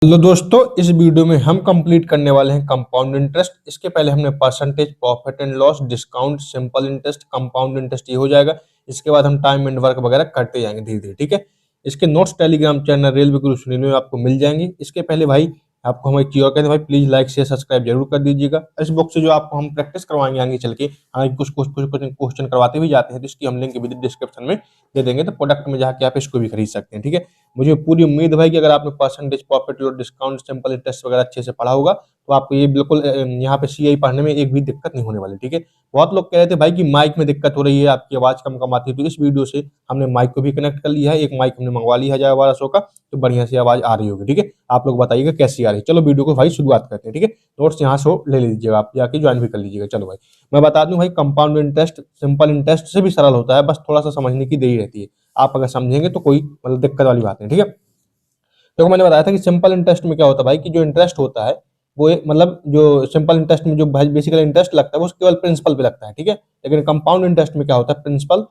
Hello दोस्तों, इस video में हम कंप्लीट करने वाले हैं कंपाउंड इंटरेस्ट। इसके पहले हमने percentage, profit and loss, discount, simple interest, compound interest ये हो जाएगा। इसके बाद हम टाइम एंड वर्क वगैरह करते जाएंगे धीरे धीरे। ठीक है, इसके नोट्स टेलीग्राम चैनल रेलवे गुरु सुनील में आपको मिल जाएंगे। इसके पहले भाई आपको हम एक चीज और कहते हैं, भाई प्लीज लाइक शेयर सब्सक्राइब जरूर कर दीजिएगा। इस बुक से जो आपको हम प्रैक्टिस करवाएंगे आगे चल के, हालांकि कुछ कुछ कुछ क्वेश्चन करवाते भी जाते हैं, तो इसकी हम लिंक भी डिस्क्रिप्शन में दे देंगे, तो प्रोडक्ट में जाके आप इसको भी खरीद सकते हैं। ठीक है, मुझे पूरी उम्मीद है कि अगर आपने percentage, profit loss, discount, simple interest वगैरह अच्छे से पढ़ा होगा तो आपको ये बिल्कुल यहाँ पे सीआई पढ़ने में एक भी दिक्कत नहीं होने वाली। ठीक है, बहुत लोग कह रहे थे भाई कि माइक में दिक्कत हो रही है, आपकी आवाज कम कम आती है, तो इस वीडियो से हमने माइक को भी कनेक्ट कर लिया है। एक माइक हमने मंगवा लिया है 1000-1200 का, तो बढ़िया से आवाज आ रही होगी। ठीक है, आप लोग बताइएगा कैसी आ रही है। चलो वीडियो को भाई शुरुआत करते हैं। ठीक है, नोट्स यहाँ से ले लीजिएगा, आप जाके ज्वाइन भी कर लीजिएगा। चलो भाई मैं बता दूं, भाई कंपाउंड इंटरेस्ट सिंपल इंटरेस्ट से भी सरल होता है, बस थोड़ा सा समझने की देरी रहती है। आप अगर समझेंगे तो कोई मतलब दिक्कत वाली बात नहीं। ठीक है, देखो मैंने बताया था कि सिंपल इंटरेस्ट में क्या होता है भाई, कि जो इंटरेस्ट होता है वो मतलब जो सिंपल इंटरेस्ट में जो भाई बेसिकली इंटरेस्ट लगता है वो केवल प्रिंसिपल पे लगता है। ठीक है, लेकिन कंपाउंड इंटरेस्ट में क्या होता है, प्रिंसिपल,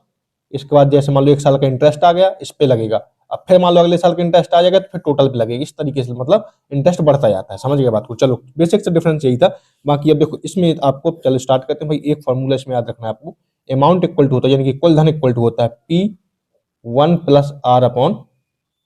इसके बाद जैसे मान लो 1 साल का इंटरेस्ट आ गया, इस पे लगेगा, अब फिर मान लो अगले साल का इंटरेस्ट आ जाएगा तो फिर टोटल पे लगेगी। इस तरीके से मतलब इंटरेस्ट बढ़ता जाता है। समझ गए बात को। चलो बेसिक से डिफरेंस यही था। बाकी अब देखो इसमें आपको, चलो स्टार्ट करते हैं भाई। एक फॉर्मूला इसमें याद रखना है आपको, अमाउंट इक्वल टू होता है, यानी कि कुल धन इक्वल टू होता है पी 1 + r/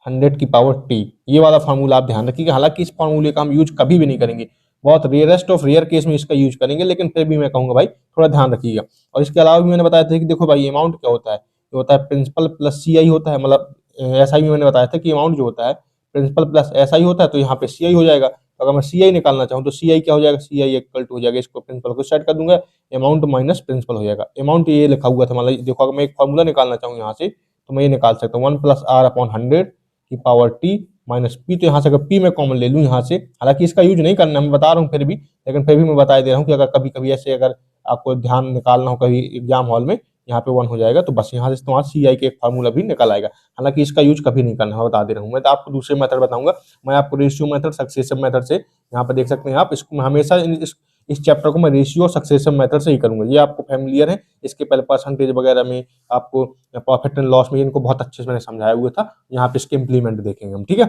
100 की पावर टी। ये वाला फार्मूला आप ध्यान रखिएगा। हालांकि इस फार्मूले का हम यूज कभी भी नहीं करेंगे, बहुत रेयरेस्ट ऑफ रेयर केस में इसका यूज करेंगे, लेकिन फिर भी मैं कहूंगा भाई थोड़ा ध्यान रखिएगा। और इसके अलावा भी मैंने बताया था कि देखो भाई अमाउंट क्या होता है, ये होता है प्रिंसिपल प्लस सी आई होता है। मतलब एस आई में मैंने बताया था कि अमाउंट जो होता है प्रिंसिपल प्लस एस आई होता है, तो यहाँ पे सी आई हो जाएगा। तो अगर मैं सी आई निकालना चाहूँ तो सी आई क्या हो जाएगा, सी आई इक्वल टू हो जाएगा, इसको प्रिंसिपल को सेट कर दूंगा, अमाउंट माइनस प्रिंसिपल हो जाएगा। अमाउंट ये लिखा हुआ था, मतलब देखो अगर मैं एक फॉर्मूला निकालना चाहूँ यहाँ से, तो मैं ये निकाल सकता हूँ 1 + r/100 की पावर टी माइनस पी। तो यहाँ से अगर पी में कॉमन ले लूँ यहाँ से, हालांकि इसका यूज नहीं करना मैं बता रहा हूँ फिर भी, लेकिन फिर भी मैं बता दे रहा हूँ कि अगर कभी कभी ऐसे अगर आपको ध्यान निकालना हो कभी एग्जाम हॉल में, यहाँ पे 1 हो जाएगा, तो बस यहाँ से तुम्हारा सी आई के एक फार्मूला भी निकल आएगा। हालांकि इसका यूज कभी नहीं करना है, बता दे रहा हूँ। मैं तो आपको दूसरे मेथड बताऊंगा। मैं आपको रेशियो मेथड, सक्सेसिव मेथड से यहाँ पे देख सकते हैं आप, इसको मैं हमेशा इस चैप्टर को मैं रेशियो सक्सेसिव मेथड से ही करूंगा। ये आपको फैमिलियर है। इसके पहले परसेंटेज वगैरह में आपको, प्रॉफिट एंड लॉस में इनको बहुत अच्छे से मैंने समझाया हुआ था। यहाँ पे इसके इंप्लीमेंट देखेंगे हम। ठीक है,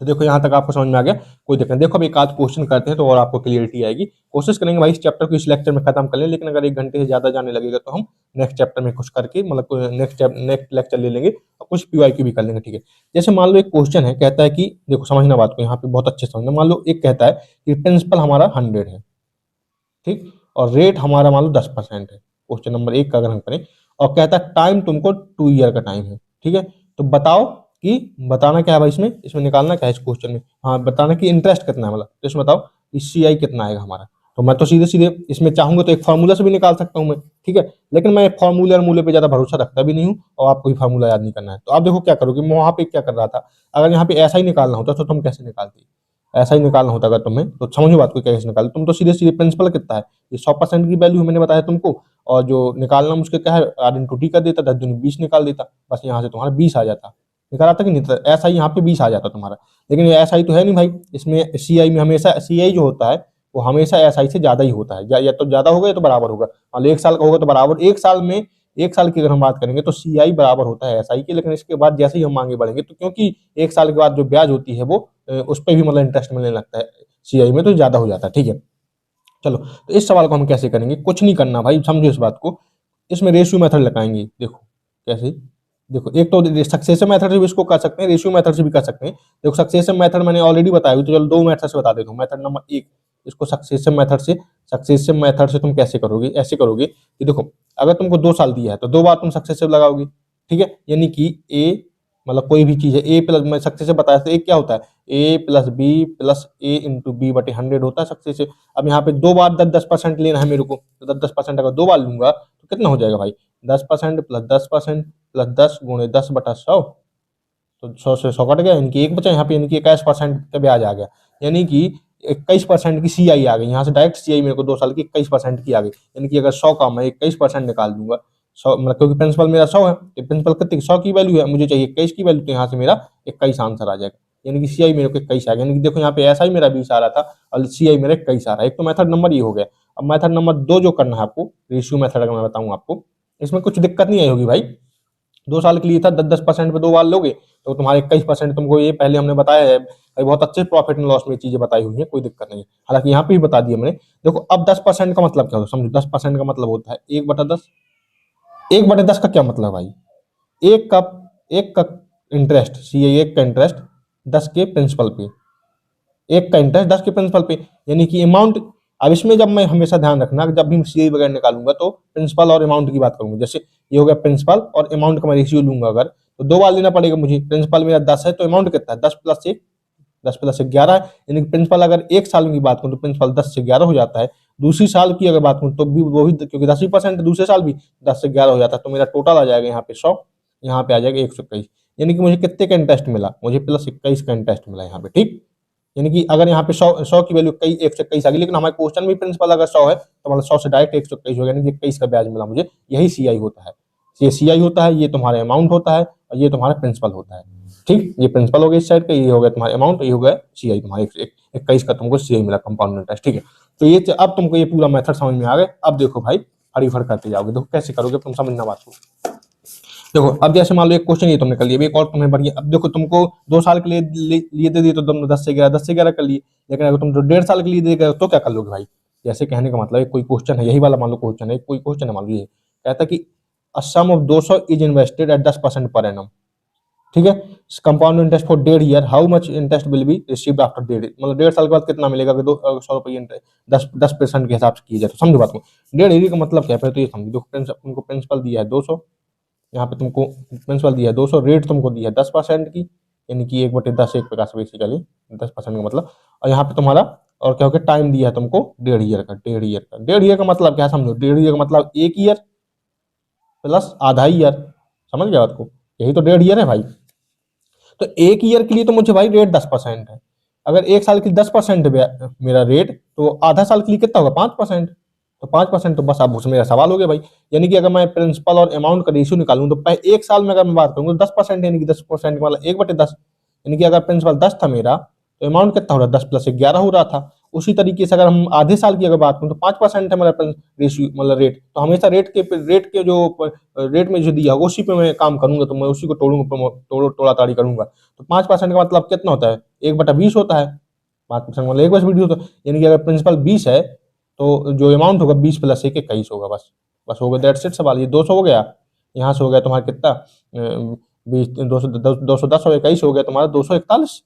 तो देखो यहाँ तक आपको समझ में आ गया, कोई दिक्कत नहीं। देखो अब एक आध क्वेश्चन करते हैं तो और आपको क्लियरिटी आएगी। कोशिश करेंगे भाई इस चैप्टर को इस लेक्चर में खत्म कर लें, लेकिन अगर 1 घंटे से ज्यादा जाने लगेगा तो हम नेक्स्ट चैप्टर में कुछ करके, मतलब नेक्स्ट लेक्चर ले लेंगे और कुछ पीवाईक्यू भी कर लेंगे। ठीक है, जैसे मान लो एक क्वेश्चन है, कहता है कि देखो समझना बात को, यहाँ पे बहुत अच्छे से समझना। मान लो एक कहता है कि प्रिंसिपल हमारा 100 है, ठीक, और रेट हमारा मान लो 10% है। क्वेश्चन नंबर 1 का अगर हम करें, और कहता है टाइम तुमको 2 ईयर का टाइम है। ठीक है, तो बताओ कि बताना क्या है भाई, इसमें इसमें निकालना क्या है इस क्वेश्चन में, हाँ बताना कि इंटरेस्ट कितना है, मतलब तो इसमें बताओ कि सी आई कितना आएगा हमारा। तो मैं तो सीधे सीधे इसमें चाहूंगा तो एक फार्मूला से भी निकाल सकता हूँ मैं। ठीक है, लेकिन मैं फार्मूले और मूल्य पे ज्यादा भरोसा रखता भी नहीं हूँ, और आपको भी फार्मूला याद नहीं करना है। तो आप देखो क्या करोगे, मैं वहां पे क्या कर रहा था, अगर यहाँ पे ऐसा ही निकालना होता तो तुम कैसे निकालती, ऐसा ही निकालना होता अगर तुम्हें, तो समझो बात को कैसे निकाल, तुम तो सीधे सीधे प्रिंसिपल कितना है, ये 100% की वैल्यू मैंने बताया तुमको, और जो निकालना मुझको क्या है, आर इंटू टी कर देता, 10 दूनी 20 निकाल देता, बस यहाँ से तुम्हारा 20 आ जाता। निकाला था कि नहीं था, ऐसा ही यहाँ पे 20 आ जाता तुम्हारा। लेकिन ये ऐसा ही तो है नहीं भाई, इसमें सी आई में हमेशा सी आई जो होता है वो हमेशा एस आई से ज्यादा ही होता है, या तो ज्यादा होगा या तो बराबर होगा। मान लो 1 साल का होगा तो बराबर, 1 साल में 1 साल की अगर हम बात करेंगे तो सी आई बराबर होता है एस आई के। लेकिन इसके बाद जैसे ही हम आगे बढ़ेंगे, तो क्योंकि 1 साल के बाद जो ब्याज होती है वो उस पर भी मतलब इंटरेस्ट मिलने लगता है, सी आई में तो ज्यादा हो जाता है। ठीक है, चलो तो इस सवाल को हम कैसे करेंगे, कुछ नहीं करना भाई, समझो इस बात को। इसमें रेशियो मेथड लगाएंगे। देखो कैसे, देखो एक तो सक्सेसिव मेथड से भी इसको कर सकते हैं, रेशियो मेथड से भी कर सकते हैं। देखो सक्सेसिव मेथड मैंने ऑलरेडी बताया, तो चलो 2 मेथड से बता देता हूँ। मेथड नंबर 1, इसको सक्सेसिव मेथड से तुम कैसे करोगे, ऐसे करोगे कि देखो अगर तुमको 2 साल दिया है तो 2 बार तुम सक्सेसिव लगाओगे। ठीक है, यानी कि ए, मतलब कोई भी चीज है, ए प्लस, मैं सक्सेसिव बताया था, ए क्या होता है, ए प्लस बी प्लस ए इंटू बी बटे 100 होता है सक्सेसिव। अब यहाँ पे 2 बार 10-10% लेना है मेरे को, तो 10-10% अगर 2 बार लूंगा तो कितना हो जाएगा भाई, 10% प्लस 10% प्लस 10 गुणे 10/100, तो 100 से 100 कट गया, यानी कि 1 बचा यहाँ पे, यानी कि 21% का ब्याज आ गया, यानी कि 21% की सी आई आ गई। यहाँ से डायरेक्ट सी आई मेरे को 2 साल की 21% की आ गई, यानी कि अगर 100 का मैं 21% निकाल दूंगा, 100 मतलब क्योंकि प्रिंसिपल मेरा 100 है, तो प्रिंसिपल कितनी 100 की वैल्यू है, मुझे चाहिए 21 की वैल्यू, तो यहाँ से मेरा 21 आंसर आ जाएगा, यानी कि सी आई मेरे को 21 आ गया। यानी कि देखो यहाँ पे ऐसा ही मेरा 20 आ रहा था और सी आई मेरा 21 आ रहा है। एक तो मेथड नंबर ये हो गया। अब मेथड नंबर 2 जो करना है आपको, रेशियो मेथड अगर मैं बताऊँ आपको, इसमें कुछ दिक्कत नहीं आई होगी भाई। 2 साल के लिए था, 10% पे 2 बार लोगे तो तुम्हारे 21% तुमको, ये पहले हमने बताया है भाई, बहुत अच्छे प्रॉफिट एंड लॉस में चीजें बताई हुई है, कोई दिक्कत नहीं है। हालांकि यहाँ पे भी बता दिया मैंने। देखो अब 10% का मतलब क्या होता है, समझो 10% का मतलब होता है 1/10। 1/10 का क्या मतलब भाई, एक का इंटरेस्ट, सी एक का इंटरेस्ट 10 के प्रिंसिपल पे, एक का इंटरेस्ट 10 के प्रिंसिपल पे, यानी कि अमाउंट। अब इसमें जब मैं हमेशा ध्यान रखना कि जब भी सीआई वगैरह निकालूंगा तो प्रिंसिपल और अमाउंट की बात करूंगा। जैसे ये हो गया प्रिंसिपल और अमाउंट का मैं रेशियो लूंगा अगर, तो 2 बार लेना पड़ेगा मुझे। प्रिंसिपल मेरा 10 है तो अमाउंट कितना है, 10+1, 10+1 11 है। यानी कि प्रिंसिपल अगर एक साल की बात करूं तो प्रिंसिपल 10 से 11 हो जाता है। दूसरी साल की अगर बात करूं तो भी वो भी, क्योंकि 10% दूसरे साल भी 10 से 11 हो जाता है, तो मेरा टोटल आ जाएगा यहाँ पे 100, यहाँ पे आ जाएगा 121। यानी कि मुझे कितने का इंटरेस्ट मिला, मुझे +21 का इंटरेस्ट मिला यहाँ पे, ठीक। यानी कि अगर यहाँ पे 100 की वैल्यू कई 121 आ गई, लेकिन हमारे क्वेश्चन में प्रिंसिपल अगर 100 है तो मतलब 100 से डायरेक्ट 121 हो गया, यानी कि 21 का ब्याज मिला मुझे। यही सीआई होता है, ये सीआई होता है, ये तुम्हारा अमाउंट होता है और ये तुम्हारा प्रिंसिपल होता है, ठीक। ये प्रिंसिपल हो गया इस साइड का, ये हो गया तुम्हारा अमाउंट, ये हो गया सीआई तुम्हारा 21 का तुमको सीआई मिला, कंपाउंड इंटरेस्ट, ठीक है। तो ये अब तुमको ये पूरा मेथड समझ में आ गया। अब देखो भाई फरीफर करते जाओगे, देखो कैसे करोगे तुम, समझना बात को। देखो अब जैसे मान लो एक क्वेश्चन ये तुमने कर लिया, एक और तुम्हें बढ़िया। अब देखो तुमको 2 साल के लिए दे दिए तो तुमने 10 से 11 कर लिए, लेकिन अगर तुम तो 1.5 साल के लिए दे गए तो क्या कर लोगे भाई। जैसे कहने का मतलब है कोई क्वेश्चन है, यही वाला मान लो क्वेश्चन है, कोई क्वेश्चन है मान लो ये कहता है कि a sum of 200 is invested at 10% per annum, ठीक है। Compound interest for 1.5 year, how much interest will be received after 1.5, मतलब 1.5 साल के बाद कितना मिलेगा, अगर 100 रुपये 10% के हिसाब से किया जाए तो, समझो बात को। 1.5 का मतलब क्या है, तो ये समझो। देखो तुमको प्रिंसिपल दिया है 200, यहाँ पे तुमको प्रिंसिपल दिया है 200, रेट तुमको दिया है 10% की, यानी कि 1/10 एक प्रकार से बेसिकली 10% का मतलब। और यहाँ पे तुम्हारा और क्या हो गया, टाइम दिया है तुमको 1.5 ईयर का, 1.5 ईयर का मतलब क्या समझो, 1.5 ईयर का मतलब 1 ईयर प्लस आधा ईयर, समझ गया बात को, यही तो 1.5 ईयर है भाई। तो 1 ईयर के लिए तो मुझे भाई रेट 10% है, अगर 1 साल की 10% मेरा रेट, तो आधा साल के लिए कितना होगा 5%, तो 5% तो बस अब उसमें मेरा सवाल हो गया भाई। यानी कि अगर मैं प्रिंसिपल और अमाउंट का रेशियो निकालूं तो पहले 1 साल में अगर मैं बात करूँ तो 10%, यानी कि 10% मतलब 1/10, यानी कि अगर प्रिंसिपल 10 था मेरा तो अमाउंट कितना हो रहा है, 10+11 हो रहा था। उसी तरीके से अगर हम आधे साल की अगर बात करूं तो 5% है मेरा रेशियो, मतलब रेट, तो हमेशा रेट के जो रेट में जो दिया होगा उसी पे मैं काम करूंगा, तो मैं उसी को तोड़ूंगा, तोड़ा ताड़ी करूंगा। तो 5% का मतलब कितना होता है, 1/20 होता है। 5% मतलब 1/20 होता है, यानी कि अगर प्रिंसिपल 20 है तो जो अमाउंट होगा 20+1 21 होगा, बस बस हो गया, दैट्स इट सवाल। ये 200 हो गया, यहाँ से हो गया तुम्हारा कितना, 20 210 और 21 हो गया तुम्हारा 241,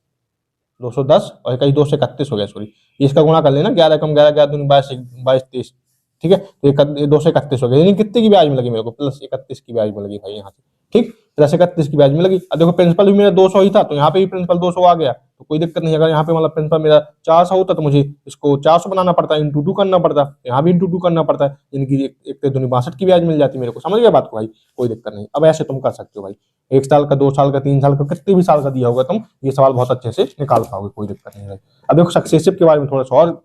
210 और 21 231 हो गया, सॉरी। इसका गुणा कर लेना, 11 कम 11 11 दूनी 22 22 23, ठीक है। तो 231 हो गया, यानी कितने की ब्याज में लगी मेरे को, +31 की ब्याज में लगी भाई यहाँ से, ठीक। +31 की ब्याज में लगी। अब देखो प्रिंसिपल भी मेरा 200 ही था, तो यहाँ पे भी प्रिंसिपल 200 आ गया, तो कोई दिक्कत नहीं। अगर यहाँ पे मतलब प्रिंसिपल मेरा 400 होता तो मुझे इसको 400 बनाना पड़ता है, इंटू 2 करना पड़ता, यहाँ भी इंटू 2 करना पड़ता है, यानी कि एक दूनी 62 की ब्याज मिल जाती मेरे को, समझ गया बात को भाई, कोई दिक्कत नहीं। अब ऐसे तुम कर सकते हो भाई, 1 साल का, 2 साल का, 3 साल का, कितने भी साल का दिया होगा तुम ये सवाल बहुत अच्छे से निकाल पाओगे, कोई दिक्कत नहीं भाई। अब देखो सक्सेसिव के बारे में थोड़ा सा और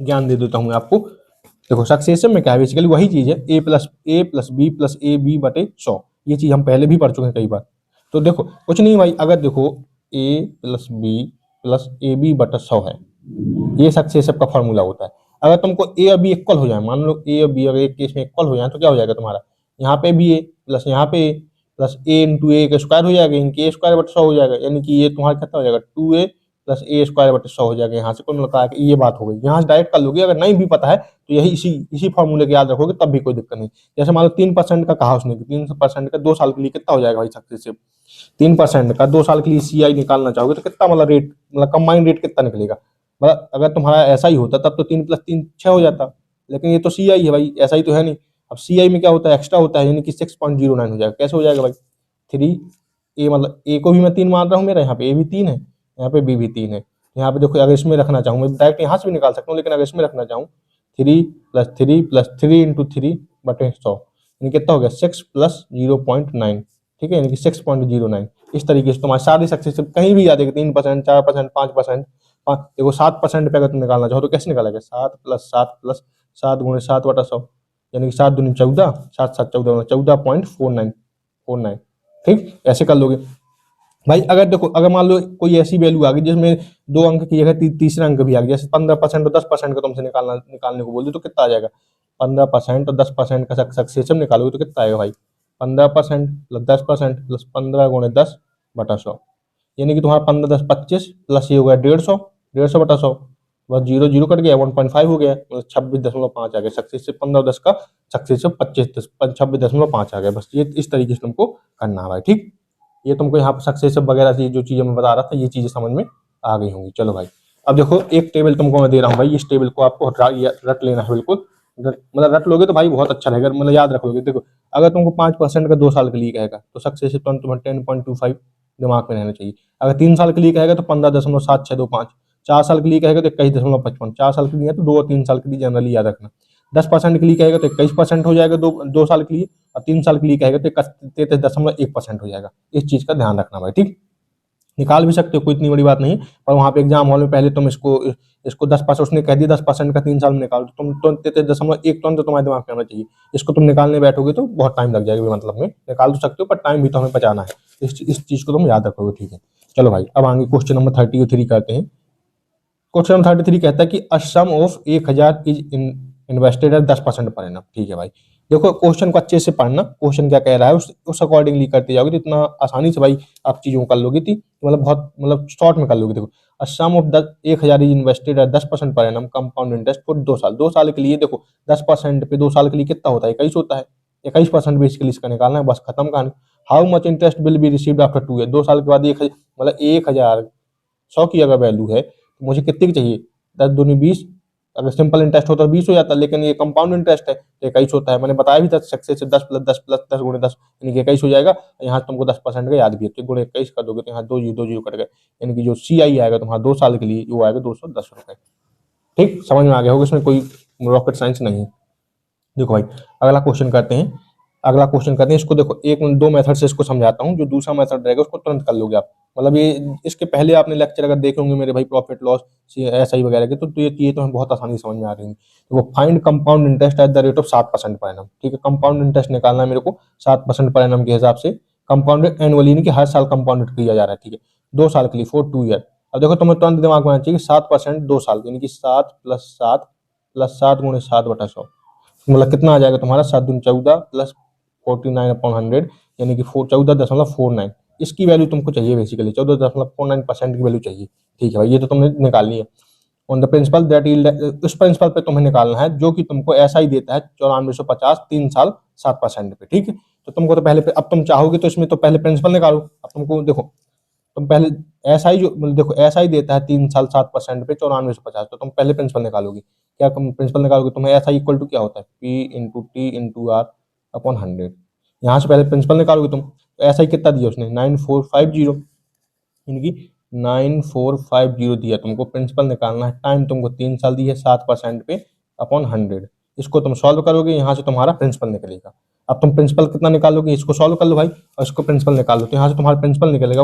ज्ञान दे देता हूँ मैं आपको। देखो सक्सेसिव में क्या है, बेसिकली वही चीज है, a+b+ab/100, ये चीज हम पहले भी पढ़ चुके हैं कई बार। तो देखो कुछ नहीं भाई, अगर देखो a+b+ab/100 है, ये सक्सेसिव का फॉर्मूला होता है। अगर तुमको ए और बी इक्वल हो जाए, मान लो ए और बी अगर एक केस में इक्वल हो जाए तो क्या हो जाएगा तुम्हारा, यहाँ पे भी ए प्लस यहाँ पे प्लस ए इंटू ए का स्क्वायर हो जाएगा, इनके A² / 100 हो जाएगा, यानी कि ये तुम्हारा कितना हो जाएगा 2a + A² / 100 हो जाएगा। यहाँ से कुल मिलकर ये बात हो गई, यहाँ से डायरेक्ट कर लोगे। अगर नहीं भी पता है तो यही इसी फॉर्मूले के याद रखोगे, तब भी कोई दिक्कत नहीं। जैसे मान लो 3% का कहा उसने, 3% का 2 साल के लिए कितना हो जाएगा भाई सक्सेसिव, 3% का 2 साल के लिए सीआई निकालना चाहोगे तो कितना, मतलब रेट, मतलब कंबाइंड रेट कितना निकलेगा। मतलब अगर तुम्हारा ऐसा ही होता तब तो 3 + 3 6 हो जाता, लेकिन ये तो सीआई है भाई, ऐसा ही तो है नहीं। अब सीआई में क्या होता है, एक्स्ट्रा होता है, यानी कि 6.09 हो जाएगा। कैसे हो जाएगा भाई, 3 मतलब ए को भी मैं 3 मान रहा हूँ, मेरा यहाँ पे ए भी 3 है, यहाँ पे बी भी 3 है। यहाँ पे देखो अगर इसमें रखना चाहूँ मैं डायरेक्ट यहाँ से भी निकाल सकता हूँ, लेकिन अगर इसमें रखना चाहूँ 3 + 3 यानी कितना हो गया 6 + 0.9, ठीक है, यानी कि 6.09। इस तरीके से तुम्हारी सारी सक्सेस कहीं भी आ जाएगी, 3%, 4%, 5%। देखो 7% पे अगर तुम निकालना चाहो तो कैसे निकालेगा, 7 + 7 + 7 × 7/100, यानी कि 7 दूनी 14, 7 7 14, 14.49, ठीक, ऐसे कर लोगे भाई। अगर देखो अगर मान लो कोई ऐसी वैल्यू आ गई जिसमें 2 अंक की जगह तीसरा अंक भी आ गया, जैसे 15% और 10% का तुमसे निकालने को बोल दो तो कितना आ जाएगा, 15% और 10% का सक्सेशन निकालोगे तो कितना आएगा भाई, 15% प्लस 10% प्लस 15 × 10/100, यानी कि तुम्हारा 15×10 = 25 प्लस ये हो गया 150, 150/100, बस जीरो जीरो कट गया, 1.5 हो गया, मतलब 26.5 आ गया। सक्सेस से 15×10 का सक्सेस से 26.5 आ गया। बस ये इस तरीके से तुमको करना है भाई, ठीक। ये तुमको यहाँ पर सक्सेस वगैरह से जो चीजें मैं बता रहा था, ये चीजें समझ में आ गई होंगी। चलो भाई, अब देखो एक टेबल तुमको मैं दे रहा हूँ भाई, इस टेबल को आपको रट लेना है बिल्कुल। मतलब रट लोगे तो भाई बहुत अच्छा रहेगा, मतलब याद रख लोगे। देखो अगर तुमको 5% का 2 साल के लिए कहेगा तो सक्सेस से तुम्हें 10.25 दिमाग में रहना चाहिए। अगर 3 साल के लिए कहेगा तो 15.7625, 4 साल के लिए कहेगा तो 21.55, 4 साल के लिए है तो 2 और 3 साल के लिए जनरली याद रखना। 10% के लिए कहेगा तो 21% हो जाएगा 2 साल के लिए, और 3 साल के लिए कहेगा तो 33.1% हो जाएगा। इस चीज का ध्यान रखना भाई, ठीक। निकाल भी सकते हो, कोई इतनी बड़ी बात नहीं, पर वहां पे एग्जाम हॉल में पहले तुम इसको 10%, उसने कह दिया 10% का 3 साल में निकालो, तो तुम 33.1 तो तुम्हारे दिमाग में आना चाहिए। इसको तुम निकालने बैठोगे तो बहुत टाइम लग जाएगा, मतलब में निकाल तो सकते हो पर टाइम भी तो हमें बचाना है। इस चीज को तुम याद रखोगे, ठीक है। चलो भाई, अब आगे क्वेश्चन नंबर 33 करते हैं। क्वेश्चन नंबर 33 कहता है कि a sum of 1000 is invested at 10% per annum, ठीक है भाई। देखो क्वेश्चन को अच्छे से पढ़ना, क्वेश्चन क्या कह रहा है उस अकॉर्डिंगली करते जाओगे तो इतना आसानी से भाई आप चीजों को कर लोगे थी, मतलब बहुत मतलब शॉर्ट में कर लोगे। देखो a sum of 1000 is invested at 10% per annum compound interest for 2 साल, 2 साल के लिए। देखो 10% पे 2 साल के लिए कितना होता है, 21 होता है। 21% बेसिकली इसका निकालना है, बस खत्म कहानी। How much interest will be received after 2 year, 2 साल के बाद मतलब 1000 100 की अगर वैल्यू है तो मुझे कितनी की चाहिए, 10×2 = 20। अगर सिंपल इंटरेस्ट होता तो 20 हो जाता, लेकिन ये कंपाउंड इंटरेस्ट है तो 21 होता है। मैंने बताया भी था सक्सेस से 10 + 10 + 10 × 10 यानी कि 21 हो जाएगा। यहाँ तुमको 10% का याद भी है, तो गुणे 21 कर दोगे तो यहाँ 2 जीरो कट गए, यानी कि जो CI आएगा तुम्हारा 2 साल के लिए वो आएगा 210 रुपए। ठीक, समझ में आ गया होगा, इसमें कोई रॉकेट साइंस नहीं है। देखो भाई अगला क्वेश्चन करते हैं। इसको देखो एक दो मेथड से इसको समझाता हूँ, जो दूसरा मेथड रहेगा उसको तुरंत कर लोगे आप। मतलब ये इसके पहले आपने लेक्चर अगर देखे होंगे मेरे भाई प्रॉफिट लॉस SI वगैरह के, तो ये तो हमें बहुत आसानी से समझ में आ रही है। तो वो find compound interest at the rate of 7% पर एनम, ठीक है। कंपाउंड इंटरेस्ट निकालना है मेरे को 7% पर एनम के हिसाब से, कंपाउंडेड एनुअली, यानी कि हर साल कंपाउंडेड किया जा रहा है, ठीक है। 2 साल के लिए फॉर 2 ईयर। अब देखो तुम्हें तुरंत दिमाग में आना चाहिए 7% 2 साल, यानी कि 7 + 7 + 7 × 7/100, मतलब कितना आ जाएगा तुम्हारा 7×14 प्लस 49/100, यानी कि 14.49। इसकी वैल्यू तुमको चाहिए बेसिकली 14.49% की वैल्यू चाहिए, ठीक है भाई। ये तो तुमने निकालनी है। ऑन द प्रिंसिपल दैट उस प्रिंसिपल पे तुम्हें निकालना है जो कि तुमको ऐसा ही देता है 9450 3 साल 7% पे, ठीक है। तो तुमको तो पहले अब तुम चाहोगे तो इसमें तो पहले प्रिंसिपल निकालो। अब तुमको देखो तुम पहले SI जो मतलब देखो SI देता है 3 साल 7% पे 9450, तो तुम पहले प्रिंसिपल निकालोगे। क्या तुम प्रिंसिपल निकालोगे, तुम्हें SI = क्या होता है, P × T × R/100। यहाँ से पहले प्रिंसिपल निकालोगे तुम, तो SI कितना दिया उसने 9450, यानी कि 9450 दिया तुमको। प्रिंसिपल निकालना है, टाइम तुमको 3 साल दी है, 7% पे अपॉन 100। इसको तुम सॉल्व करोगे, यहाँ से तुम्हारा प्रिंसिपल निकलेगा। अब तुम प्रिंसिपल कितना निकालोगे, इसको सॉल्व कर लो भाई और इसको प्रिंसिपल निकाल लो, तो यहाँ से तुम्हारा प्रिंसिपल निकलेगा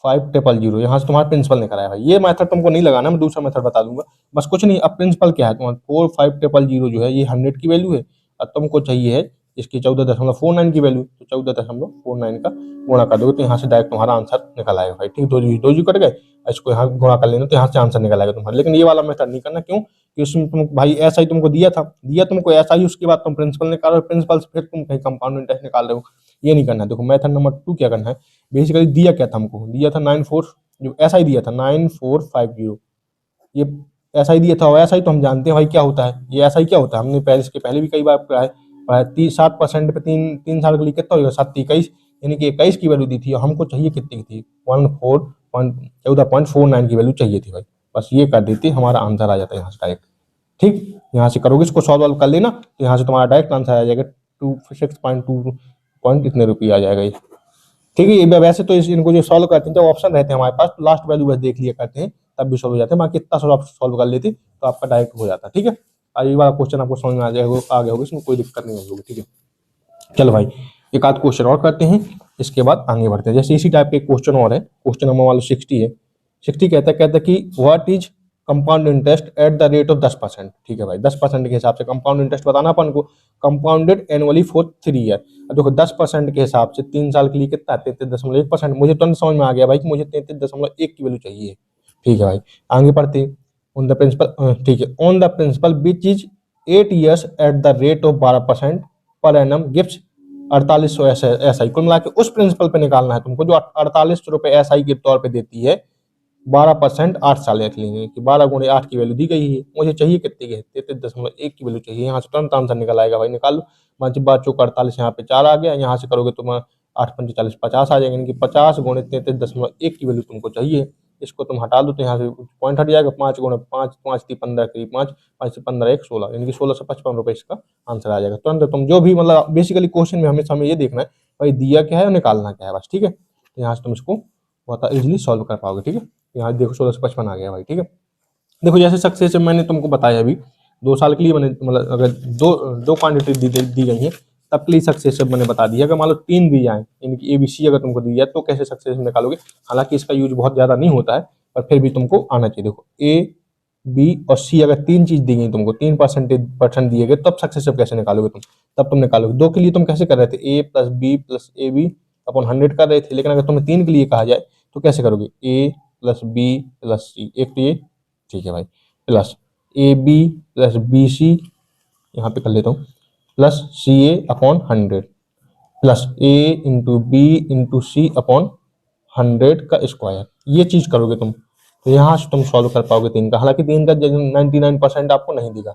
4500। यहाँ से तुम्हारा प्रिंसिपल निकला है भाई। ये मेथड तुमको नहीं लगाना, मैं दूसरा मेथड बता दूंगा, बस कुछ नहीं। अब प्रिंसिपल क्या है तुम्हारा 4500 जो है ये 100 की वैल्यू है, और तुमको चाहिए है इसकी 14.49 की वैल्यू, तो 14.49 का गुणा कर दोगे तो यहाँ से डायरेक्ट तुम्हारा आंसर निकल आएगा भाई, ठीक। दो जी कट गए, इसको यहाँ गुणा कर लेना तो यहाँ से आंसर निकल आएगा तुम्हारा। लेकिन ये वाला मेथड नहीं करना, क्यों कि उसमें तुम भाई ऐसा ही तुमको दिया तुमको ऐसा ही, उसके बाद तुम प्रिंसिपल निकालो, प्रिंसिपल से फिर तुम कहीं कंपाउंड इंटरेस्ट निकाल रहे हो, ये नहीं करना है। देखो मेथड नंबर 2 क्या करना है, बेसिकली दिया क्या था हमको, दिया था 94, जो ऐसा ही दिया था 9450, ये ऐसा ही दिया था। और ऐसा ही तो हम जानते हैं भाई क्या होता है, ये ऐसा ही क्या होता है, हमने पहले इसके पहले भी कई बार पढ़ा है। 7% पे तीन साल के लिए कितना होगा 7×21, यानी कि 21 की वैल्यू दी थी, और हमको चाहिए कितनी की थी 14.49 की वैल्यू चाहिए थी भाई। बस ये कर देती, हमारा आंसर आ जाता है यहाँ से डायरेक्ट, ठीक। यहाँ से करोगे इसको सॉल्व कर लेना, तो यहाँ से तुम्हारा डायरेक्ट आंसर आ जाएगा 26.2 पॉइंट कितने रुपये आ जाएगा ये, ठीक है। ये वैसे तो इनको जो सॉल्व करते हैं जब ऑप्शन रहते हैं हमारे पास, तो लास्ट वैल्यू बस देख लिया करते हैं तब भी सॉल्व हो जाते हैं। बाकी इतना सॉल्व कर लेते तो आपका डायरेक्ट हो जाता, ठीक है। और ये वाला क्वेश्चन आपको समझ में आ गया होगा, इसमें कोई दिक्कत नहीं होगी, ठीक है। चलो भाई एक आध क्वेश्चन और करते हैं, इसके बाद आगे बढ़ते हैं। जैसे इसी टाइप के क्वेश्चन और है, क्वेश्चन नंबर वाला 60 है। 60 कहता है कि what is compound interest at the rate of 10%, ठीक है भाई। 10% के हिसाब से कंपाउंड इंटरेस्ट बताना अपन को, कंपाउंडेड एनुअली फॉर 3 ईयर। अब देखो 10% के हिसाब से 3 साल के लिए कितना 33.1%। मुझे तुरंत समझ में आ गया भाई कि मुझे 33.1 की वैल्यू चाहिए, ठीक है भाई। आगे बढ़ते ऑन द प्रिंसिपल, ठीक है। On the principal which is 8 years at the rate of 12% per annum gives 4800 S I, कुल मिला के उस प्रिंसिपल पे निकालना है तुमको जो 4800 रुपये एस आई के तौर पे देती है। 12% 8 साल रख लेंगे कि 12 × 8 की वैल्यू दी गई है, मुझे चाहिए कितने की है, 33.1 की वैल्यू चाहिए। यहाँ से तुरंत आंसर निकल आएगा भाई, निकाल लो। 5×5 = 48, यहाँ पे 4 आ गया, यहाँ से करोगे तुम 8×5 = 50 आ जाएंगे, यानी कि 50 × 33.1 की वैल्यू तुमको चाहिए। इसको तुम हटा दो तो यहाँ से पॉइंट हट जाएगा। 5×5 5 × 15 करीब 5, 5 से 15 1 16, यानी कि 1655 रुपये इसका आंसर आ जाएगा तुरंत। तुम जो भी मतलब बेसिकली क्वेश्चन में हमेशा हमें ये देखना है भाई दिया क्या है और निकालना क्या है बस, ठीक है। तो यहाँ से तुम इसको बहुत इजीली सॉल्व कर पाओगे, ठीक है। यहाँ देखो 1655 आ गया भाई, ठीक है। देखो जैसे सक्सेस मैंने तुमको बताया अभी 2 साल के लिए मैंने मतलब अगर दो क्वांटिटी दी गई है तब के लिए सक्सेस मैंने बता दिया। अगर मान लो 3 दी जाए, इनकी ABC अगर तुमको दी जाए तो कैसे सक्सेस निकालोगे। हालांकि इसका यूज बहुत ज्यादा नहीं होता है पर फिर भी तुमको आना चाहिए। देखो A, B और C अगर 3 चीज दी गई तुमको, 3% दिए गए, तब सक्सेसिव कैसे निकालोगे तुम, तब तुम निकालोगे। 2 के लिए तुम कैसे कर रहे थे, A + B + AB अपॉन 100 कर रहे थे, लेकिन अगर तुम्हें 3 के लिए कहा जाए तो कैसे करोगे, A + B + C, एक तो ये ठीक है भाई, प्लस AB + BC यहाँ पे कर लेता हूँ plus CA upon 100 plus A × B × C upon 100 का स्क्वायर, ये चीज करोगे तुम तो यहाँ से तुम सॉल्व कर पाओगे 3 का। हालांकि 3 का 99% आपको नहीं देगा,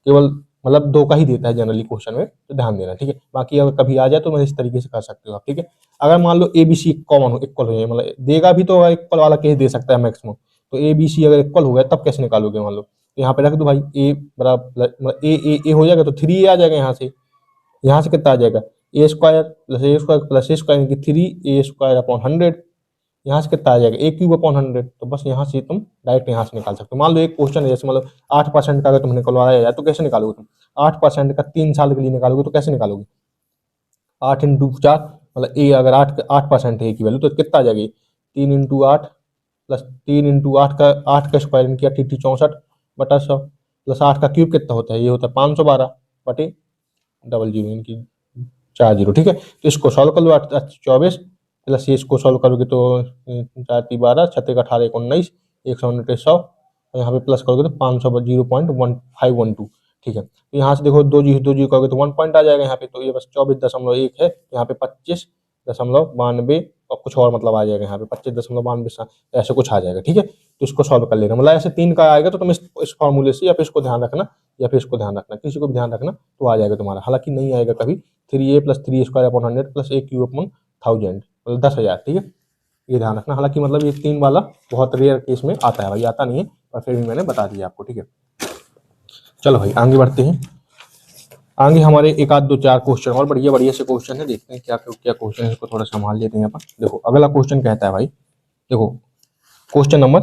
केवल मतलब 2 का ही देता है जनरली क्वेश्चन में, तो ध्यान देना, ठीक है। बाकी अगर कभी आ जाए तो मैं इस तरीके से कर सकते हो आप, ठीक है। अगर मान लो ABC कॉमन हो, इक्वल हो, मतलब देगा भी तो इक्वल वाला केस दे सकता है मैक्सिमम, तो ABC अगर इक्वल हो गया तब कैसे निकालोगे। मान लो तो यहाँ पे रख दो भाई A बराबर मतलब A हो जाएगा तो 3A आ जाएगा। यहाँ से कितना आ जाएगा, A² + A² + A² यानी कि 3A² अपॉन 100। यहाँ से कितना आ जाएगा, A³ अपॉन 100। तो बस यहाँ से तुम डायरेक्ट यहाँ से निकाल सकते हो। मान लो एक क्वेश्चन है जैसे मतलब 8% का अगर तुम निकलवाया जाए तो कैसे निकालोगे तुम, 8% का 3 साल के लिए निकालोगे तो कैसे निकालोगे। 8 × 4 मतलब A अगर 8% है A की वैल्यू तो कितना आ जाएगी, 3 × 8 प्लस 3 × 8 का 8 का स्क्वायर यानी कि 8 64/100 प्लस 8 का क्यूब कितना होता है, ये होता है 512/00 यानी कि 40, ठीक है। तो इसको सॉल्व कर लो, 24 प्लस ये इसको सॉल्व करोगे तो 4×3 = 12, 6×18 = 19, 100 यहाँ पे प्लस करोगे तो 500 0.1512, ठीक है। तो यहाँ से देखो 2 जीरो करोगे तो 1 पॉइंट आ जाएगा यहाँ पे, तो ये बस 24.1 है, यहाँ पे 25.92 और कुछ और मतलब आ जाएगा यहाँ पे 25.92 ऐसे कुछ आ जाएगा, ठीक है। तो इसको सॉल्व कर लेना, मतलब ऐसे 3 का आएगा तो तुम इस फॉर्मूले से या फिर इसको ध्यान रखना या फिर इसको ध्यान रखना, किसी को भी ध्यान रखना तो आ जाएगा तुम्हारा। हालांकि नहीं आएगा कभी 3A + 3A² upon 100 plus A³ upon 1000 मतलब 10,000, ठीक है, ये ध्यान रखना। हालांकि मतलब ये 3 वाला बहुत रेयर केस में आता है भाई, आता नहीं है पर फिर भी मैंने बता दिया आपको, ठीक है। चलो भाई आगे बढ़ते हैं। आगे हमारे एक आध 2 4 क्वेश्चन और बढ़िया से क्वेश्चन है, देखते हैं क्या क्वेश्चन है, इसको थोड़ा संभाल लेते हैं यहाँ पर। देखो अगला क्वेश्चन कहता है भाई, देखो क्वेश्चन नंबर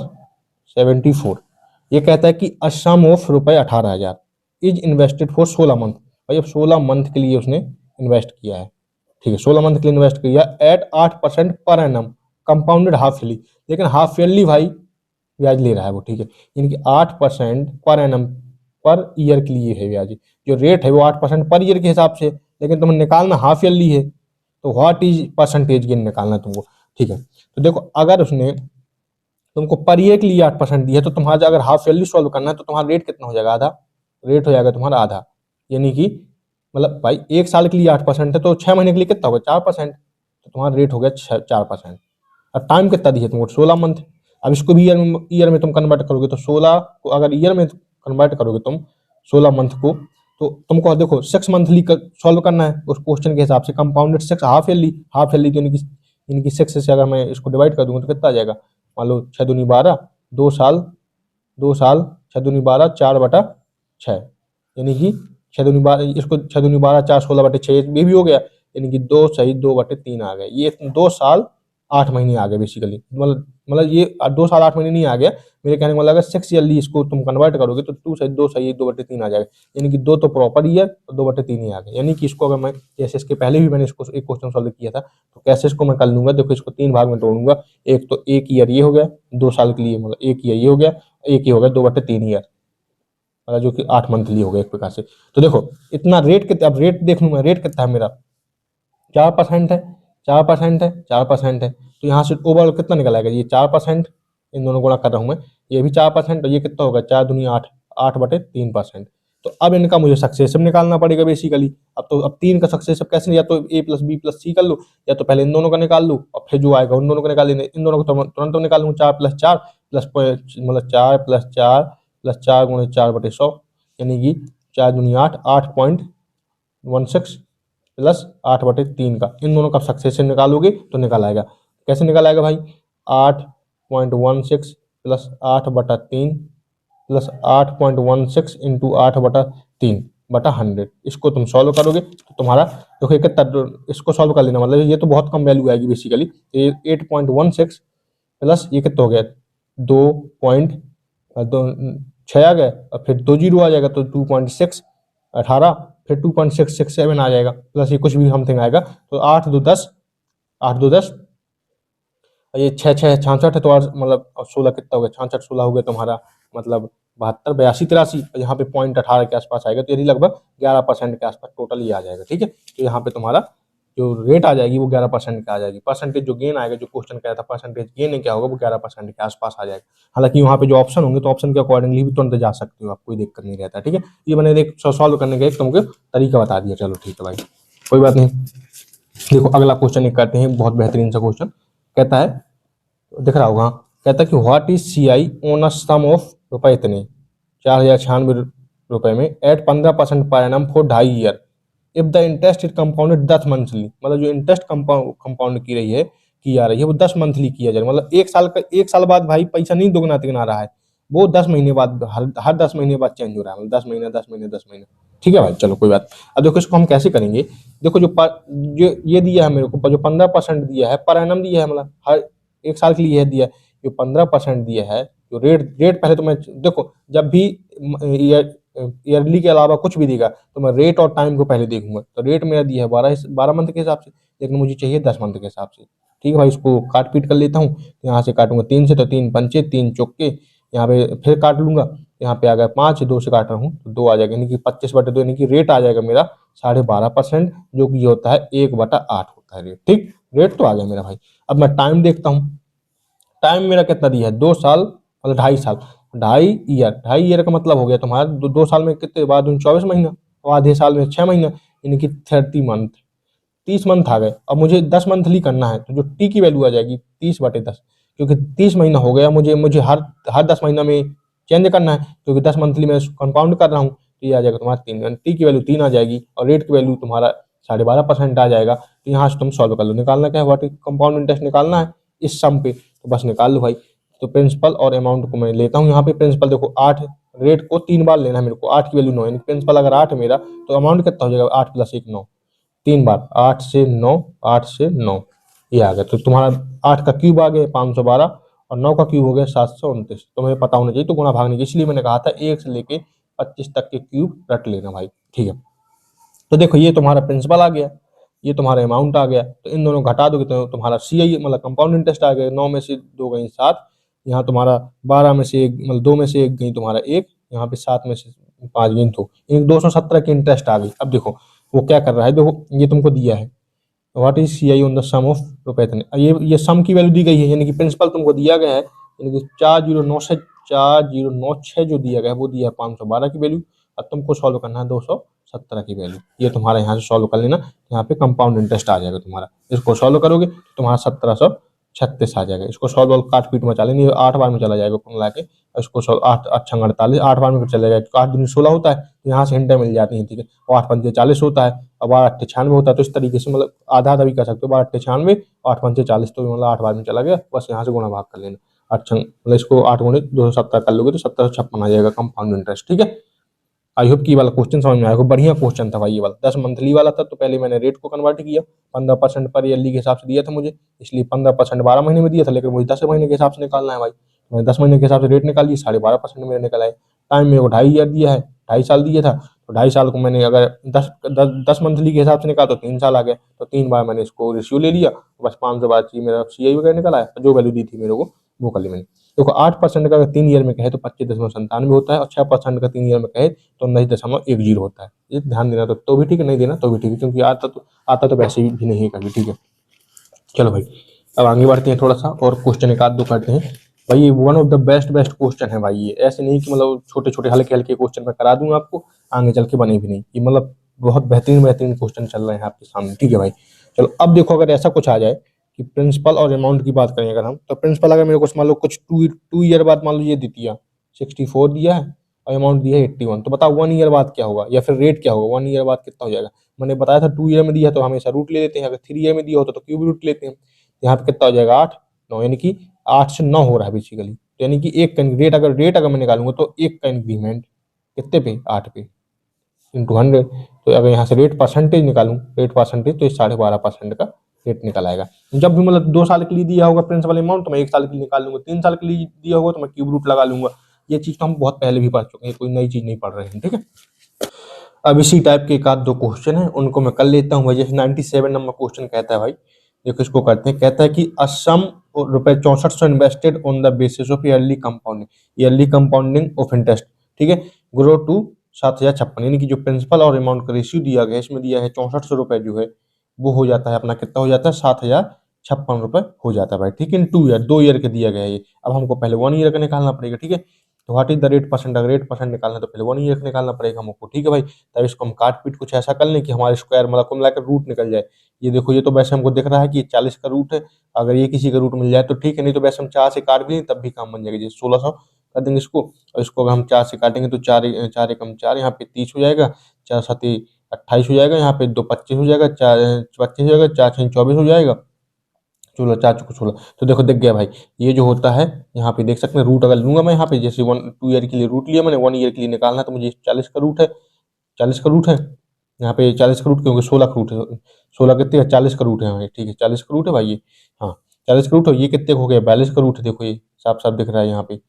74, ये कहता है कि Assam of ₹18,000 is invested for 16 month. भाई अब 16 मंथ के लिए उसने इन्वेस्ट किया है, ठीक है, 16 मंथ के लिए इन्वेस्ट किया at 8% per annum compounded half yearly, लेकिन हाफ ईयरली भाई ब्याज ले रहा है वो, ठीक है, यानी कि 8% पर एनम पर ईयर के लिए है ब्याज, जो रेट है वो 8% पर ईयर के हिसाब से, लेकिन तुम्हें निकालना हाफ ईयरली है, तो व्हाट इज परसेंटेज गेन निकालना है तुमको, ठीक है। तो देखो अगर उसने तुमको पर ईयर के लिए 8% दिया है तो तुम्हारा अगर हाफ ईयरली सॉल्व करना है तो तुम्हारा रेट कितना हो जाएगा, आधा रेट हो जाएगा तुम्हारा, आधा, यानी कि मतलब भाई 1 साल के लिए 8% है तो 6 महीने के लिए कितना होगा 4%, तो तुम्हारा रेट हो गया 4%। और टाइम कितना दिया तुमको 16 मंथ। अब इसको भी ईयर में तुम कन्वर्ट करोगे तो 16 को अगर ईयर में कन्वर्ट करोगे तुम 16 मंथ को, तो तुमको देखो 6 मंथली सॉल्व करना है उस क्वेश्चन के हिसाब से, कंपाउंडेड 6 हाफ ईयरली तो यानी कि 6 से अगर मैं इसको डिवाइड कर दूंगा तो कितना आ जाएगा, मान लो 6 दूनी 12, 2 साल 6 दूनी 12 4/6, यानी कि 6 दूनी 12, इसको 6 दूनी 12 4 16/6 ये भी हो गया, यानी कि 2 सही 2/3 आ गए, ये 2 साल 8 महीने आ गए बेसिकली, मतलब ये 2 साल 8 महीने नहीं आ गया मेरे कहने का मतलब, अगर 6 ईयरली इसको तुम कन्वर्ट करोगे तो 2 सही 2/3 आ जाएगा, यानी कि 2 तो प्रॉपर ईयर और 2/3 ही आ गया। यानी कि इसको अगर मैं जैसे इसके पहले भी मैंने इसको एक क्वेश्चन सॉल्व किया था तो कैसे इसको मैं कर लूंगा, देखो इसको 3 भाग में तोड़ूंगा, एक तो 1 ईयर ये हो गया 2 साल के लिए, मतलब 1 ईयर ये हो गया, एक ये हो गया 2/3 ईयर, मतलब जो कि 8 मंथली हो गया एक प्रकार से। तो देखो इतना रेट कितना, अब रेट देख लूंगा, रेट कितना है मेरा 4% है, 4% है, तो यहाँ से ओवरऑल कितना निकल आएगा, ये 4%, इन दोनों गुणा कर रहा हूँ मैं, ये भी 4%, तो ये कितना होगा 4 दूनी 8, 8/3%, तो अब इनका मुझे सक्सेसिव निकालना पड़ेगा बेसिकली। अब 3 का सक्सेसिव कैसे, या तो a प्लस बी प्लस सी कर लो, या तो पहले इन दोनों का निकाल लो और फिर जो आएगा उन दोनों का निकाल लेने। इन दोनों को तुरंत निकाल लूँ, 4 प्लस 4 प्लस मतलब 4 प्लस 4 प्लस 4 गुणे 4/100, यानी कि 4 दूनी 8, 8.16 प्लस 8/3 का। इन दोनों का सक्सेसिव निकालोगे तो निकाल आएगा। कैसे निकाल आएगा भाई, 8.16 प्लस 8/3 प्लस 8.16 इंटू 8/3/100। इसको तुम सॉल्व करोगे तो तुम्हारा देखो कितना, इसको सॉल्व कर लेना, मतलब ये तो बहुत कम वैल्यू आएगी बेसिकली। 8.16 प्लस ये कितना हो गया, 2.6 आ गया, और फिर 2 जीरो आ जाएगा तो 2.6, 18, फिर 2.667 आ जाएगा, प्लस ये कुछ भी समथिंग आएगा, तो 8 2 10, 8 2 10, ये 6 6 66 है, तो और मतलब 16 कितना हो गया, 66 16 हो गया तुम्हारा, मतलब 72 82 83, यहाँ पे 0.18 के आसपास आएगा, तो यदि लगभग 11% के आसपास टोटल ये आ जाएगा। ठीक है, तो यहाँ पे तुम्हारा जो रेट आ जाएगी वो 11% का आ जाएगी। परसेंटेज जो गेन आएगा, जो क्वेश्चन कहा था परसेंटेज गेन क्या होगा, वो 11% के आसपास आ जाएगा। हालांकि वहाँ पे जो ऑप्शन होंगे तो ऑप्शन के अकॉर्डिंगली भी तुरंत जा सकते हो आप, कोई दिक्कत नहीं रहता। ठीक है, ये मैंने एक सॉल्व करने का एक तुमको तरीका बता दिया। चलो ठीक है भाई, कोई बात नहीं। देखो अगला क्वेश्चन एक करते हैं, बहुत बेहतरीन सा क्वेश्चन। कहता है, दिख रहा होगा, कहता है कि what is CI on a sum of रुपए इतने, 4096 रुपए में, at 15% per annum for 2.5 year, if the interest is compounded 10 monthly. मतलब जो इंटरेस्ट कंपाउंड की रही है, की जा रही है, वो 10 मंथली किया जाए, मतलब एक साल बाद भाई पैसा नहीं दोगुना तिगुना रहा है, वो 10 महीने बाद, हर 10 महीने बाद चेंज हो रहा है, मतलब 10 महीने 10 महीने 10 महीने। ठीक है भाई, चलो कोई बात। अब देखो इसको हम कैसे करेंगे। देखो जो ये दिया है मेरे को, जो 15% दिया है पर एनम दिया है, मतलब हर एक साल के लिए यह दिया है, जो 15% दिया है, जो रेट पहले तो मैं देखो, जब भी ईयरली के अलावा कुछ भी देगा तो मैं रेट और टाइम को पहले देखूंगा। तो रेट मेरा दिया है 12 मंथ के हिसाब से, लेकिन मुझे चाहिए 10 मंथ के हिसाब से। ठीक है भाई, इसको काट पीट कर लेता हूँ। यहाँ से काटूंगा 3 से, तो 3 पंचे 3 चौके, यहाँ पे फिर काट लूंगा, यहाँ पे आ गया 5, 2 से काट रहा हूँ तो 2 आ जाएगा, यानी कि 25/2, यानी कि रेट आ जाएगा मेरा 12.5%, जो कि होता है 1/8 होता है रेट। ठीक, रेट तो आ गया मेरा भाई। अब मैं टाइम देखता हूँ, टाइम मेरा कितना दिया है, 2 साल, मतलब 2.5 साल, 2.5 ईयर का मतलब हो गया तुम्हारा 2 साल में कितने बाद 24 महीना, और आधे साल में 6 महीना, यानी कि 30 मंथ, 30 मंथ आ गए। अब मुझे 10 मंथली करना है, तो जो टी की वैल्यू आ जाएगी 30/10, क्योंकि 30 महीना हो गया, मुझे हर 10 महीना में चेंज करना है, क्योंकि 10 मंथली में कंपाउंड कर रहा हूँ, तो ये आ जाएगा तुम्हारा 3, टी की वैल्यू 3 आ जाएगी, और रेट की वैल्यू तुम्हारा 12.5% आ जाएगा। तो यहाँ से तुम सॉल्व कर लो, निकालना क्या है, व्हाट इज कंपाउंड इंटरेस्ट निकालना है इस सम पे, तो बस निकाल लो भाई। तो प्रिंसिपल और अमाउंट को मैं लेता हूँ यहाँ पे। प्रिंसिपल देखो 8, रेट को 3 बार लेना है मेरे को, 8 की वैल्यू 9, यानी प्रिंसिपल अगर 8 है मेरा, तो अमाउंट कितना हो जाएगा, 8 + 1 9, 3 बार, 8 से 9, 8 से 9, ये आ गया। तो तुम्हारा 8 का क्यूब आ गया 512, और 9 का क्यूब हो गया 729। तो मुझे पता होना चाहिए, तो गुणा भागने की, इसलिए मैंने कहा था 1 से लेके 25 तक के क्यूब रट लेना भाई। ठीक है, तो देखो ये तुम्हारा प्रिंसिपल आ गया, ये तुम्हारा अमाउंट आ गया, तो इन दोनों घटा दोगे तो तुम्हारा CI मतलब कंपाउंड इंटरेस्ट आ गया। 9 में से 2 गई 7, यहाँ तुम्हारा 12 में से 1, मतलब 2 में से 1 गई तुम्हारा 1, यहाँ पे 7 में से 5 गई, तो 217 की इंटरेस्ट आ गई। अब देखो वो क्या कर रहा है, देखो ये तुमको दिया है, what is CI on the sum of रुपए इतने, ये सम की वैल्यू दी गई है, यानी कि प्रिंसिपल तुमको दिया गया है, यानी कि 4096 जो दिया गया है वो दिया है 512 की वैल्यू। अब तुमको सॉल्व करना है 217 की वैल्यू, ये तुम्हारा यहाँ से सॉल्व कर लेना, यहाँ पे कंपाउंड इंटरेस्ट आ जाएगा तुम्हारा। इसको सॉल्व करोगे तो तुम्हारा 1736 आ जाएगा। इसको सॉल्व काट पीट में चलेंगे, 8 बार में चला जाएगा कुल मिला के। इसको सॉल्व 8 8 6 48, 8 बार में चला जाएगा, 8 दूनी 16 होता है, तो यहाँ से हिंटे मिल जाती है। ठीक है, और 8 पंचे 40 होता है, और 12 8 96 होता है। तो इस तरीके से मतलब आधा आधा भी कर सकते हो, 12 8 96, 8 पंचे 40, तो मतलब 8 बार में चला गया, बस यहाँ से गुणा भाग कर लेना। 8 मतलब इसको 8 गुणे 270 कर लोगे तो 1756 आ जाएगा कंपाउंड इंटरेस्ट। ठीक है, आई होप कि वाला क्वेश्चन समझ में आएगा। बढ़िया क्वेश्चन था भाई ये वाला, 10 मंथली वाला था, तो पहले मैंने रेट को कन्वर्ट किया, 15% पर ईयरली के हिसाब से दिया था मुझे, इसलिए 15% 12 महीने में दिया था, लेकिन मुझे 10 महीने के हिसाब से निकालना है भाई। मैंने 10 महीने के हिसाब से रेट निकाली, 12.5% मेरे निकल आए। टाइम मेरे को 2.5 ईयर दिया है, 2.5 साल दिया था, तो 2.5 साल को मैंने अगर 10 मंथली के हिसाब से निकाला तो 3 साल आ गए, तो 3 बार मैंने इसको रेशियो ले लिया, बस 500 बार चाहिए मेरा CI वगैरह निकल आया, जो वैल्यू दी थी मेरे को वो कर ली मैंने। देखो 8% का अगर 3 ईयर में कहे तो 25.97 होता है, और 6% का 3 ईयर में कहे तो 19.10 होता है। ये ध्यान देना, तो भी ठीक है, नहीं देना तो भी ठीक है, क्योंकि आता तो वैसे भी नहीं है कभी। ठीक है, चलो भाई अब आगे बढ़ते हैं थोड़ा सा, और क्वेश्चन एक आध दो करते हैं। भाई ये one of the best best question है भाई। ये ऐसे नहीं कि मतलब छोटे छोटे हल्के हल्के क्वेश्चन मैं करा दूंगा आपको, आगे चल के बने भी नहीं। ये मतलब बहुत बेहतरीन बेहतरीन क्वेश्चन चल रहे हैं आपके सामने, ठीक है भाई। चलो अब देखो, अगर ऐसा कुछ आ जाए कि प्रिंसिपल और अमाउंट की बात करें अगर हम, तो प्रिंसिपल अगर मेरे को मान लो कुछ टू ईयर बाद मान लो ये दी दिया 64 दिया है और अमाउंट दिया है 81, तो बताओ 1 ईयर बाद क्या होगा, या फिर रेट क्या होगा, 1 ईयर बाद कितना हो जाएगा। मैंने बताया था 2 ईयर में दिया तो हमेशा रूट ले लेते हैं, अगर 3 ईयर में दिया होता तो क्यूब रूट लेते हैं। यहाँ पे कितना हो जाएगा 8 9, यानी कि 8 से 9 हो रहा है बेसिकली। तो यानी कि एक का रेट अगर मैं निकालूंगा तो एक का इंक्रीमेंट कितने पे, 8 पे इंटू 100। तो अगर यहाँ से रेट परसेंटेज निकालूं, रेट परसेंटेज, तो ये 12.5% का रेट निकल आएगा। जब भी मतलब 2 साल के लिए दिया होगा प्रिंसिपल अमाउंट तो मैं 1 साल के लिए निकाल लूंगा, 3 साल के लिए दिया होगा तो मैं क्यूब रूट लगा लूंगा। ये चीज तो हम बहुत पहले भी पढ़ चुके हैं, कोई नई चीज नहीं पढ़ रहे हैं, ठीक है। अब इसी टाइप के एक आध दो क्वेश्चन है, उनको मैं कर लेता हूँ। जैसे 97 नंबर क्वेश्चन कहता है भाई, देखो इसको करते हैं। कहता है कि Assam ₹6400 invested on the basis of yearly compounding of interest, ठीक है, ग्रो टू 7056, यानी कि जो प्रिंसिपल और अमाउंट का रेशियो दिया गया है, इसमें दिया है 6400 रुपए, जो है वो हो जाता है अपना कितना हो जाता है, 7056 रुपए हो जाता है भाई, ठीक है। 2 ईयर 2 ईयर का दिया गया है ये। अब हमको पहले 1 ईयर का निकालना पड़ेगा, ठीक है। तो what is the rate percent, अगर रेट परसेंट निकालना है तो पहले 1 ईयर का निकालना पड़ेगा हमको, ठीक है भाई। तब इसको हम काट पीट कुछ ऐसा कर लें कि हमारे स्क्वायर मतलब कुल मिलाकर रूट निकल जाए। ये देखो, ये तो वैसे हमको दिख रहा है कि ये 40 का रूट है, अगर ये किसी का रूट मिल जाए तो ठीक है, नहीं तो वैसे हम 4 से काट भी लें तब भी काम बन जाएगा। जैसे 1600 कर देंगे इसको, और इसको अगर हम 4 से काटेंगे तो 4 एकम 4, यहाँ पे 30 हो जाएगा, 4 7 28 हो जाएगा, यहाँ पे 2 25 हो जाएगा, 4 25 हो जाएगा, 4 6 24 हो जाएगा, 16 4 चौको 16। तो देखो दिख गया भाई, ये जो होता है यहाँ पे देख सकते हैं, रूट अगर लूंगा मैं यहाँ पे, जैसे 2 ईयर के लिए रूट लिया मैंने, 1 ईयर के लिए निकालना है तो मुझे 40 का रूट है, 40 का रूट है यहाँ पे, 40 का रूट क्योंकि 16 का रूट है, 16 कितने का 40 का रूट है भाई, ठीक है 40 का रूट है भाई ये। हाँ 40 का रूट है, ये कितने का हो गया 42 का रूट है, देखो ये साफ साफ दिख रहा है यहाँ पे।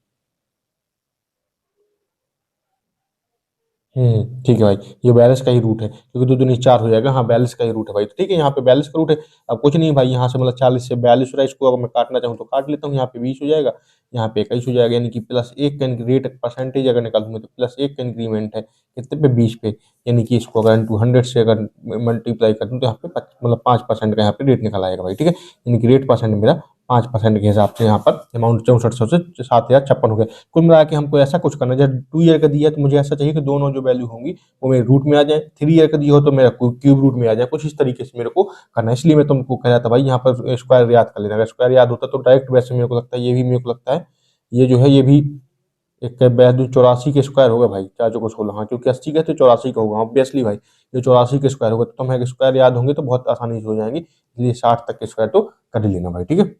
ठीक है भाई, ये 42 का ही रूट है, क्योंकि 2 दूनी 4 हो जाएगा, हाँ 42 का ही रूट है भाई, तो ठीक है यहाँ पे 42 का रूट है। अब कुछ नहीं भाई, यहाँ से मतलब 40 से 42 हो रहा है, इसको अगर मैं काटना चाहूँ तो काट लेता हूँ, यहाँ पे 20 हो जाएगा, यहाँ पे 21 हो जाएगा, यानी कि +1 का रेट परसेंटेज अगर निकालूंगा तो +1 का इंक्रीमेंट है कितने पे, 20 पे, यानी कि इसको अगर 200 से अगर मल्टीप्लाई कर दूँ तो यहाँ पे मतलब 5% का यहाँ पे रेट निकल आएगा भाई, ठीक है। यानी कि रेट परसेंट मेरा 5% के हिसाब से यहाँ पर अमाउंट 6400 से 7056 हो गया। कुल मिला के हमको ऐसा कुछ करना है, जैसे 2 ईयर का दिया है तो मुझे ऐसा चाहिए कि दोनों जो वैल्यू होंगी वो मेरे रूट में आ जाए, 3 ईयर का दिया हो तो मेरा क्यूब रूट में आ जाए, कुछ इस तरीके से मेरे को करना है। इसलिए मैं तुमको कह रहा था भाई यहाँ पर स्क्वायर याद कर लेना, अगर स्क्वायर याद होता तो डायरेक्ट वैसे मेरे को लगता है, ये भी मेरे को लगता है ये जो है ये भी एक 82 के स्क्वायर होगा भाई, 4 को 16, हाँ क्योंकि 80 का तो 84 का होगा ऑब्वियसली भाई, ये 84 के स्क्वायर होगा, तो तुम्हें स्क्वायर याद होंगे तो बहुत आसानी से हो जाएंगे, इसलिए 60 तक के स्क्वायर तो कर ही लेना भाई, ठीक है।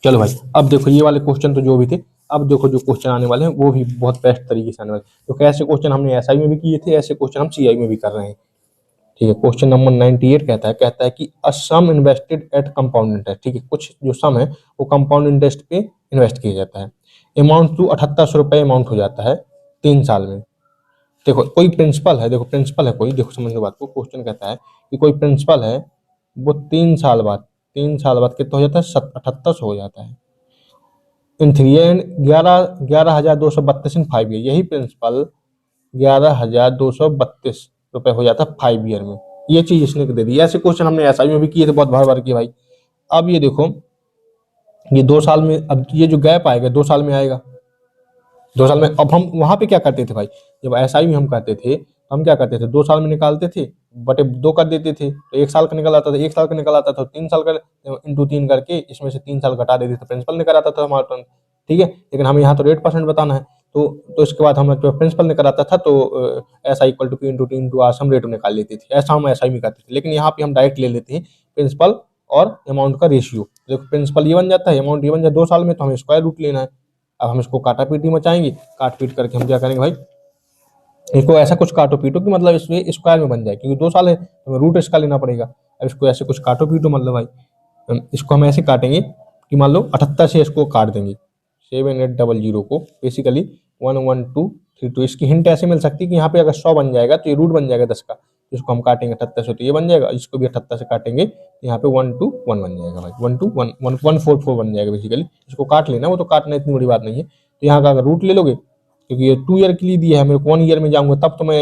चलो भाई, अब देखो ये वाले क्वेश्चन तो जो भी थे, अब देखो जो क्वेश्चन आने वाले हैं वो भी बहुत बेस्ट तरीके से आने वाले हैं। तो कैसे क्वेश्चन हमने एसआई में भी किए थे, ऐसे क्वेश्चन हम सीआई में भी कर रहे हैं, ठीक है। क्वेश्चन नंबर 98 कहता है कि a some invested at compound interest, ठीक है, कुछ जो सम है वो कंपाउंड इंटरेस्ट पे इन्वेस्ट किया जाता है, अमाउंट टू 7800 रुपये अमाउंट हो जाता है 3 साल में। देखो कोई प्रिंसिपल है, देखो प्रिंसिपल है कोई, देखो समझ लो बात को, क्वेश्चन कहता है कि कोई प्रिंसिपल है, वो 3 साल बाद कितना हो जाता है, 7800 हो जाता है इन 3 एंड 11,232 इन 5 ईयर, यही प्रिंसिपल 11,232 रुपए हो जाता है 5 ईयर में। ये चीज इसने दे दी। ऐसे क्वेश्चन हमने एसआई में भी किए थे बहुत भर भर के भाई। अब ये देखो, ये 2 साल में, अब ये जो गैप आएगा 2 साल में आएगा, 2 साल में। अब हम वहां पे क्या करते थे भाई, जब एसआई में हम करते थे तो हम क्या करते थे, 2 साल में निकालते थे, बटे 2 कर देते थे तो 1 साल का निकल आता था, 1 साल का निकल आता था, 3 साल का इंटू 3 करके इसमें से 3 साल घटा देते थे, प्रिंसिपल ने कराता था हमारा टर्न, ठीक है। लेकिन हमें यहाँ तो रेट परसेंट बताना है, तो इसके बाद हम जो प्रिंसिपल ने कराता था तो ऐसा equal to P into R हम रेट निकाल लेते थे, ऐसा हम एसआई में करते थे। लेकिन यहाँ पे हम डायरेक्ट ले लेते हैं प्रिंसिपल और अमाउंट का रेशियो, देखो प्रिंसिपल ये बन जाता है, अमाउंट ये बन जाए 2 साल में, तो हमें स्क्वायर रूट लेना है। अब हम इसको काटा पीटी मचाएंगे, काट पीट करके हम क्या करेंगे भाई, इसको ऐसा कुछ काटो पीटो कि मतलब इसमें स्क्वायर में बन जाए, क्योंकि 2 साल है तो रूट इसका लेना पड़ेगा। अब इसको ऐसे कुछ काटो पीटो, मतलब भाई इसको हम ऐसे काटेंगे कि मान लो 78 से इसको काट देंगे, 7800 को बेसिकली 11232, इसकी हिंट ऐसे मिल सकती है कि यहाँ पे अगर 100 बन जाएगा तो ये रूट बन जाएगा 10 का, तो इसको हम काटेंगे 78 से तो ये बन जाएगा, इसको भी 78 से काटेंगे तो यहाँ पे 121 बन जाएगा भाई, 121 बन जाएगा बेसिकली। इसको काट लेना, वो तो काटना इतनी बड़ी बात नहीं है। तो यहाँ का अगर रूट ले लोगे, क्योंकि ये 2 ईयर के लिए दिया है, मेरे को 1 ईयर में जाऊंगा तब तो मैं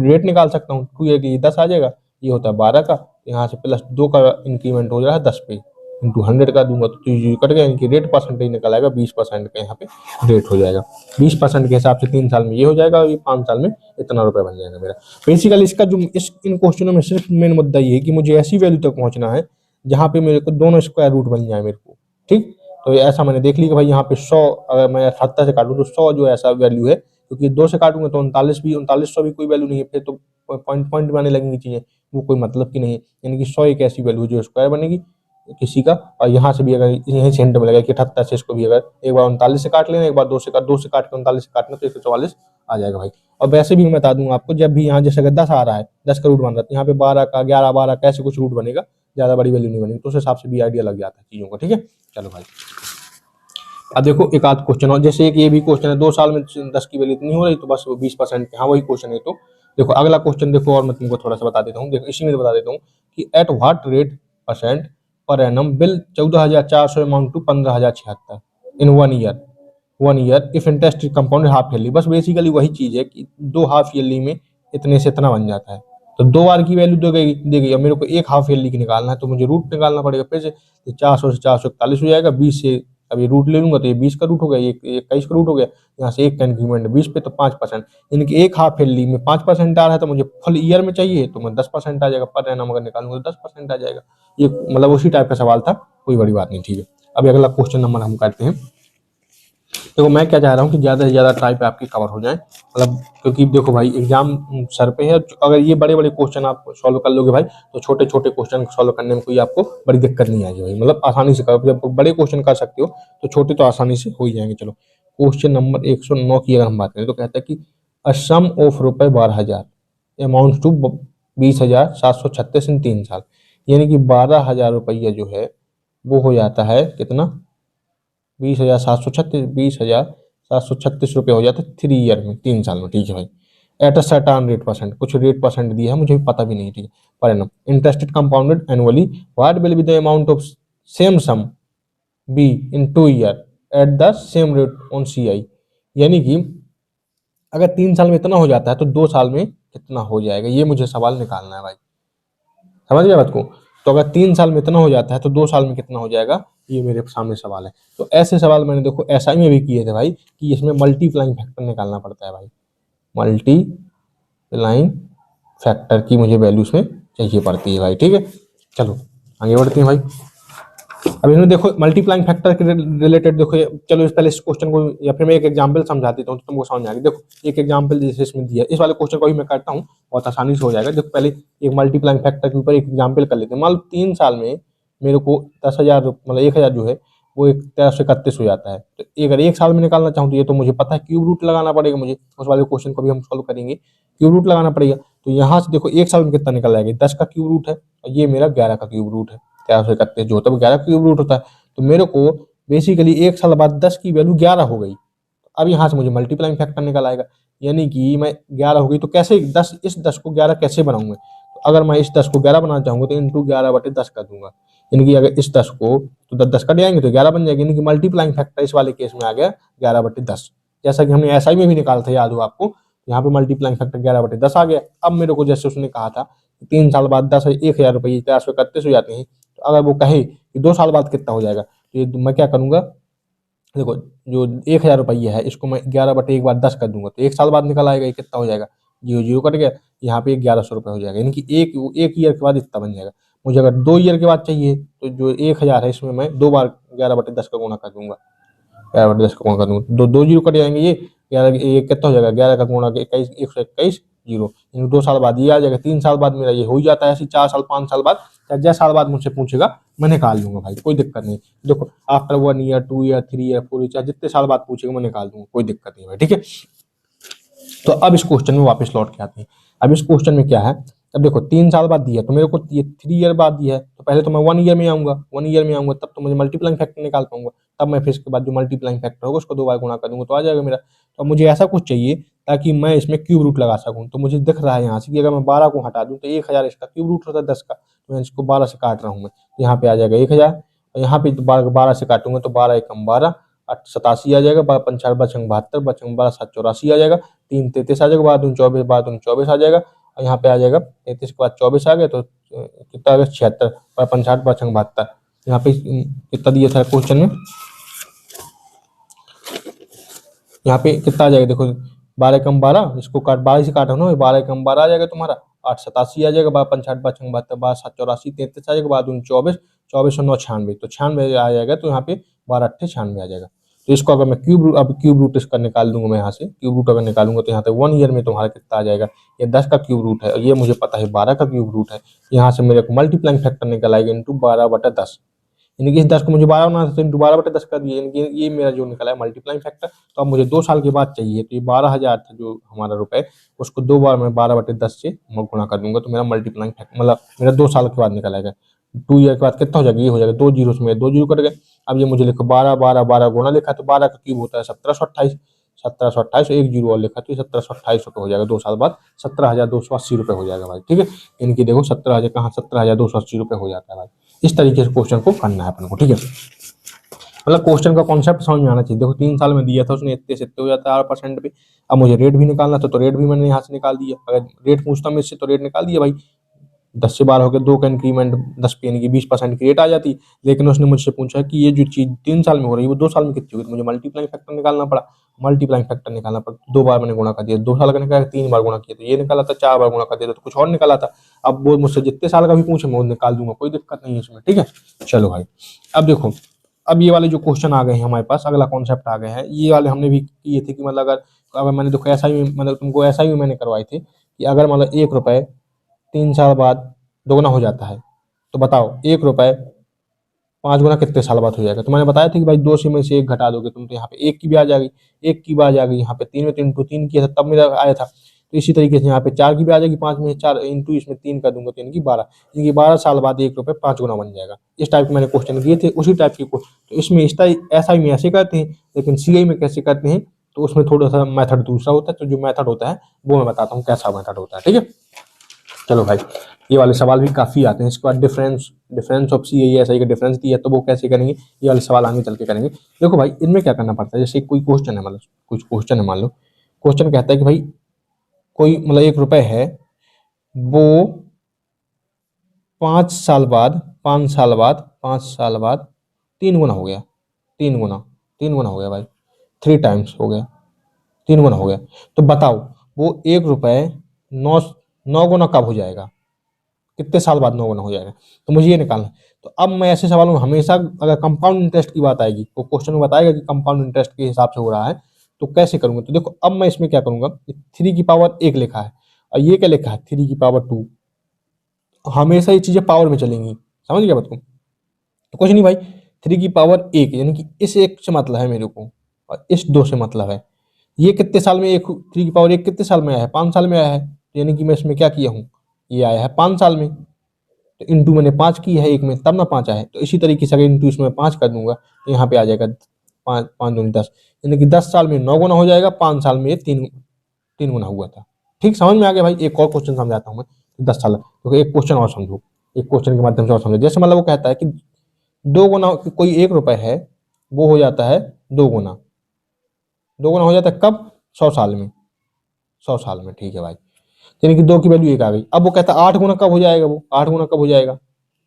रेट निकाल सकता हूँ, 2 ईयर के लिए 10 आ जाएगा, ये होता है 12 का, यहाँ से +2 का इंक्रीमेंट हो रहा है 10 पे, इंटू 100 का दूंगा तो 2 कट गया, इनकी रेट परसेंटेज निकल आएगा 20% का यहाँ पे रेट हो जाएगा। 20% के हिसाब से 3 साल में ये हो जाएगा और ये 5 साल में इतना रुपए बन जाएगा मेरा। बेसिकली इसका जो इन क्वेश्चनों में सिर्फ मेन मुद्दा ये है कि मुझे ऐसी वैल्यू तक पहुंचना है जहाँ पे मेरे को दोनों स्क्वायर रूट बन जाए मेरे को, ठीक। तो ऐसा मैंने देख ली कि भाई यहाँ पे 100 अगर मैं 78 से काटूँ तो 100 जो ऐसा वैल्यू है, क्योंकि 2 से काटूंगा तो 39 भी कोई वैल्यू नहीं है, फिर तो पॉइंट पॉइंट में आने लगेंगी चीजें, वो कोई मतलब की नहीं है। यानी कि 100 एक ऐसी वैल्यू जो स्क्वायर बनेगी किसी का, और यहाँ से भी अगर यहीं सेंटर में लगा कि 78 से इसको भी अगर एक बार 39 से काट लेना, एक बार 2 से काट के 39 से काटना तो 144 आ जाएगा भाई। और वैसे भी मैं बता दूंगा आपको, जब भी यहाँ जैसे अगर 10 आ रहा है, 10 का रूट बन रहा है तो यहाँ पे 12 का 11 12 का ऐसे कुछ रूट बनेगा, ज्यादा बड़ी वैल्यू नहीं बनेगी, तो उस हिसाब से भी आइडिया लग जाता है चीजों का, ठीक है। चलो भाई अब देखो एक आध क्वेश्चन और, जैसे एक ये भी क्वेश्चन है 2 साल में 10 की वैल्यू इतनी हो रही तो बस 20%, हाँ वही क्वेश्चन है। तो देखो अगला क्वेश्चन देखो, और मैं तुमको थोड़ा सा बता देता हूँ, देखो इसी में बता देता हूँ कि at what rate percent per annum will 14,400 amount to 15,076 in 1 year if interest compound half yearly. बस बेसिकली वही चीज है कि 2 हाफ ईयरली में इतने से इतना बन जाता है, तो 2 बार की वैल्यू दे गई। अब मेरे को एक हाफ ईयरली की निकालना है तो मुझे रूट निकालना पड़ेगा फिर से, 400 से 441 हो जाएगा, 20 से अब ये रूट ले लूंगा तो ये 20 का रूट हो गया, ये 21 का रूट हो गया, यहाँ से एक का इंक्रीमेंट 20 पे तो 5%, यानी कि एक हाफ ईयरली में 5% आ रहा है, तो मुझे फुल ईयर में चाहिए तो मैं 10% आ जाएगा, पर एनम अगर निकालूंगा तो 10% आ जाएगा। ये मतलब उसी टाइप का सवाल था, कोई बड़ी बात नहीं, ठीक है। अभी अगला क्वेश्चन नंबर हम करते हैं। देखो मैं क्या चाह रहा हूँ कि ज्यादा से ज्यादा टाइप आपकी कवर हो जाए, मतलब क्योंकि देखो भाई एग्जाम सर पे है, अगर ये बड़े बड़े क्वेश्चन आप सॉल्व कर लोगे भाई तो छोटे छोटे क्वेश्चन सॉल्व करने में कोई आपको बड़ी दिक्कत नहीं आएगी भाई, मतलब आसानी से करो। जब बड़े क्वेश्चन कर सकते हो तो छोटे तो आसानी से हो ही जाएंगे। चलो क्वेश्चन नंबर 109 की अगर हम बात करें तो कहता है कि अ सम ऑफ रुपए 12,000 अमाउंट टू 20,736 इन 3 साल, यानी कि 12,000 रुपया जो है वो हो जाता है कितना, 20,736 रुपये हो जाते 3 ईयर में, 3 साल में, ठीक है भाई। At a certain rate percent, कुछ रेट परसेंट दिया है, मुझे भी पता भी नहीं, ठीक है। Per annum interested compounded annually, what will be the amount of same sum be in 2 year at the same rate on CI, यानी कि अगर 3 साल में इतना हो जाता है तो 2 साल में कितना हो जाएगा, ये मुझे सवाल निकालना है भाई, समझ गया बात को। तो अगर 3 साल में इतना हो जाता है तो 2 साल में कितना हो जाएगा, ये मेरे सामने सवाल है। तो ऐसे सवाल मैंने देखो SI में भी किए थे भाई, कि इसमें मल्टीप्लाइंग फैक्टर निकालना पड़ता है भाई, मल्टीप्लाइंग फैक्टर की मुझे वैल्यू इसमें चाहिए पड़ती है भाई, ठीक है। चलो आगे बढ़ते हैं भाई। अब इसमें देखो मल्टीप्लाइंग फैक्टर के रिलेटेड देखो, चलो इस पहले इस क्वेश्चन को या फिर मैं एक एग्जांपल समझा देता हूँ तो तुमको समझ में आएगी। देखो एक एग्जांपल जैसे इसमें दिया है, इस वाले क्वेश्चन को भी मैं करता हूँ, बहुत आसानी से हो जाएगा। देखो पहले एक मल्टीप्लाइंग फैक्टर के ऊपर एक एग्जांपल कर लेते हैं। मान लो 3 साल में मेरे को 10,000 मतलब 1,000 जो है वो 1331 हो जाता है, तो अगर 1 साल में निकालना चाहूँ तो ये तो मुझे पता है क्यूब रूट लगाना पड़ेगा मुझे, उस वाले क्वेश्चन को भी हम सॉल्व करेंगे, क्यूब रूट लगाना पड़ेगा। तो यहाँ से देखो 1 साल में कितना निकल आएगा, 10 का क्यूब रूट है और ये मेरा 11 का क्यूब रूट है, 1331 जो होता है 11 का क्यूब रूट होता है। तो मेरे को बेसिकली 1 साल बाद 10 की वैल्यू 11 हो गई। अब यहाँ से मुझे मल्टीप्लाइंग फैक्टर निकल आएगा, यानी कि मैं 11 हो गई तो कैसे 10 इस 10 को 11 कैसे बनाऊंगा, तो अगर मैं इस 10 को 11 बनाना चाहूंगा तो इंटू 11/10 कर दूंगा, यानी कि अगर इस 10 को तो 10 कट जाएंगे तो 11 बन जाएगी, यानी कि मल्टीप्लाइंग फैक्टर इस वाले केस में आ गया 11/10, जैसा कि हमने SI में भी निकाला था, याद हो आपको। यहाँ पे मल्टीप्लाइंग फैक्टर 11/10 आ गया। अब मेरे को जैसे उसने कहा था 3 साल बाद 10 1,000 रुपये 431 हो जाते हैं, तो अगर वो कहे कि 2 साल बाद कितना हो जाएगा तो ये मैं क्या करूंगा, देखो जो 1,000 रुपये है इसको मैं 11/1/10 कर दूंगा तो 1 साल बाद निकल आएगा, ये कितना हो जाएगा, 0 कट गया, यहाँ पे 1,100 रुपये हो जाएगा, यानी कि एक ईयर के बाद इतना बन जाएगा। मुझे अगर 2 ईयर के बाद चाहिए तो जो 1,000 है इसमें मैं 2 बार 11/10 का गुणा कर दूंगा, 11/10 का गुणा कर दूंगा, 2 जीरो कट जाएंगे, ये 11 ये कितना हो जाएगा, 11 का गुणा 21 121 जीरो, 2 साल बाद ये आ जाएगा। 3 साल बाद मेरा ये हो ही जाता है, ऐसे 4 साल 5 साल बाद या जैसे साल बाद मुझसे पूछेगा मैं निकाल लूंगा भाई, कोई दिक्कत नहीं। देखो after 1 year 2 year 3 year 4 year जितने साल बाद पूछेगा मैं निकाल दूंगा, कोई दिक्कत नहीं भाई, ठीक है। तो अब इस क्वेश्चन में वापस लौट के आते हैं। अब इस क्वेश्चन में क्या है, अब देखो 3 साल बाद दिया तो मेरे को ये 3 ईयर बाद दिया है, तो पहले तो मैं 1 ईयर में आऊंगा, 1 ईयर में आऊंगा तब तो मुझे मल्टीप्लाइंग फैक्टर निकाल पाऊंगा, तब मैं फिर इसके बाद जो मल्टीप्लाइंग फैक्टर होगा उसको 2 बार गुणा कर दूंगा तो आ जाएगा मेरा। तो मुझे ऐसा कुछ चाहिए ताकि मैं इसमें क्यूब रूट लगा सकूं। तो मुझे दिख रहा है यहाँ से कि अगर मैं 12 को हटा दूं तो 1,000 इसका क्यूब रूट होता है 10 का, तो मैं इसको 12 से काट रहा हूँ मैं, यहाँ पे आ जाएगा 1,000, और यहाँ पे 12 से काटूंगा तो 12 एकम 12 87 आ जाएगा, 5 बचंग 72 बचंग 12 7 84 आ जाएगा, 3 33 आ जाएगा, 12 24 आ जाएगा, और यहाँ पे आ जाएगा 33 के बाद 24 आ गया तो कितना आ गया 76 और 65 बचंग 72 यहाँ पे कितना दिया था क्वेश्चन में, यहाँ पे कितना आ जाएगा देखो, 12 × 12, इसको काट 12 से काटो ना, 12 × 12 आ जाएगा तुम्हारा 8 87 आ जाएगा, 12 × 5 = 72, 72 33 आ जाएगा, 12 × 24 24 और 9 96, तो 96 आ जाएगा, तो यहाँ पे 12 × 8 = 96 आ जाएगा। तो इसको अगर मैं क्यूब रूट इसका निकाल दूंगा, मैं यहाँ से क्यूब रूट अगर निकालूंगा तो यहाँ पे 1 ईयर में तुम्हारा कितना आ जाएगा, ये 10 का क्यूब रूट है, और ये मुझे पता है 12 का क्यूब रूट है, यहाँ से मेरे को मल्टीप्लाइंग फैक्टर निकल आएगा इंटू 12/10, यानी कि इस 10 को मुझे 12 बनाना था तो इंटू 12/10 कर दिए, यानी कि ये मेरा जो निकला है मल्टीप्लाइंग फैक्टर। तो अब मुझे 2 साल के बाद चाहिए, तो ये 12,000 था जो हमारा रुपए, उसको 2 बार मैं 12/10 से गुणा कर दूंगा, तो मेरा मल्टीप्लाइंग फैक्टर मतलब मेरा 2 साल के बाद निकल आएगा। 2 ईयर के बाद कितना हो जाएगा, ये हो जाएगा 2 जीरो से मेरे 2 जीरो कट गए। अब ये मुझे लिखो 12 12 12 गुणा लिखा, तो 12 का क्यूब होता है 1728, 1728 एक जीरो और लिखा, तो 1728 रुपये हो जाएगा 2 साल बाद, 17,280 रुपये हो जाएगा भाई, ठीक है। इनकी देखो 17,000 कहाँ, 17,280 रुपये हो जाता है भाई। इस तरीके से क्वेश्चन को करना है अपन को, ठीक है। मतलब क्वेश्चन का कॉन्सेप्ट समझ में आना चाहिए। देखो 3 साल में दिया था उसने, इतने से इतने हो जाता है 8% पे। अब मुझे रेट भी निकालना था, तो रेट भी मैंने यहाँ से निकाल दिया, अगर रेट पूछता मैं इससे तो रेट निकाल दिया भाई, 10 से 12 हो गया, 2 का इंक्रीमेंट 10 पे, यानी कि 20% की रेट आ जाती। लेकिन उसने मुझसे पूछा कि ये जो चीज़ 3 साल में हो रही है वो 2 साल में कितनी होगी, तो मुझे मल्टीप्लाइंग फैक्टर निकालना पड़ा, मल्टीप्लाइंग फैक्टर निकालना पड़ा, 2 बार मैंने गुणा कर दिया, 2 साल का निकाला, 3 बार गुणा किया तो ये निकाला था, 4 बार गुणा कर दिया तो कुछ और निकाला था। अब वो मुझसे जितने साल का भी पूछे मैं वो निकाल दूंगा, कोई दिक्कत नहीं है इसमें, ठीक है। चलो भाई, अब देखो, अब ये वाले जो क्वेश्चन आ गए हैं हमारे पास, अगला कॉन्सेप्ट आ गए हैं, ये वाले हमने भी किए थे कि मतलब अगर मैंने देखो ऐसा ही मतलब तुमको ऐसा ही मैंने करवाए थे कि अगर मतलब 1 रुपये 3 साल बाद दोगुना हो जाता है, तो बताओ 1 रुपये 5 गुना कितने साल बाद हो जाएगा। तो मैंने बताया था कि भाई 2 से में से 1 घटा दोगे तुम, तो यहाँ पे 1 की भी आ जाएगी, 1 की भी आ जाएगी, यहाँ पे 3 में 3 इंटू 3 किया था तब मेरा आया था। तो इसी तरीके से यहाँ पे 4 की भी आ जाएगी, 5 में 4 इंटू इसमें 3 कर दूंगा तो यानी कि 12, यानी कि 12 साल बाद 1 रुपये 5 गुना बन जाएगा। इस टाइप के मैंने क्वेश्चन किए थे, उसी टाइप के तो इसमें इस टाइप ऐसा ही में ऐसे करते हैं, लेकिन सीआई में कैसे करते हैं तो उसमें थोड़ा सा मेथड दूसरा होता है। तो जो मेथड होता है वो मैं बताता हूँ कैसा मेथड होता है, ठीक है। चलो भाई, ये वाले सवाल भी काफी आते हैं। इसके बाद difference of C A S I का डिफरेंस दिया तो वो कैसे करेंगे, ये वाले सवाल आगे चल के करेंगे। देखो भाई, इनमें क्या करना पड़ता है, जैसे कोई क्वेश्चन है, मतलब कुछ क्वेश्चन है, मान लो क्वेश्चन कहता है कि भाई कोई मतलब 1 रुपये है, वो 5 साल बाद 5 साल बाद 5 साल बाद 3 गुना हो गया, 3 गुना हो गया भाई, 3 टाइम्स हो गया, 3 गुना हो गया। तो बताओ वो 1 रुपये 9 गुना कब हो जाएगा, कितने साल बाद 9 गुना हो जाएगा, तो मुझे ये निकालना है। तो अब मैं ऐसे सवालों में हमेशा अगर कंपाउंड इंटरेस्ट की बात आएगी, वो क्वेश्चन में बताएगा कि कंपाउंड इंटरेस्ट के हिसाब से हो रहा है, तो कैसे करूंगा। तो देखो अब मैं इसमें क्या करूंगा, 3 की पावर 1 लिखा है और ये क्या लिखा है 3 की पावर 2, हमेशा ये चीजें पावर में चलेंगी, समझ गया बात को। तो कुछ नहीं भाई, 3 की पावर 1 यानी कि इस 1 से मतलब है मेरे को और इस 2 से मतलब है, ये कितने साल में, 3 की पावर 1 कितने साल में आया है, 5 साल में आया है, यानी कि मैं इसमें क्या किया हूँ, ये आया है 5 साल में, तो इंटू मैंने 5 की है 1 में तब ना 5 आए। तो इसी तरीके से अगर इंटू इसमें 5 कर दूंगा तो यहाँ पे आ जाएगा 5 5 दूनी 10, यानी कि 10 साल में 9 गुना हो जाएगा, 5 साल में 3 गुना हुआ था। ठीक समझ में आ गया भाई। एक और क्वेश्चन समझाता हूँ मैं, 10 साल, तो एक क्वेश्चन और समझो, एक क्वेश्चन के माध्यम से और समझो। जैसे मतलब वो कहता है कि 2 गुना, कोई 1 रुपये है वो हो जाता है 2 गुना, 2 गुना हो जाता है कब, 100 साल में, 100 साल में, ठीक है भाई। यानी कि 2 की वैल्यू 1 आ गई। अब वो कहता है 8 गुना कब हो जाएगा, वो 8 गुना कब हो जाएगा,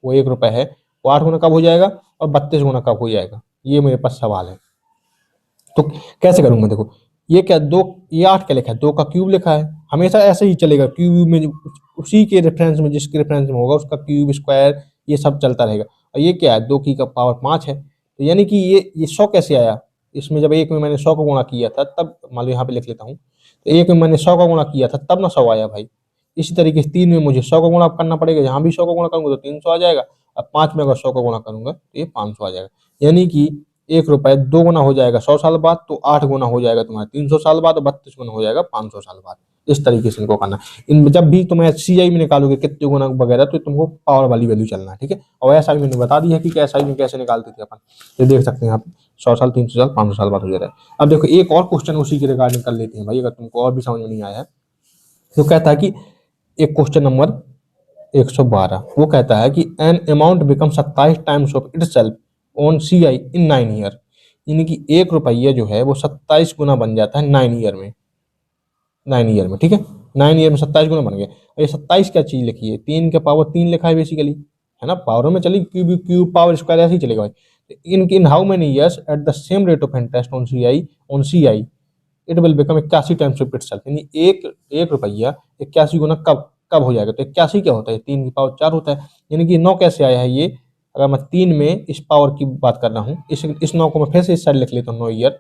वो 1 रुपये है, वो 8 गुना कब हो जाएगा और 32 गुना कब हो जाएगा, ये मेरे पास सवाल है। तो कैसे करूंगा, देखो ये क्या 2, ये 8 क्या लिखा है, 2 का क्यूब लिखा है, हमेशा ऐसे ही चलेगा, क्यूब में उसी के रेफरेंस में, जिसके रेफरेंस में होगा उसका क्यूब स्क्वायर ये सब चलता रहेगा। और ये क्या है, 2 की का पावर 5 है, तो यानी कि ये 100 कैसे आया, इसमें जब 1 में मैंने 100 का गुणा किया था तब, मान लो यहाँ पे लिख लेता हूँ, तो 1 में मैंने 100 का गुणा किया था तब ना 100 आया भाई। इसी तरीके से 3 में मुझे 100 का गुणा करना पड़ेगा, यहाँ भी 100 का गुणा करूंगा तो 300 आ जाएगा, और 5 में अगर 100 का गुणा करूंगा तो ये 500 आ जाएगा। यानी कि 1 रुपये 2 गुना हो जाएगा 100 साल बाद, तो 8 गुना हो जाएगा तुम्हारा 300 साल बाद, और 32 गुना हो जाएगा 500 साल बाद। इस तरीके से इनको करना है। इन जब भी तुम्हें सीआई में निकालोगे कितने गुना वगैरह, तो तुमको पावर वाली वैल्यू चलना है, ठीक है। और ऐसा ही मैंने बता दिया कि ऐसा ही में कैसे निकालते थे अपन, ये देख सकते हैं आप, 100 साल 300 साल 500 साल बाद हो जा रहा है। अब देखो एक और क्वेश्चन उसी के रिगार्डिंग कर लेते हैं भाई, अगर तुमको और भी समझ में नहीं आया है तो कहता है कि एक क्वेश्चन नंबर 112, वो कहता है कि an amount become 27 times of itself on C I in 9 year, यानी कि 1 रुपया जो है वो 27 गुना बन जाता है 9 ईयर में, 9 ईयर में, ठीक है। 9 ईयर में 27 गुना बन गया। और ये 27 क्या चीज लिखी है, 3 के पावर 3 लिखा है बेसिकली, है ना, पावर में चली क्यूब पावर स्क्वायर ऐसे ही चलेगा भाई। In how many years at the same rate of interest on C I it will become 81 times of itself, यानी एक रुपया 81 गुना कब कब हो जाएगा। तो 81 क्या होता है, 3 की पावर 4 होता है, यानी कि 9 कैसे आया है ये, अगर मैं 3 में इस पावर की बात कर रहा हूँ, इस 9 को मैं फिर से इस साइड लिख लेता हूँ 9 ईयर,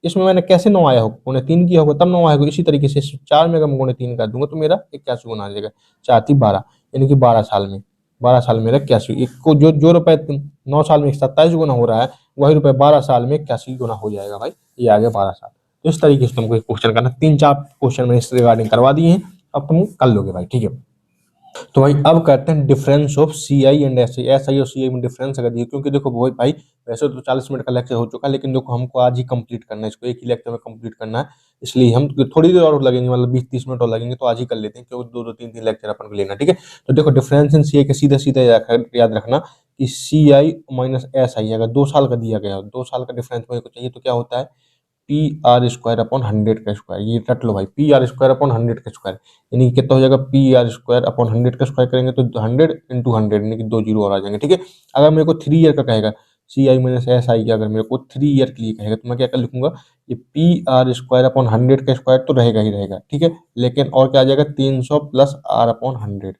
इसमें मैंने कैसे 9 आया होगा, पौने 3 किया होगा तब 9 आएगा। इसी तरीके से 4 में अगर मैं पौने 3 कर दूंगा तो मेरा 81 गुना आ जाएगा, 4×3 = 12, यानी कि 12 साल में मेरा 81 को जो रुपए 9 साल में 27 गुना हो रहा है, वही रुपए 12 साल में 81 गुना हो जाएगा भाई, ये आ गया 12 साल। तो इस तरीके से तुमको क्वेश्चन करना, 3-4 क्वेश्चन मैंने इस रिगार्डिंग करवा दिए हैं, अब तुम कर लोगे भाई, ठीक है। तो भाई अब करते हैं difference of C I and S I, S I और सी आई में डिफरेंस अगर दिए, क्योंकि देखो भाई वैसे तो 40 मिनट का लेक्चर हो चुका है, लेकिन देखो हमको आज ही कंप्लीट करना है इसको, एक ही लेक्चर में कंप्लीट करना है, इसलिए हम थोड़ी देर और लगेंगे, मतलब 20-30 मिनट और लगेंगे, तो आज ही कर लेते हैं, क्योंकि 2-2 3-3 लेक्चर अपन को लेना, ठीक है। तो देखो डिफरेंस इन सी आई का सीधा सीधा याद रखना कि सी आई माइनस एस आई, अगर 2 साल का दिया गया, 2 साल का डिफरेंस मेरे को चाहिए, तो क्या होता है PR² अपॉन 100 का स्क्वायर, ये रट लो भाई, PR²अपॉन 100 का स्क्वायर, यानी कि कितना हो जाएगा, PR²अपॉन 100 का स्क्वायर करेंगे तो 100 × 100, यानी कि 2 जीरो और आ जाएंगे, ठीक है। अगर मेरे को 3 ईयर का कहेगा, सी आई माइनस एस आई का अगर मेरे को 3 ईयर के लिए कहेगा, तो मैं क्या कर लिखूंगा, ये PR² अपॉन 100 का स्क्वायर तो रहेगा ही रहेगा, ठीक है, लेकिन और क्या आ जाएगा, 300 plus R upon 100,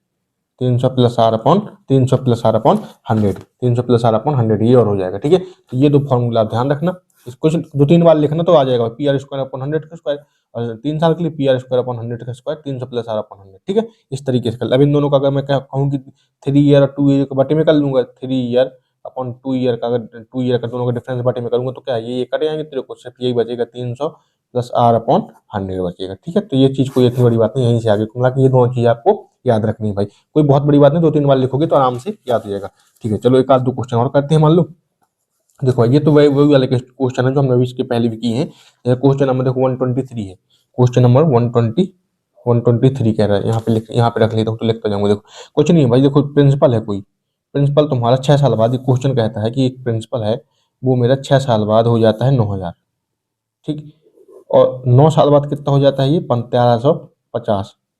300 plus R upon 300 plus R upon 100, 300 plus R upon 100, ये और हो जाएगा, ठीक है। तो ये 2 फॉर्मूला ध्यान रखना, इसको 2-3 बार लिखना तो आ जाएगा, PR² अपॉन 100 का स्क्वायर, और 3 साल के लिए PR²अपॉन 100 का स्क्वायर, 300 प्लस आर अपॉन 100, ठीक है। इस तरीके से कर, अब इन दोनों का अगर मैं कहूँ कि 3 ईयर और 2 ईयर के बटे में कर लूंगा, 3 ईयर अपॉन 2 ईयर का, अगर 2 ईयर का दोनों का डिफरेंस बटे में करूंगा, तो क्या ये कट जाएंगे, तेरे को सिर्फ यही बचेगा, 300 प्लस आर अपॉन 100 बचेगा, ठीक है। तो ये चीज कोई इतनी बड़ी बात नहीं, यहीं से आगे तुम ये दोनों चीज आपको याद रखनी है भाई, कोई बहुत बड़ी बात नहीं, 2-3 बार लिखोगे तो आराम से याद हो जाएगा, ठीक है। चलो एक आध 2 क्वेश्चन और करते हैं, मान लो देखो ये तो वही वाले क्वेश्चन है जो हमने इसके पहले भी किए हैं। क्वेश्चन नंबर देखो 123 है, क्वेश्चन नंबर 123 कह रहा है, यहाँ पे रख लेता हूँ तो लिखता जाऊंगा। देखो कुछ नहीं है भाई, देखो प्रिंसिपल है, कोई प्रिंसिपल तुम्हारा 6 साल बाद, क्वेश्चन कहता है कि एक प्रिंसिपल है वो मेरा 6 साल बाद हो जाता है 9,000, ठीक, और 9 साल बाद कितना हो जाता है, ये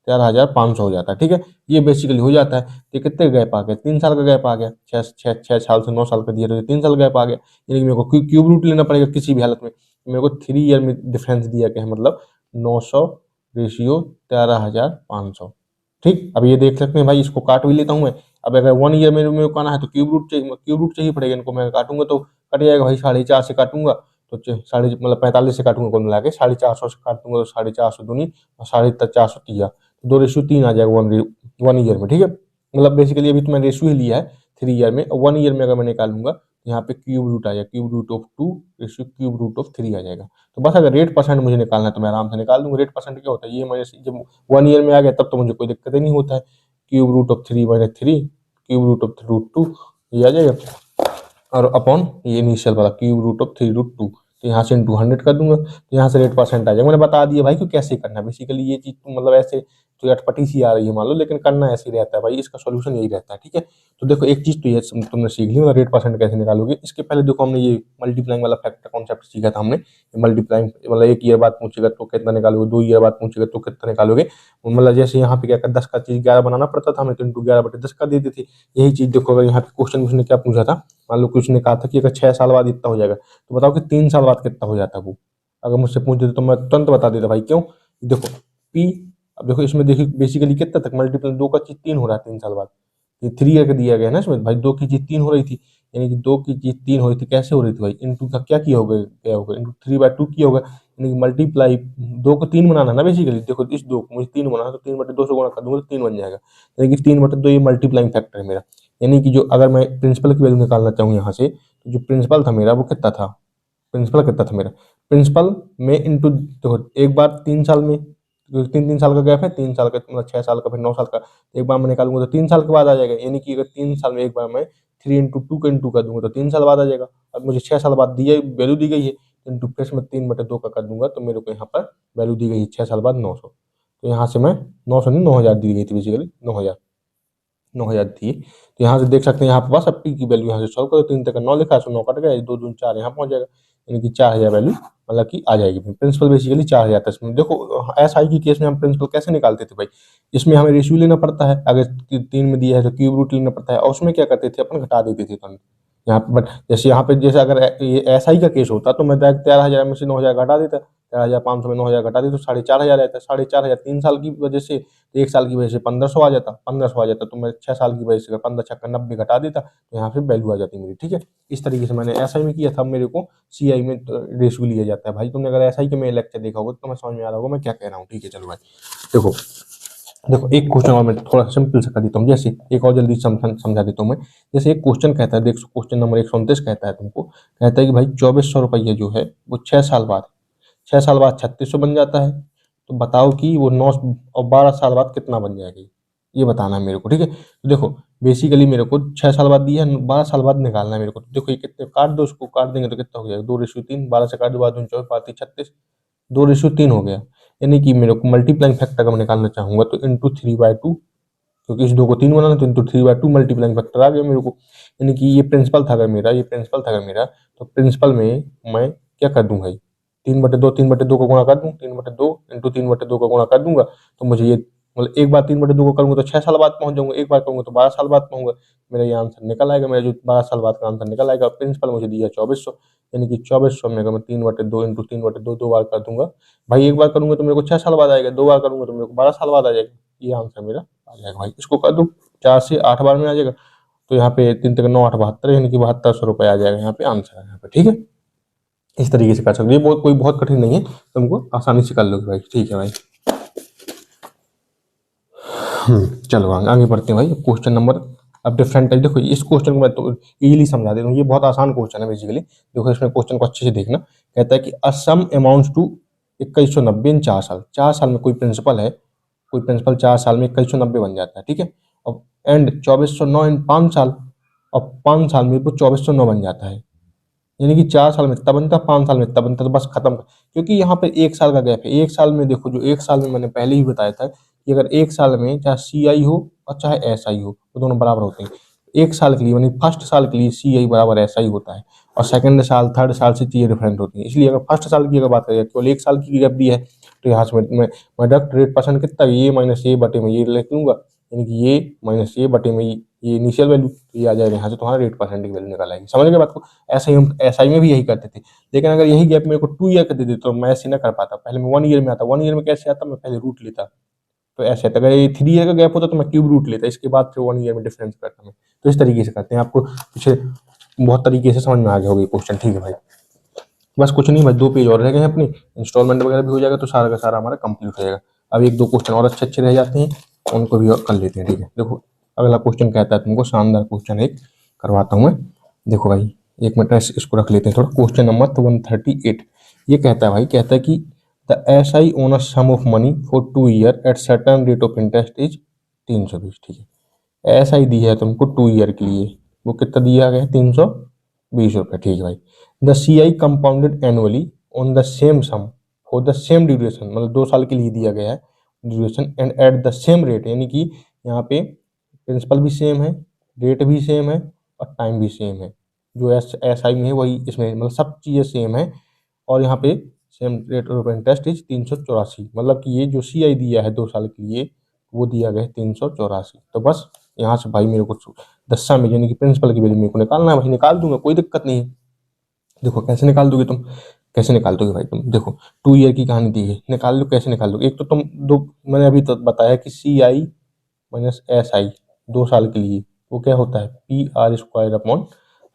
13,500 हो जाता है, ठीक है। ये बेसिकली हो जाता है, तो कितने गैप आ गया, 3 साल का गैप आ गया, 6 साल से 9 साल का दिया तो 3 साल गैप आ गया, यानी कि मेरे को क्यूब रूट लेना पड़ेगा किसी भी हालत में। मेरे को 3 ईयर में डिफरेंस दिया गया है, मतलब 900 रेशियो 13,500, ठीक। अब ये देख सकते हैं भाई, इसको काट भी लेता हूँ मैं। अब अगर 1 ईयर में मेरे को आना है तो क्यूब रूट चाहिए पड़ेगा, इनको मैं काटूंगा तो कट जाएगा भाई, 4.5 से काटूंगा तो साढ़े मतलब 45 से काटूंगा, कुल मिला के 450 से काटूंगा तो 450 दूनी और 450 तिया, तो 2:3 आ जाएगा 1 ईयर में, ठीक है। मतलब बेसिकली अभी तो मैंने रेशियो ही लिया है 3 ईयर में, 1 ईयर में अगर मैं निकालूंगा तो यहाँ पे क्यूब रूट आ जाएगा, cube root of 2 ratio cube root of 3 आ जाएगा। तो बस अगर रेट परसेंट मुझे निकालना है तो मैं आराम से निकाल दूंगा। रेट परसेंट क्या होता है, ये मैंने जब 1 ईयर में आ गया तब तो मुझे कोई दिक्कत ही नहीं होता है, cube root of 3/3 cube root of √2 ये आ जाएगा, और अपॉन ये इनिशियल वाला क्यूब रूट ऑफ 3√2, तो यहाँ से इंटू 100 कर दूंगा, तो यहाँ से रेट परसेंट आ जाएगा। मैंने बता दिया भाई कि कैसे करना है, बेसिकली ये चीज तो मतलब ऐसे तो अटपटी सी आ रही है मान लो, लेकिन करना ऐसे ही रहता है भाई, इसका सोल्यूशन यही रहता है, ठीक है। तो देखो एक चीज तो ये तुमने सीख ली, मतलब रेट परसेंट कैसे निकालोगे। इसके पहले देखो हमने ये मल्टीप्लाइंग वाला फैक्टर कॉन्सेप्ट सीखा था हमने, मल्टीप्लाइंग मतलब 1 ईयर बाद पूछेगा तो कितना निकालोगे, 2 ईयर बाद पूछेगा तो कितना निकालोगे, मतलब जैसे यहाँ पे क्या कर 10 का चीज 11 बनाना पड़ता था हमें, तो इंटू 11/10 का देते थे। यही चीज देखो, अगर यहाँ पे क्वेश्चन उसने क्या पूछा था, मान लो कुछ ने कहा था कि अगर 6 साल बाद इतना हो जाएगा, तो बताओ कि 3 साल बाद कितना हो जाता है वो। अगर मुझसे पूछ देते तो मैं तुरंत बता देता भाई, क्यों, देखो पी, अब देखो इसमें देखिए बेसिकली कितना तक मल्टीपल 2 का चीज 3 हो रहा है 3 साल बाद, ये 3 ईयर का दिया गया है ना इसमें भाई, 2 की चीज 3 हो रही थी, यानी कि 2 की चीज 3 हो रही थी, कैसे हो रही थी भाई, इनटू का क्या किया होगा, इंटू 3/2 किया होगा, यानी कि मल्टीप्लाई 2 को 3 बनाना ना बेसिकली। देखो इस 2 को मुझे 3 बनाना है तो 3/2 से गुणा कर दूंगा तो 3 बन जाएगा, यानी कि 3/2 ये मल्टीप्लाइंग फैक्टर है मेरा। यानी कि जो अगर मैं प्रिंसिपल की वैल्यू निकालना चाहूँ यहाँ से, तो जो प्रिंसिपल था मेरा वो कितना था, प्रिंसिपल कितना था मेरा, प्रिंसिपल में इंटू देखो एक बार 3 साल में, 3-3 साल का गैप है, 3 साल का मतलब 6 साल का फिर 9 साल का, एक बार मैं निकालूंगा तो 3 साल के बाद आ जाएगा, यानी कि अगर 3 साल में एक बार मैं 3 × 2 का इंटू कर दूंगा तो 3 साल बाद आ जाएगा। अब मुझे 6 साल बाद दी वैल्यू दी गई है, इंटू फिर मैं 3/2 का कर दूंगा तो मेरे को यहाँ पर वैल्यू दी गई है 6 साल बाद 900, तो यहाँ से मैं 900 नहीं 9,000 दी गई थी बेसिकली, 9,000 थी। तो यहाँ से देख सकते हैं यहाँ पर बस अब पी की वैल्यू यहाँ से सॉल्व करो, 3 तक 9 लिखा है, 9 कट गया, 2 दूनी 4 यहाँ पहुंच जाएगा, यानी कि 4000 वैल्यू मतलब कि आ जाएगी। प्रिंसिपल बेसिकली 4000 था इसमें। देखो SI की केस में हम प्रिंसिपल कैसे निकालते थे भाई, इसमें हमें रेशियो लेना पड़ता है, अगर 3 में दिया है तो क्यूब रूट लेना पड़ता है, और उसमें क्या करते थे अपन घटा देते थे तुरंत। यहाँ पे बट जैसे यहाँ पे जैसे अगर ये SI का केस होता तो मैं डायरेक्ट 13000 में से 9000 घटा देता, 13500 में 9000 घटा देता तो 4500 रहता, 4500 3 साल की वजह से, 1 साल की वजह से 1500 आ जाता, 1500 आ जाता तो मैं 6 साल की वजह से 15 छक्का 90 घटा देता तो यहाँ पे वैल्यू आ जाती मेरी। ठीक है, इस तरीके से मैंने SI में किया था, मेरे को CI में रेशियो लिया जाता है भाई। तुमने अगर SI के मेरे लेक्चर देखा होगा तो तुम्हें समझ में आ रहा होगा मैं क्या कह रहा हूँ। ठीक है चलो भाई, देखो देखो एक क्वेश्चन और मैं थोड़ा सिंपल से कर देता हूँ, जैसे एक और जल्दी समझा देता हूँ मैं। जैसे एक क्वेश्चन कहता है, देखो क्वेश्चन नंबर 129 कहता है तुमको, कहता है कि भाई 2400 रुपये जो है वो 6 साल बाद, 6 साल बाद 3600 बन जाता है, तो बताओ कि वो 9 और 12 साल बाद कितना बन जाएगी, ये बताना है मेरे को। ठीक है, तो देखो बेसिकली मेरे को 6 साल बाद दिया है, 12 साल बाद निकालना है मेरे को। तो देखो ये कितने काट दो, उसको काट देंगे तो कितना हो जाएगा 2:3, 12 से काट दो, 24, 36, 2:3 हो गया। यानी कि मेरे को मल्टीप्लाइंग फैक्टर अगर मैं निकालना चाहूंगा तो इंटू 3/2, क्योंकि इस 2 को 3 बनाना तो इंटू 3/2 मल्टीप्लाइंग फैक्टर आ गया मेरे को। यानी कि ये प्रिंसिपल था अगर मेरा, ये प्रिंसिपल था अगर मेरा, तो प्रिंसिपल में मैं क्या कर दूं भाई, 3/2 का गुणा कर दूं, 3/2 इंटू 3/2 का गुणा कर दूंगा, तो मुझे ये मतलब एक बार 3/2 को करूंगा तो 6 साल बाद पहुंच जाऊंगा, एक बार करूंगा तो 12 साल बाद पहुंचूंगा, मेरा ये आंसर निकल आएगा, मेरा जो 12 साल बाद का आंसर निकल आएगा। प्रिंसिपल मुझे दिया 2400, यानी कि 2400 में अगर मैं 3/2 इंटू 3/2 दो बार कर दूंगा भाई, एक बार करूंगा तो मेरे को 6 साल बाद आएगा, दो बार करूंगा तो मेरे को 12 साल बाद आ जाएगा, ये आंसर मेरा आ जाएगा भाई। इसको कर दो 4 से 8 बार में आ जाएगा, तो यहाँ पे 3 3 9 8 72, यानी कि 7200 रुपये आ जाएगा यहाँ पे आंसर है यहाँ पे। ठीक है, इस तरीके से कर सकते हो, ये बहुत कोई बहुत कठिन नहीं है, तुमको आसानी से कर लोगे भाई। ठीक है भाई, चलो आगे बढ़ते हैं भाई। क्वेश्चन नंबर अब डिफरेंट टाइप, देखो इस क्वेश्चन को मैं तो इजीली समझा देता हूँ, ये बहुत आसान क्वेश्चन है बेसिकली। देखो इसमें क्वेश्चन को अच्छे से देखना, कहता है कि अ सम अमाउंट्स टू 2190 इन 4 साल, 4 साल में कोई प्रिंसिपल है, कोई प्रिंसिपल 4 साल में 2190 बन जाता है। ठीक है, और एंड 2409 इन 5 साल, और 5 साल में वो 2409 बन जाता है, यानी कि 4 साल में इतना बनता, 5 साल में इतना बनता, तो बस खत्म। क्योंकि यहाँ पे 1 साल का गैप है, 1 साल में देखो, जो 1 साल में मैंने पहले ही बताया था कि अगर 1 साल में चाहे CI हो और चाहे SI हो, वो दोनों बराबर होते हैं। 1 साल के लिए यानी फर्स्ट साल के लिए CI बराबर SI होता है, और सेकंड साल थर्ड साल से चीजें डिफरेंट होती हैं। इसलिए अगर फर्स्ट साल की अगर बात करें, केवल 1 साल की गैप दी है, तो यहाँ से मैं डक्ट रेट परसेंट कितना, ये माइनस ये बटे में ये लिख लूंगा, यानी कि ये माइनस ये बटे में ये इनिशियल वैल्यू, ये आ जाएगा यहाँ से, तुम्हारा रेट परसेंट की वैल्यू निकाल आएगी। समझ गए बात को? ऐसा ही हम SI में भी यही करते थे, लेकिन अगर यही गैप मेरे को 2 ईयर का दे देते तो मैं ऐसे ना कर पाता, पहले मैं 1 ईयर में आता, 1 ईयर में कैसे आता, मैं पहले रूट लेता, तो ऐसे आता। अगर ये 3 ईयर का गैप होता तो मैं क्यूब रूट लेता, इसके बाद फिर 1 ईयर में डिफरेंस करता मैं। तो इस तरीके से करते हैं, आपको पीछे बहुत तरीके से समझ में आ गया होगा ये क्वेश्चन। ठीक है भाई, बस कुछ नहीं भाई, 2 पेज और रह गए हैं अपने, इंस्टॉलमेंट वगैरह भी हो जाएगा तो सारा का सारा हमारा कंप्लीट हो जाएगा। अब 1 2 क्वेश्चन और अच्छे अच्छे रह जाते हैं, उनको भी और कर लेते हैं। ठीक है, देखो अगला क्वेश्चन कहता है तुमको, शानदार क्वेश्चन एक करवाता हूँ मैं। देखो भाई, एक मिनट इसको रख लेते हैं थोड़ा। क्वेश्चन नंबर 138, ये कहता है भाई, कहता है कि the SI on a sum of money for 2 year at certain rate of interest is 320। ठीक है, SI दी है तुमको 2 ईयर के लिए, वो कितना दिया गया है, 320 रुपये। ठीक है भाई, the CI compounded annually on the same sum for the same duration, मतलब 2 साल के लिए दिया गया है duration, and at the same rate, यानी कि यहाँ पे प्रिंसिपल भी सेम है, रेट भी सेम है, और टाइम भी सेम है। जो SI में है वही इसमें, मतलब सब चीज़ें सेम है, और यहाँ पे same rate of interest is 384, मतलब कि ये जो CI दिया है 2 साल के लिए, वो दिया गया है 384। तो बस यहाँ से भाई मेरे को दस्सा में, यानी कि प्रिंसिपल की वैल्यू मेरे को निकालना है भाई, निकाल दूंगा, कोई दिक्कत नहीं है। देखो कैसे निकाल दोगे तुम, कैसे निकाल दोगे भाई तुम, देखो 2 ईयर की कहानी दी है, निकाल लो, कैसे निकाल दोगे। एक तो तुम दो, मैंने अभी तो बताया कि CI माइनस SI 2 साल के लिए, वो क्या होता है, PR² अपॉन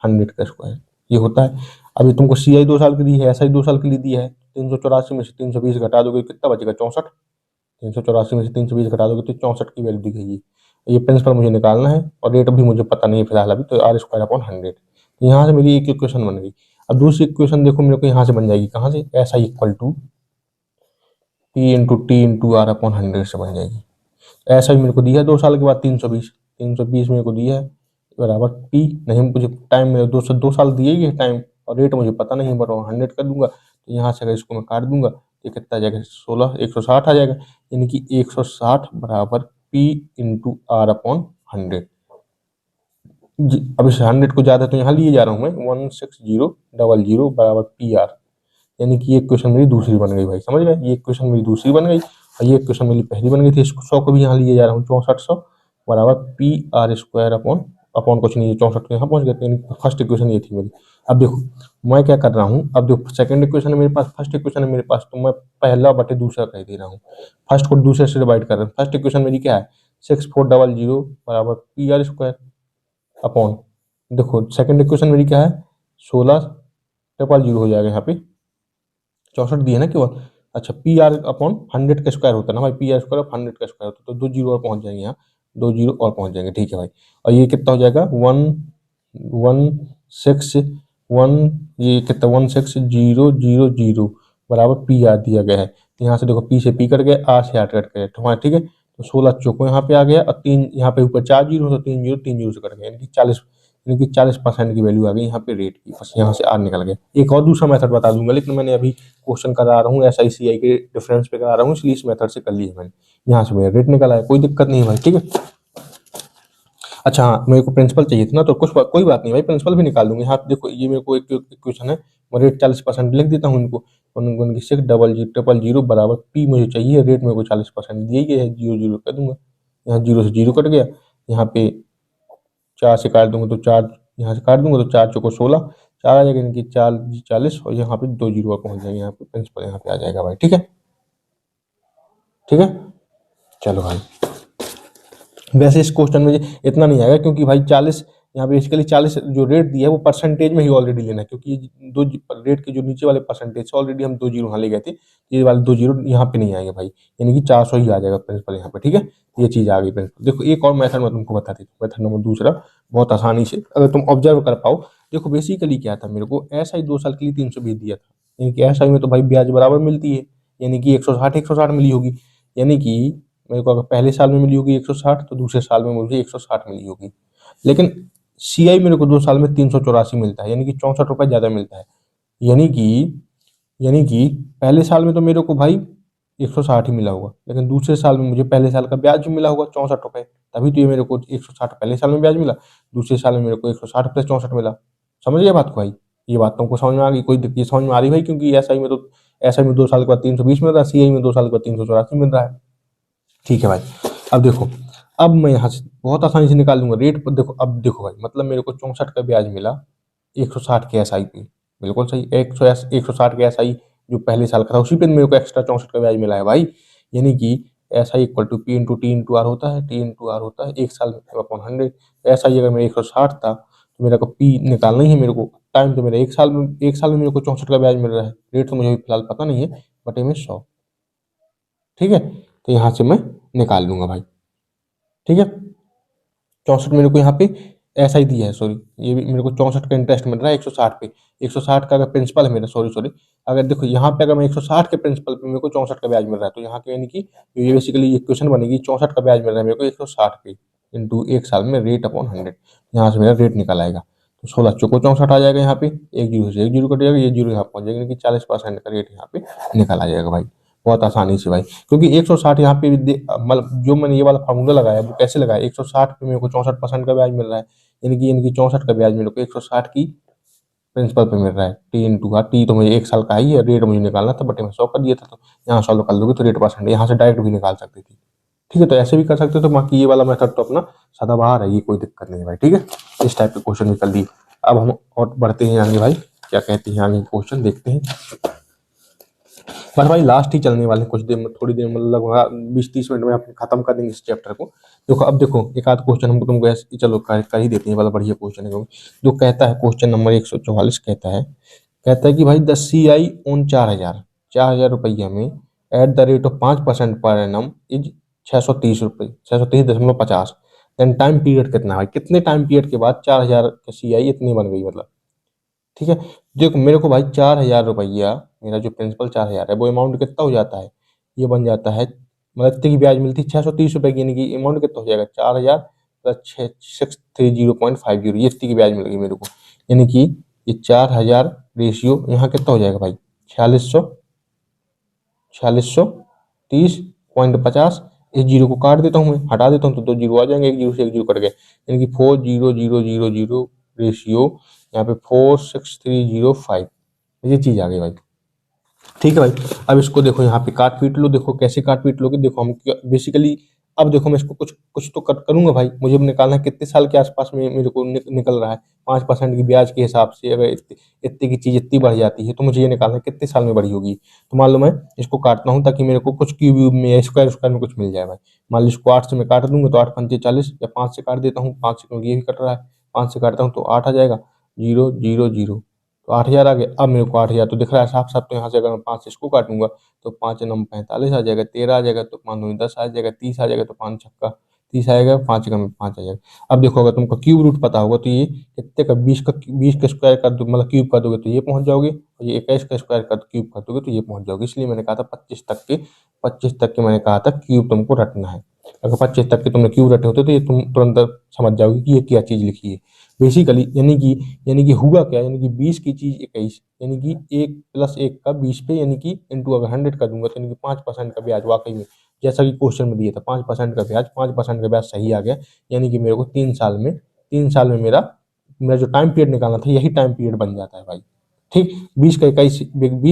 100 का स्क्वायर, ये होता है। अभी तुमको CI 2 साल के लिए है, SI 2 साल के लिए दिया है, 384 में से 320 घटा दोगे कितना बचेगा, 64। 384 में से 320 घटा दोगे तो 64 की वैल्यू दी गई है। ये प्रिंसिपल मुझे निकालना है, और रेट भी मुझे पता नहीं है फिलहाल अभी, तो R² अपॉन 100। तो यहाँ से मेरी एक इक्वेशन बन गई। अब दूसरी इक्वेशन देखो मेरे को यहाँ से बन जाएगी, कहाँ से, SI equal to P × T × R/100 से बन जाएगी। ऐसा ही मेरे को दिया है 2 साल के बाद 320, 320 मेरे को दिया है बराबर P, नहीं मुझे टाइम मेरे 2 साल दिए ही है टाइम, और रेट मुझे पता नहीं, बराबर 100 कर दूंगा, तो यहाँ से अगर इसको मैं काट दूंगा तो कितना आ जाएगा, 160 आ जाएगा, यानी कि 160 बराबर P × R/100। अब इस 100 को ज्यादा तो यहाँ लिए जा रहा हूँ मैं, 16000 बराबर PR, यानी कि ये इक्वेशन मेरी दूसरी बन गई भाई, समझ गए, ये इक्वेशन मेरी दूसरी बन गई और ये इक्वेशन मेरी पहली बन गई थी। इसको 100 को भी यहाँ लिए जा रहा हूँ, 6400 बराबर PR² अपॉन अपॉन कुछ नहीं है, 64 को यहाँ पहुंच गए, यानी फर्स्ट इक्वेशन ये थी मेरी। अब देखो मैं क्या कर रहा हूँ, अब देखो सेकंड इक्वेशन है मेरे पास, फर्स्ट इक्वेशन है मेरे पास, तो मैं पहला बटे दूसरा कह दे रहा हूँ, फर्स्ट को दूसरे से डिवाइड कर रहा हूँ। फर्स्ट इक्वेशन मेरी क्या है, 6400 बराबर PR² अपॉन, देखो सेकंड इक्वेशन मेरी क्या है, 1600 हो जाएगा यहाँ पे, 64 दिए ना केवल। अच्छा PR अपॉन 100 का स्क्वायर होता है ना भाई, PR² 100 का स्क्वायर होता है, तो 2 जीरो और पहुंच जाएंगे यहाँ, 2 जीरो और पहुंच जाएंगे, ठीक है भाई। और ये कितना हो जाएगा, 116 ये कितना 16000 बराबर PR दिया गया है। यहाँ से देखो P से P कट गया, R से R कट गया, तो ठीक है, तो 16 चौको यहाँ पे आ गया और 3 यहाँ पे ऊपर 4 जीरो, तो 3 जीरो 3 जीरो से कट गया, यानी कि 40% की वैल्यू आ गई यहाँ पे रेट की, बस यहाँ से R निकल गया। एक और दूसरा मेथड बता दूंगा, लेकिन मैंने अभी क्वेश्चन करा रहा हूँ SICI के डिफरेंस पे करा रहा हूँ, इसलिए इस मेथड से कर ली है मैंने, यहाँ से मेरा रेट निकला है, कोई दिक्कत नहीं है भाई, ठीक है। अच्छा हाँ, मेरे को प्रिंसिपल चाहिए था ना, तो कोई बात नहीं भाई, प्रिंसिपल भी निकाल दूंगी। यहाँ देखो ये मेरे को एक इक्वेशन है, मैं रेट 40% लिख देता हूँ इनको, 60000 बराबर P मुझे चाहिए, रेट मेरे को 40% दिया ही है, 0 0 कर दूंगा, यहाँ 0 से 0 कट गया, यहाँ पे 4 से काट दूंगा तो 4, यहाँ से काट दूंगा तो 4 चौको 16, 4 आ जाएगा, यानी कि 4 40, और यहाँ पे 2 जीरो पहुंच जाएंगे, यहाँ पे प्रिंसिपल यहाँ पे आ जाएगा भाई, ठीक है, ठीक है। चलो भाई, वैसे इस क्वेश्चन में इतना नहीं आएगा, क्योंकि भाई 40 यहाँ बेसिकली 40 जो रेट दिया है वो परसेंटेज में ही ऑलरेडी लेना है, क्योंकि ये दो रेट के जो नीचे वाले परसेंटेज से ऑलरेडी हम 2 जीरो यहाँ ले गए थे, ये वाले 2 जीरो यहाँ पे नहीं आएंगे भाई, यानी कि 400 ही आ जाएगा प्रिंसिपल यहाँ पे, ठीक है। ये चीज आ गई प्रिंसिपल। देखो एक और मेथड मैं तुमको बता देता हूँ, मेथड नंबर दूसरा, बहुत आसानी से अगर तुम ऑब्जर्व कर पाओ। देखो बेसिकली क्या था, मेरे को SI 2 साल के लिए 320 दिया था, यानी कि SI में तो भाई ब्याज बराबर मिलती है, यानी कि 160 मिली होगी, यानी कि मेरे को अगर पहले साल में मिली होगी 160, तो दूसरे साल में मुझे 160 मिली होगी। लेकिन CI मेरे को 2 साल में 384 मिलता है, यानी कि 64 रुपए ज्यादा मिलता है, यानी कि पहले साल में तो मेरे को भाई 160 ही मिला होगा, लेकिन दूसरे साल में मुझे पहले साल का ब्याज मिला होगा 64 रुपए, तभी तो ये मेरे को 160 पहले साल में ब्याज मिला, दूसरे साल में मेरे को 160 प्लस 64 मिला। समझ गए बात को भाई, ये बात तुमको समझ में आ गई, कोई दिक्कत समझ में आ रही भाई, क्योंकि SI में 2 साल के बाद 320 मिल रहा है, CI में 2 साल के बाद 384 मिल रहा है, ठीक है भाई। अब देखो, अब मैं यहाँ से बहुत आसानी से निकाल लूंगा रेट पर। देखो अब देखो भाई, मतलब मेरे को 64 का ब्याज मिला 160 के SI पे, बिल्कुल सही, 160 के SI जो पहले साल का था उसी पे मेरे को एक्स्ट्रा 64 का ब्याज मिला है भाई, यानी कि SI equal to P into T into R होता है, T इंटू R होता है एक साल में अपॉन 100। SI अगर मेरा 160 था तो मेरा को P निकालना ही है मेरे को, टाइम तो मेरा एक साल में मेरे को 64 का ब्याज मिल रहा है, रेट तो मुझे अभी फिलहाल पता नहीं है, बटे में 100, ठीक है, तो यहाँ से मैं निकाल लूंगा भाई, ठीक है। 64 मेरे को यहाँ पे ऐसा ही दिया है, सॉरी, ये भी मेरे को 64 का इंटरेस्ट मिल रहा है 160 पे, 160 का अगर प्रिंसिपल है मेरा, सॉरी, अगर देखो यहाँ पे अगर मैं 160 के प्रिंसिपल पे मेरे को 64 का ब्याज मिल रहा है, तो यहाँ के यानी कि ये बेसिकली इक्वेशन बनेगी, 64 का ब्याज मिल रहा है मेरे को 160 पे इंटू एक साल में रेट अपॉन 100, यहाँ से मेरा रेट निकल आएगा, तो 16 चौको 64 आ जाएगा, यहाँ पे एक जीरो से एक जीरो कट जाएगा, ये जीरो यहाँ पहुंच जाएगा, यानी कि 40% का रेट यहाँ पे निकल आ जाएगा भाई, बहुत आसानी से भाई, क्योंकि 160 यहाँ पे भी मतलब जो मैंने ये वाला फार्मूला लगाया वो कैसे लगाया, 160 पे मेरे को 64% का ब्याज मिल रहा है, यानी कि 64 का ब्याज मेरे को 160 की प्रिंसिपल पे मिल रहा है, T इंटू का, टी तो मुझे एक साल का ही है, रेट मुझे निकालना था, बटे में 100 कर दिया था, तो यहाँ सॉल्व कर दोगे तो रेट परसेंट यहाँ से डायरेक्ट भी निकाल सकती थी, ठीक है, तो ऐसे भी कर सकते हो, तो बाकी ये वाला मेथड तो अपना सदाबहार है, ये कोई दिक्कत नहीं है भाई, ठीक है। इस टाइप के क्वेश्चन निकल दी। अब हम और बढ़ते हैं आगे भाई, क्या कहते हैं आगे क्वेश्चन देखते हैं, बस भाई लास्ट ही चलने वाले कुछ देर में, थोड़ी देर मतलब 20-30 मिनट में अपन खत्म कर देंगे इस चैप्टर को। देखो अब देखो एक आध क्वेश्चन हमको तुमको ऐसे चलो कर ही देते हैं, वाला बढ़िया क्वेश्चन है, जो कहता है क्वेश्चन नंबर 144 कहता है कि भाई 10 CI ऑन 4000 रुपया में at the rate of 5% per annum is 630 रुपये, 630.50, देन टाइम पीरियड कितना है भाई, कितने टाइम पीरियड के बाद 4000 का CI इतनी बन गई, मतलब ठीक है। देखो मेरे को भाई 4000 रुपया, मेरा जो प्रिंसिपल 4000 है वो अमाउंट कितना हो जाता है, ये बन जाता है, मतलब इतनी की ब्याज मिलती है 630 रुपये की, यानी कि अमाउंट कितना हो जाएगा 4000 प्लस 630.50, ये इतनी की ब्याज मिल गई मेरे को, यानी कि ये 4000 रेशियो यहाँ कितना हो जाएगा भाई 4630.50, इस जीरो को काट देता हूँ, मैं हटा देता हूँ तो 2 जीरो आ जाएंगे, एक जीरो से एक जीरो कट गए, यानी कि 40000 रेशियो यहाँ पे 46305, ये चीज आ गई भाई। ठीक है भाई, अब इसको देखो यहाँ पे काट पीट लो, देखो कैसे काट पीट लोगे, देखो हम बेसिकली अब देखो मैं इसको कुछ कुछ तो कट करूंगा भाई, मुझे निकालना है कितने साल के आसपास में मेरे को निकल रहा है। 5% की ब्याज के हिसाब से अगर इतने की चीज इतनी बढ़ जाती है तो मुझे ये निकालना है कितने साल में बढ़ी होगी। तो मान लो मैं इसको काटता हूँ ताकि मेरे को कुछ क्यूब व्यूब में या स्क्वायर स्क्वायर में कुछ मिल जाए भाई। मान लो इसको 8 से मैं काट दूंगा तो 8 पंचे 40, या 5 से काट देता हूँ, 5 से क्योंकि ये भी कट रहा है, 5 से काटता हूँ तो 8 आ जाएगा, 000, तो 8000 आ गया। अब मेरे को 8000 तो दिख रहा है साफ साफ, तो यहाँ से अगर मैं 5 से इसको काटूंगा तो 5 नम 45 आ जाएगा, 13 आ जाएगा, तो 5 दूनी 10 आ जाएगा, 30 आ जाएगा, तो 5 छक्का 30 आएगा, 5 एकम 5 आ जाएगा। अब देखो अगर तुमको क्यूब रूट पता होगा तो ये कितने का 20 का स्क्वायर कर दो, मतलब क्यूब कर दोगे तो ये पहुंच जाओगे, और ये 21 का स्क्वायर कर क्यूब कर दोगे तो ये पहुंच जाओगे। इसलिए मैंने कहा था 25 तक के मैंने कहा था क्यूब तुमको रटना है। अगर 25 तक के तुमने क्यूब रटे होते तो ये तुम तुरंत समझ जाओगे कि ये क्या चीज लिखी है बेसिकली। यानी कि हुआ क्या, यानी कि 20 की चीज 21, यानी कि 1 + 1 का 20 पे, यानी कि इंटू अगर 100 का दूंगा तो यानी कि 5% का ब्याज वाकई में, जैसा कि क्वेश्चन में दिया था 5% का ब्याज, 5% का ब्याज सही आ गया। यानी कि मेरे को 3 साल में मेरा जो टाइम पीरियड निकालना था यही टाइम पीरियड बन जाता है भाई। ठीक, 20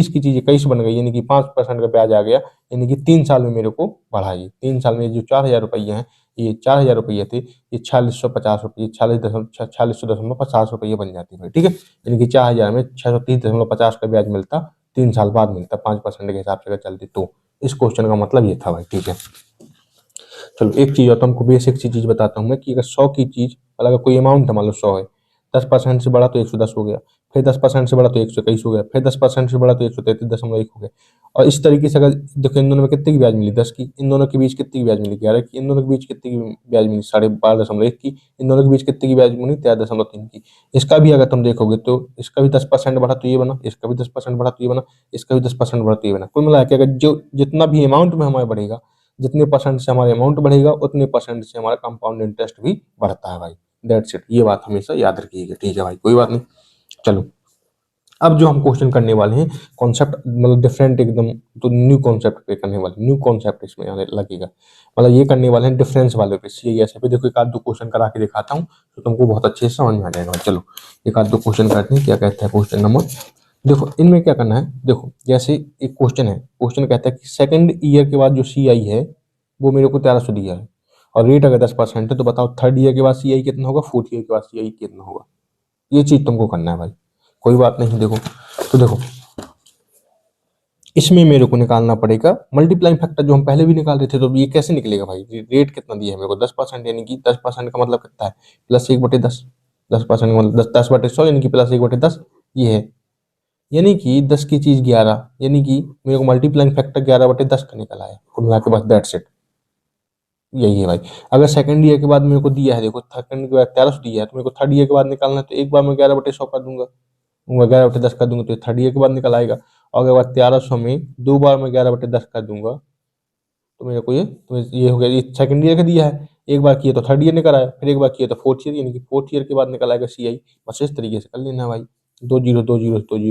की चीज 21 बन गई, यानी कि 5% का ब्याज आ गया, यानी कि 3 साल में मेरे को बढ़ा। ये 3 साल में जो 4000 रुपये हैं, ये 4000 रुपये थे, ये 4650 रुपये, 4650 रुपये बन जाती है, ठीक है। यानी कि 4000 में 630.50 का ब्याज मिलता, 3 साल बाद मिलता, 5% के हिसाब से अगर चलती तो। इस क्वेश्चन का मतलब ये था भाई, ठीक है। चलो एक चीज और तुमको बेसिक सी चीज बताता हूँ मैं, कि अगर 100 की चीज, अगर कोई अमाउंट है मान लो 100 है, 10% से बढ़ा तो 110 हो गया, फिर 10% से बढ़ा तो 121 हो गया, फिर 10% से बढ़ा तो 133.1 हो गया। और इस तरीके से अगर देखो इन दोनों में कितने की ब्याज मिली, 10 की, इन दोनों के बीच कितनी की ब्याज मिली, 11 की, इन दोनों के बीच कितनी की ब्याज मिली, 12.5 की, इन दोनों के बीच कितनी की ब्याज मिली, 13.3 की। इसका भी अगर तुम देखोगे तो इसका भी 10% बढ़ा तो ये बना, इसका भी 10% बढ़ा तो ये बना, इसका भी 10% बढ़ा तो ये बना। कुल मिला के अगर जो जितना भी अमाउंट में हमारा बढ़ेगा, जितने परसेंट से हमारा अमाउंट बढ़ेगा उतने परसेंट से हमारा कंपाउंड इंटरेस्ट भी बढ़ता है भाई। दैट्स इट, ये बात हमेशा याद रखिएगा, ठीक है भाई, कोई बात नहीं। चलो अब जो हम क्वेश्चन करने वाले हैं, कॉन्सेप्ट मतलब डिफरेंट एकदम, तो न्यू कॉन्सेप्ट पे करने वाले, न्यू कॉन्सेप्ट इसमें आने लगेगा, मतलब ये करने वाले हैं डिफरेंस वाले पे, CIS पे। देखो एक आध दो क्वेश्चन करा के दिखाता हूँ तो तुमको बहुत अच्छे से समझ में आ जाएगा। चलो एक आध दो क्वेश्चन करते हैं, क्या कहता है क्वेश्चन नंबर। देखो इनमें क्या करना है, देखो जैसे एक क्वेश्चन है, क्वेश्चन कहता है कि सेकंड ईयर के बाद जो CI है वो मेरे को 1300 दिया है, और रेट अगर 10% है, तो बताओ थर्ड ईयर के बाद CI कितना होगा, फोर्थ ईयर के बाद CI कितना होगा। ये चीज तुमको करना है भाई, कोई बात नहीं। देखो तो देखो इसमें मेरे को निकालना पड़ेगा मल्टीप्लाइंग फैक्टर, जो हम पहले भी निकाल रहे थे। तो ये कैसे निकलेगा भाई, रेट कितना दिया है मेरे को 10%, यानी कि 10% का मतलब कितना है, +1/10, 10% का मतलब 10/100, यानी कि +1/10 ये है, यानी कि 10 की चीज 11, यानी कि मेरे को मल्टीप्लाइंग फैक्टर 11/10 का निकल आया कुल मिला के, बस दैट्स इट, यही है भाई। अगर सेकंड ईयर के बाद मेरे को दिया है, देखो सेकंड के बाद 1300 दिया है, तो मेरे को थर्ड ईयर के बाद निकालना है, तो एक बार मैं 11/100 कर दूंगा, 11/10 कर दूंगा तो ये थर्ड ईयर के बाद निकल आएगा। और अगर बाद 1300 में दो बार मैं 11/10 कर दूंगा तो मेरे को ये हो गया, ये सेकंड ईयर का दिया है, एक बार किए तो थर्ड ईयर निकल आया, फिर एक बार किए तो फोर्थ ईयर, यानी कि फोर्थ ईयर के बाद निकल आएगा CI। बस इस तरीके से कर लेना भाई, 2 जीरो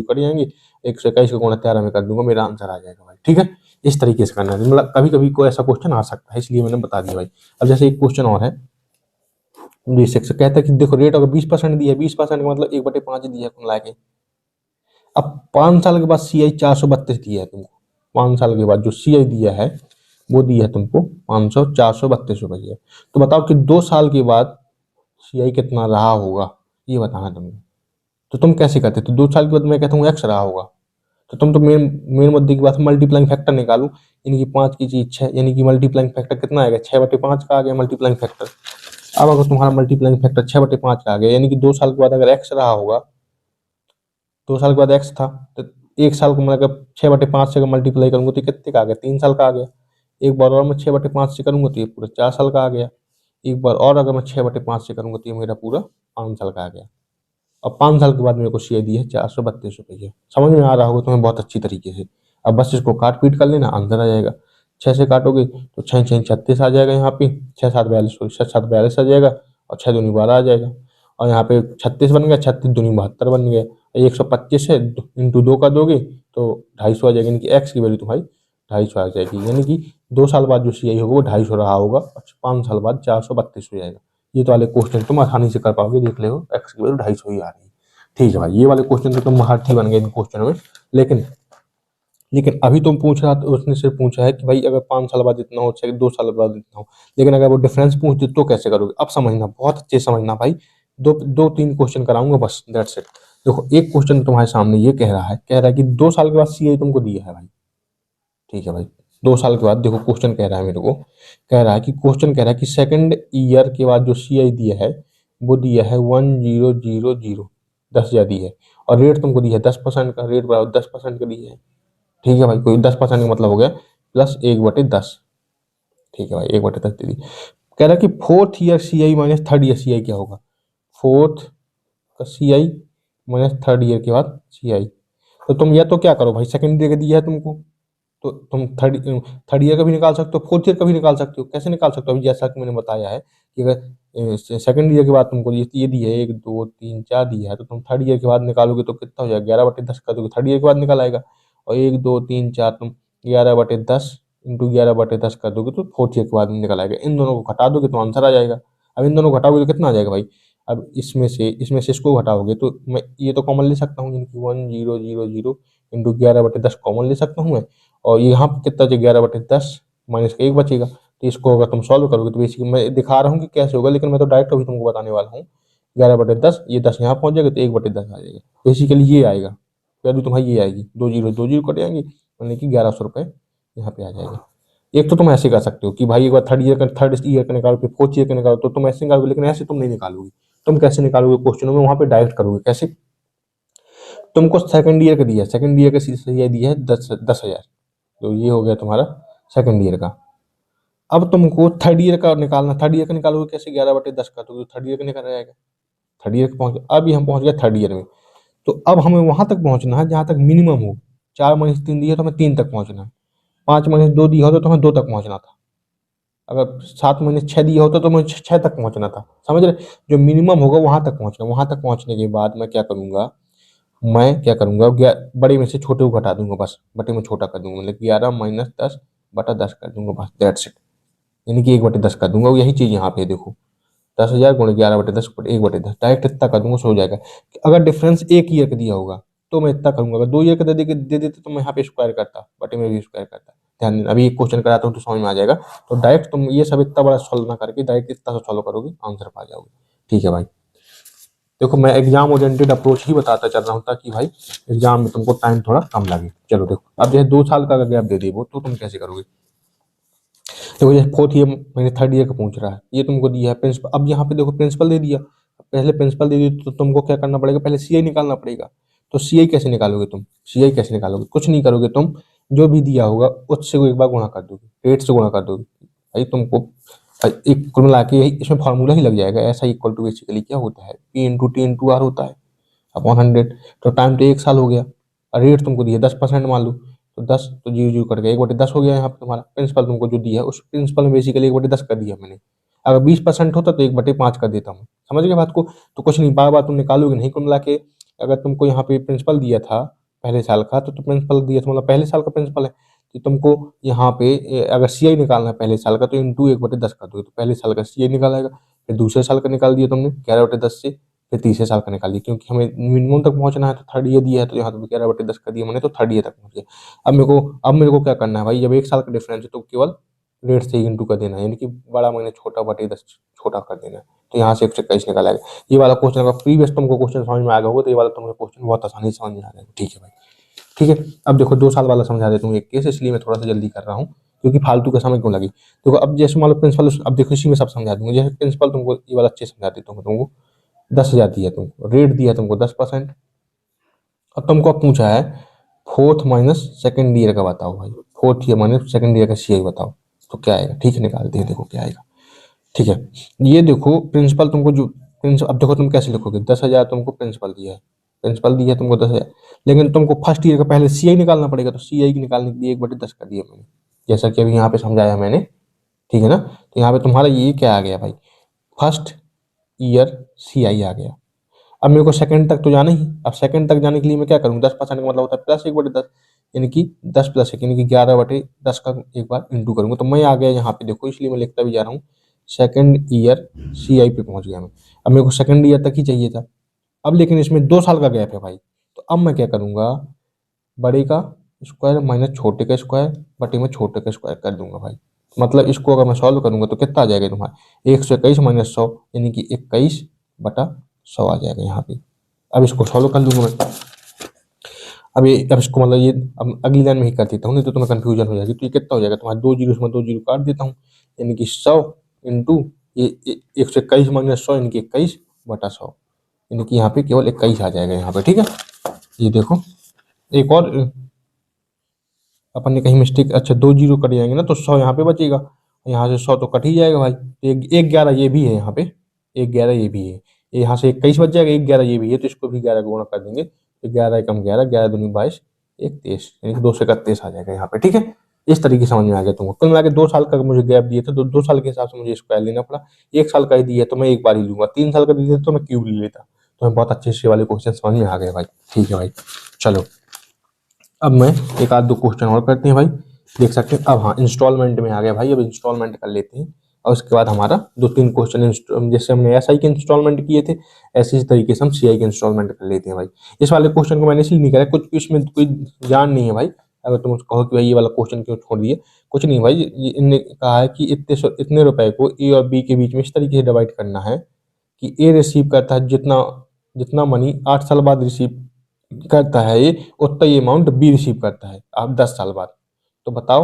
कर जाएंगे, 121 का गुणा 13 में कर दूंगा, मेरा आंसर आ जाएगा भाई, ठीक है। इस तरीके से करना है, मतलब कभी कभी कोई ऐसा क्वेश्चन आ सकता है, इसलिए मैंने बता दिया भाई। अब जैसे एक क्वेश्चन और है, बेसिक से कहता है कि देखो रेट अगर 20% दिया है, 20% का मतलब 1/5 दिया है कुल मिला के। अब 5 साल के बाद CI 432 दिया है तुमको, 5 साल के बाद जो CI दिया है वो दिया है तुमको 432 रुपये। तो बताओ कि 2 साल के बाद CI कितना रहा होगा, ये बताना तुमने। तो तुम कैसे करते, तो 2 साल के बाद मैं कहता हूँ X रहा होगा, तो तुम तो मेन मेन मुद्दे की बात मल्टीप्लाइंग फैक्टर निकालू, यानी कि 5 की चीज 6, यानी कि मल्टीप्लाइंग फैक्टर कितना आएगा, 6/5 का आ गया मल्टीप्लाइंग फैक्टर। अब अगर तुम्हारा मल्टीप्लाइंग फैक्टर 6/5 का आ गया, यानी कि 2 साल के बाद अगर X रहा होगा, 2 साल के बाद X था, तो 1 साल को मैं अगर 6/5 से अगर मल्टीप्लाई करूंगा तो कितने का आ गया, 3 साल का आ गया। एक बार और मैं 6/5 से करूंगा तो ये पूरा 4 साल का आ गया। एक बार और अगर मैं 6/5 से करूंगा तो ये मेरा पूरा 5 साल का आ गया। और 5 साल के बाद मेरे को CI दी है 432 रुपये। समझ में आ रहा होगा तुम्हें बहुत अच्छी तरीके से। अब बस इसको काट पीट कर लेना, आंसर आ जाएगा। 6 से काटोगे तो 6 6 36 आ जाएगा, यहाँ पे 6 7 42, 6 7 42 आ जाएगा, और 6 दूनी 12 आ जाएगा। और यहाँ पे 36 बन गया, 36 दूनी 72 बन गया। 125 है, इंटू 2 का दोगे तो 250 आ जाएगा, यानी कि X की वैल्यू तुम्हारी 250 आ जाएगी, यानी कि 2 साल बाद जो CI होगा वो 250 रहा होगा और 5 साल बाद 432 हो जाएगा। ये तो वाले क्वेश्चन तुम आसानी से कर पाओगे, देख ले x की वैल्यू 250 ही आ रही है। ठीक है भाई, ये वाले क्वेश्चन तो तुम हाथी बन गए इन क्वेश्चनों में। लेकिन लेकिन अभी तुम पूछ रहा तो उसने सिर्फ पूछा है कि भाई अगर 5 साल बाद इतना हो, चाहे 2 साल बाद इतना हो, लेकिन अगर वो डिफरेंस पूछ दे तो कैसे करोगे? अब समझना, बहुत अच्छे से समझना भाई। दो तीन क्वेश्चन कराऊंगा बस, दैट्स इट। देखो एक क्वेश्चन तुम्हारे सामने ये कह रहा है कि 2 साल के बाद CI तुमको दिया है भाई। ठीक है भाई, 2 साल के बाद देखो क्वेश्चन कह रहा है मेरे को, क्वेश्चन कह रहा है कि सेकंड ईयर के बाद जो CI दिया है वो दिया है 1000, 10,000 दी है, और रेट तुमको दी है 10% का, रेट बराबर 10% का दी है। ठीक है भाई, कोई 10% का मतलब हो गया प्लस 1/10। ठीक है भाई, 1/10 दे दी। कह रहा है कि fourth year CI minus third year CI क्या होगा? फोर्थ का CI माइनस थर्ड ईयर के बाद CI। तो तुम या तो क्या करो भाई, सेकंड ईयर का दिया है तुमको तो तुम थर्ड थर्ड ईयर का भी निकाल सकते हो, फोर्थ ईयर का भी निकाल सकते हो। कैसे निकाल सकते हो? अभी जैसा कि मैंने बताया है कि अगर सेकंड ईयर के बाद तुमको ये दी है 1 2 3 4 दिया है, तो तुम थर्ड ईयर के बाद निकालोगे तो कितना हो जाएगा? 11/10 कर दोगे, थर्ड ईयर के बाद निकल आएगा। और 1 2 3 4 तुम 11/10 इंटू 11/10 कर दोगे तो फोर्थ ईयर के बाद निकल आएगा। इन दोनों को घटा दोगे तो आंसर आ जाएगा। अब इन दोनों को घटाओगे तो कितना आ जाएगा भाई? अब इसमें से इसको घटाओगे तो मैं ये तो कॉमन ले सकता हूँ, यानी कि 1000 इंटू 11/10 कॉमन ले सकता हूँ मैं। और यहाँ पे कितना बचेगा? 11/10 माइनस का 1 बचेगा। तो इसको अगर तुम सॉल्व करोगे तो बेसिकली मैं दिखा रहा हूँ कि कैसे होगा, लेकिन मैं तो डायरेक्ट अभी तुमको बताने वाला हूँ। 11/10, ये 10 यहाँ पहुंच जाएगा तो 1/10 आ जाएगा। बेसिकली ये आएगा, वैल्यू तुम्हारी ये आएगी, 2 जीरो कट जाएंगे, यानी कि 1100 रुपये यहाँ पे आ जाएगा। एक तो तुम ऐसे कर सकते हो कि भाई एक बार थर्ड ईयर का निकालो, फिर फोर्थ ईयर का निकालो, तो तुम ऐसे निकालोगे, लेकिन ऐसे तुम नहीं निकालोगे। तुम कैसे निकालोगे? क्वेश्चनों में वहां पे डायरेक्ट करोगे। कैसे? तुमको सेकंड ईयर का दिया है, सेकंड ईयर का CI दिया है 10,000, तो ये हो गया तुम्हारा सेकंड ईयर का। अब तुमको थर्ड ईयर का निकालना, थर्ड ईयर का निकालोगे कैसे? 11/10 का, तो थर्ड ईयर का निकल जाएगा। थर्ड ईयर पहुंच गया, अभी हम पहुंच गए थर्ड ईयर में। तो अब हमें वहां तक पहुंचना है जहां तक मिनिमम हो। 4-3 दिया तो हमें 3 तक पहुंचना है। 5-2 दिया होता तो हमें 2 तक पहुंचना था। अगर 7-6 दिया होता तो हमें 6 तक पहुंचना था। समझ रहे? जो मिनिमम होगा वहां तक पहुंचना। वहां तक पहुंचने के बाद मैं क्या करूंगा, बड़े में से छोटे को घटा दूंगा, बस बटे में छोटा कर दूंगा, मतलब 11-10/10 कर दूंगा, बस दैट्स इट। यानी कि 1/10 कर दूंगा। यही चीज यहाँ पे देखो, 10,000 गुणे 11/10 1/10, डायरेक्ट इतना कर दूंगा, सो हो जाएगा। अगर डिफरेंस 1 ईयर का दिया होगा तो मैं इतना करूंगा, अगर 2 ईयर का दे देते तो मैं यहाँ पे स्क्वायर करता, बटे में भी स्क्वायर करता। ध्यान देना, अभी एक क्वेश्चन कराता हूँ तो समझ में आ जाएगा। तो डायरेक्ट तुम ये सब इतना बड़ा सॉल्व ना करके डायरेक्ट इतना सा सॉल्व करोगे, आंसर पा जाओगे। ठीक है भाई, देखो मैं एग्जाम ओरिएंटेड अप्रोच ही बताता चल रहा हूँ ताकि भाई एग्जाम में तुमको टाइम थोड़ा कम लगे। चलो देखो, अब जैसे 2 साल का गैप दे दे वो, तो तुम कैसे करोगे? देखो ये फोर्थ ईयर मैंने थर्ड ईयर का पूछ रहा है, ये तुमको दिया है प्रिंसिपल। अब यहाँ पे देखो प्रिंसिपल दे दिया, पहले प्रिंसिपल दे दी तो तुमको क्या करना पड़ेगा? पहले CI निकालना पड़ेगा। तो CI कैसे निकालोगे तुम? CI कैसे निकालोगे? कुछ नहीं करोगे तुम, जो भी दिया होगा उससे को एक बार गुणा कर दोगे, रेट से गुणा कर दोगे भाई। तुमको एक कुल मिला के इसमें फॉर्मूला ही लग जाएगा। ऐसा इक्वल टू बेसिकली क्या होता है? P × T × R होता है अपॉन 100। तो टाइम तो 1 साल हो गया, और रेट तुमको दिया 10% मान लो, तो 10 तो 0 कट गया, 1/10 हो गया। यहाँ पे तुम्हारा प्रिंसिपल तुमको जो दिया है उस प्रिंसिपल में बेसिकली 1/10 कर दिया मैंने। अगर 20% होता तो 1/5 कर देता हूँ। समझ गए बात को? तो कुछ नहीं, बार बार तुम निकालोगे नहीं, कुल मिला के अगर तुमको यहाँ पे प्रिंसिपल दिया था पहले साल का, तो प्रिंसिपल दिया था मतलब पहले साल का प्रिंसिपल है, तो तुमको यहाँ पे अगर CI निकालना है पहले साल का तो इंटू 1/10 कर दोगे, तो पहले साल का CI निकाल आएगा। फिर दूसरे साल का निकाल दिया तुमने 11/10 से, फिर तीसरे साल का निकाल दिया, क्योंकि हमें मिनिमम तक पहुंचना है तो थर्ड ईयर दिया है, तो यहाँ तो 11/10 कर दिया मैंने, तो थर्ड ईयर तक पहुंच गया। अब मेरे को क्या करना है भाई? जब 1 साल का डिफरेंस है तो केवल रेट से ही इंटू कर देना है, यानी कि बड़ा मैंने छोटा/10 छोटा कर देना है। तो यहाँ से 121 निकल आएगा। ये वाला क्वेश्चन अगर प्रीवियस तुमको क्वेश्चन समझ में आ गया होगा तो ये वाला तुमको क्वेश्चन बहुत आसानी से समझ में आ जाएगा। ठीक है भाई, ठीक है। अब देखो 2 साल वाला समझा देता हूँ एक केस, इसलिए मैं थोड़ा सा जल्दी कर रहा हूँ क्योंकि फालतू का समय क्यों लगे। देखो अब जैसे मान लो प्रिंसिपल, अब देखो इसी में सब समझा दूंगा। जैसे प्रिंसिपल तुमको ये वाला अच्छे समझा देता हूँ, तुमको 10,000 दिया, तुमको रेट दिया तुमको 10%। अब तुमको अब पूछा है फोर्थ माइनस सेकंड ईयर का बताओ भाई, fourth year minus second year का CI बताओ, तो क्या आएगा? ठीक है, निकालते हैं, देखो क्या आएगा। ठीक है, ये देखो प्रिंसिपल तुमको जो प्रिंसिपल, अब देखो तुम कैसे लिखोगे? 10,000 तुमको प्रिंसिपल दिया है तुमको 10,000, लेकिन तुमको फर्स्ट ईयर का पहले CI निकालना पड़ेगा, तो CI निकालने के लिए 1/10 कर दिया मैंने, जैसा कि अभी यहाँ पे समझाया मैंने। ठीक है ना? तो यहाँ पे तुम्हारा ये क्या आ गया भाई? फर्स्ट ईयर CI आ गया। अब मेरे को सेकंड तक तो जाना ही। अब सेकंड तक जाने के लिए मैं क्या करूँ? 10% का मतलब होता है प्लस 1/10, यानी कि 10 + 1 यानी कि 11/10 का एक बार इंटू करूंगा तो मैं आ गया यहाँ पे, देखो इसलिए मैं लिखता भी जा रहा हूँ। सेकंड ईयर CI पे पहुंच गया मैं। अब मेरे को सेकंड ईयर तक ही चाहिए था, अब लेकिन इसमें 2 साल का गैप है भाई। तो अब मैं क्या करूंगा, बड़े का स्क्वायर माइनस छोटे का स्क्वायर बटे में छोटे का स्क्वायर कर दूंगा भाई। मतलब इसको अगर मैं सॉल्व करूंगा तो कितना आ जाएगा तुम्हारा, 121 माइनस 100 यानी कि 21/100 आ जाएगा यहाँ पे। अब इसको सॉल्व कर लूंगा मैं। अब इसको मतलब ये अब अगली लाइन में ही कर देता हूँ, नहीं तो तुम्हें कंफ्यूजन हो जाएगी। तो ये कितना हो जाएगा तुम्हारा, 2 जीरो इसमें 2 जीरो काट देता हूँ, यानी कि 100 इंटू ये 121 माइनस 100 यानी कि 21/100, यानी कि यहाँ पे केवल 21 आ जाएगा यहाँ पे। ठीक है, ये देखो एक और अपन ने कहीं मिस्टेक, अच्छा 2 जीरो कट जाएंगे ना तो 100 यहाँ पे बचेगा, यहाँ से 100 तो कट ही जाएगा भाई। एक 11 ये भी है यहाँ पे, 1 11 ये भी है, यहाँ से 21 बच जाएगा, 1 11 ये भी है, तो इसको भी 11 गुणा कर देंगे तो 11 एकम 11, 11 दूनी 22, 1 23 यानी कि 231 आ जाएगा यहाँ पे। ठीक है, इस तरीके समझ में आ गया तुमको। कुल मिला के 2 साल का मुझे गैप दिया था तो 2 साल के हिसाब से मुझे स्क्वायर लेना पड़ा। 1 साल का ही दिया तो मैं एक बार ही लूंगा, 3 साल का दिया तो मैं क्यूब ले लेता। तो मैं बहुत अच्छे से वाले क्वेश्चन समझ में आ गए भाई। ठीक है भाई, चलो अब मैं एक आध दो क्वेश्चन और करते हैं भाई, देख सकते हैं। अब हाँ इंस्टॉलमेंट में आ गया भाई, अब इंस्टॉलमेंट कर लेते हैं और उसके बाद हमारा 2-3 क्वेश्चन जैसे हमने SI के इंस्टॉलमेंट किए थे ऐसे ही तरीके से हम CI के इंस्टॉलमेंट कर लेते हैं भाई। इस वाले क्वेश्चन को मैंने इसलिए नहीं करा, कुछ इसमें कोई जान नहीं है भाई। अगर तुम कहो कि भाई ये वाला क्वेश्चन क्यों छोड़ दिए, कुछ नहीं भाई, इनने कहा है कि इतने रुपए को A और B के बीच में इस तरीके से डिवाइड करना है कि A रिसीव करता है जितना जितना मनी 8 साल बाद रिसीव करता है ये, उतना ये अमाउंट बी रिसीव करता है आप 10 साल बाद। तो बताओ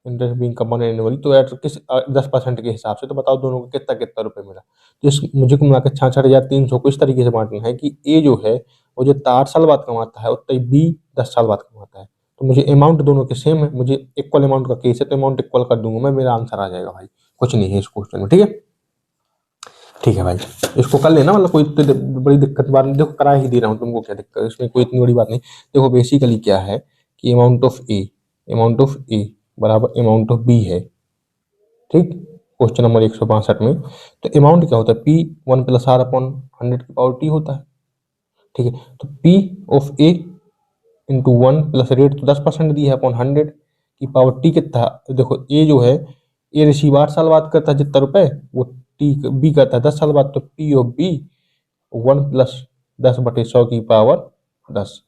इंटरेस्ट बीइंग कंपाउंडेड एनुअली, तो यार किस 10% के हिसाब से, तो बताओ दोनों को कितना कितना रुपए मिला। तो इस मुझे को मिलाकर 66,300 को इस तरीके से बांटना है कि ए जो है वो जो 8 साल बाद कमाता है उतना ही बी 10 साल बाद कमाता है। तो मुझे अमाउंट दोनों के सेम है, मुझे इक्वल अमाउंट का केस है तो अमाउंट इक्वल कर दूंगा मैं, मेरा आंसर आ जाएगा भाई। कुछ नहीं है इस क्वेश्चन में। ठीक है, ठीक है भाई, इसको कर लेना, मतलब कोई तो बड़ी दिक्कत बात नहीं, देखो करा ही दे रहा हूँ तुमको, क्या दिक्कत इसमें, कोई इतनी बड़ी बात नहीं। देखो बेसिकली क्या है कि अमाउंट ऑफ ए बराबर अमाउंट ऑफ बी है। ठीक, क्वेश्चन नंबर 162 में तो अमाउंट क्या होता है, पी 1+r/100 की पावर टी होता है। ठीक है, तो P of A into 1 + rate तो 10% दी है अपॉन 100 की पावर टी कितना, तो देखो ए जो है ए रिसीव 8 साल बाद करता है जितना रुपए, वो टी बी करता है 10 साल बाद, तो पी ऑफ बी 1+10/100 की पावर 10।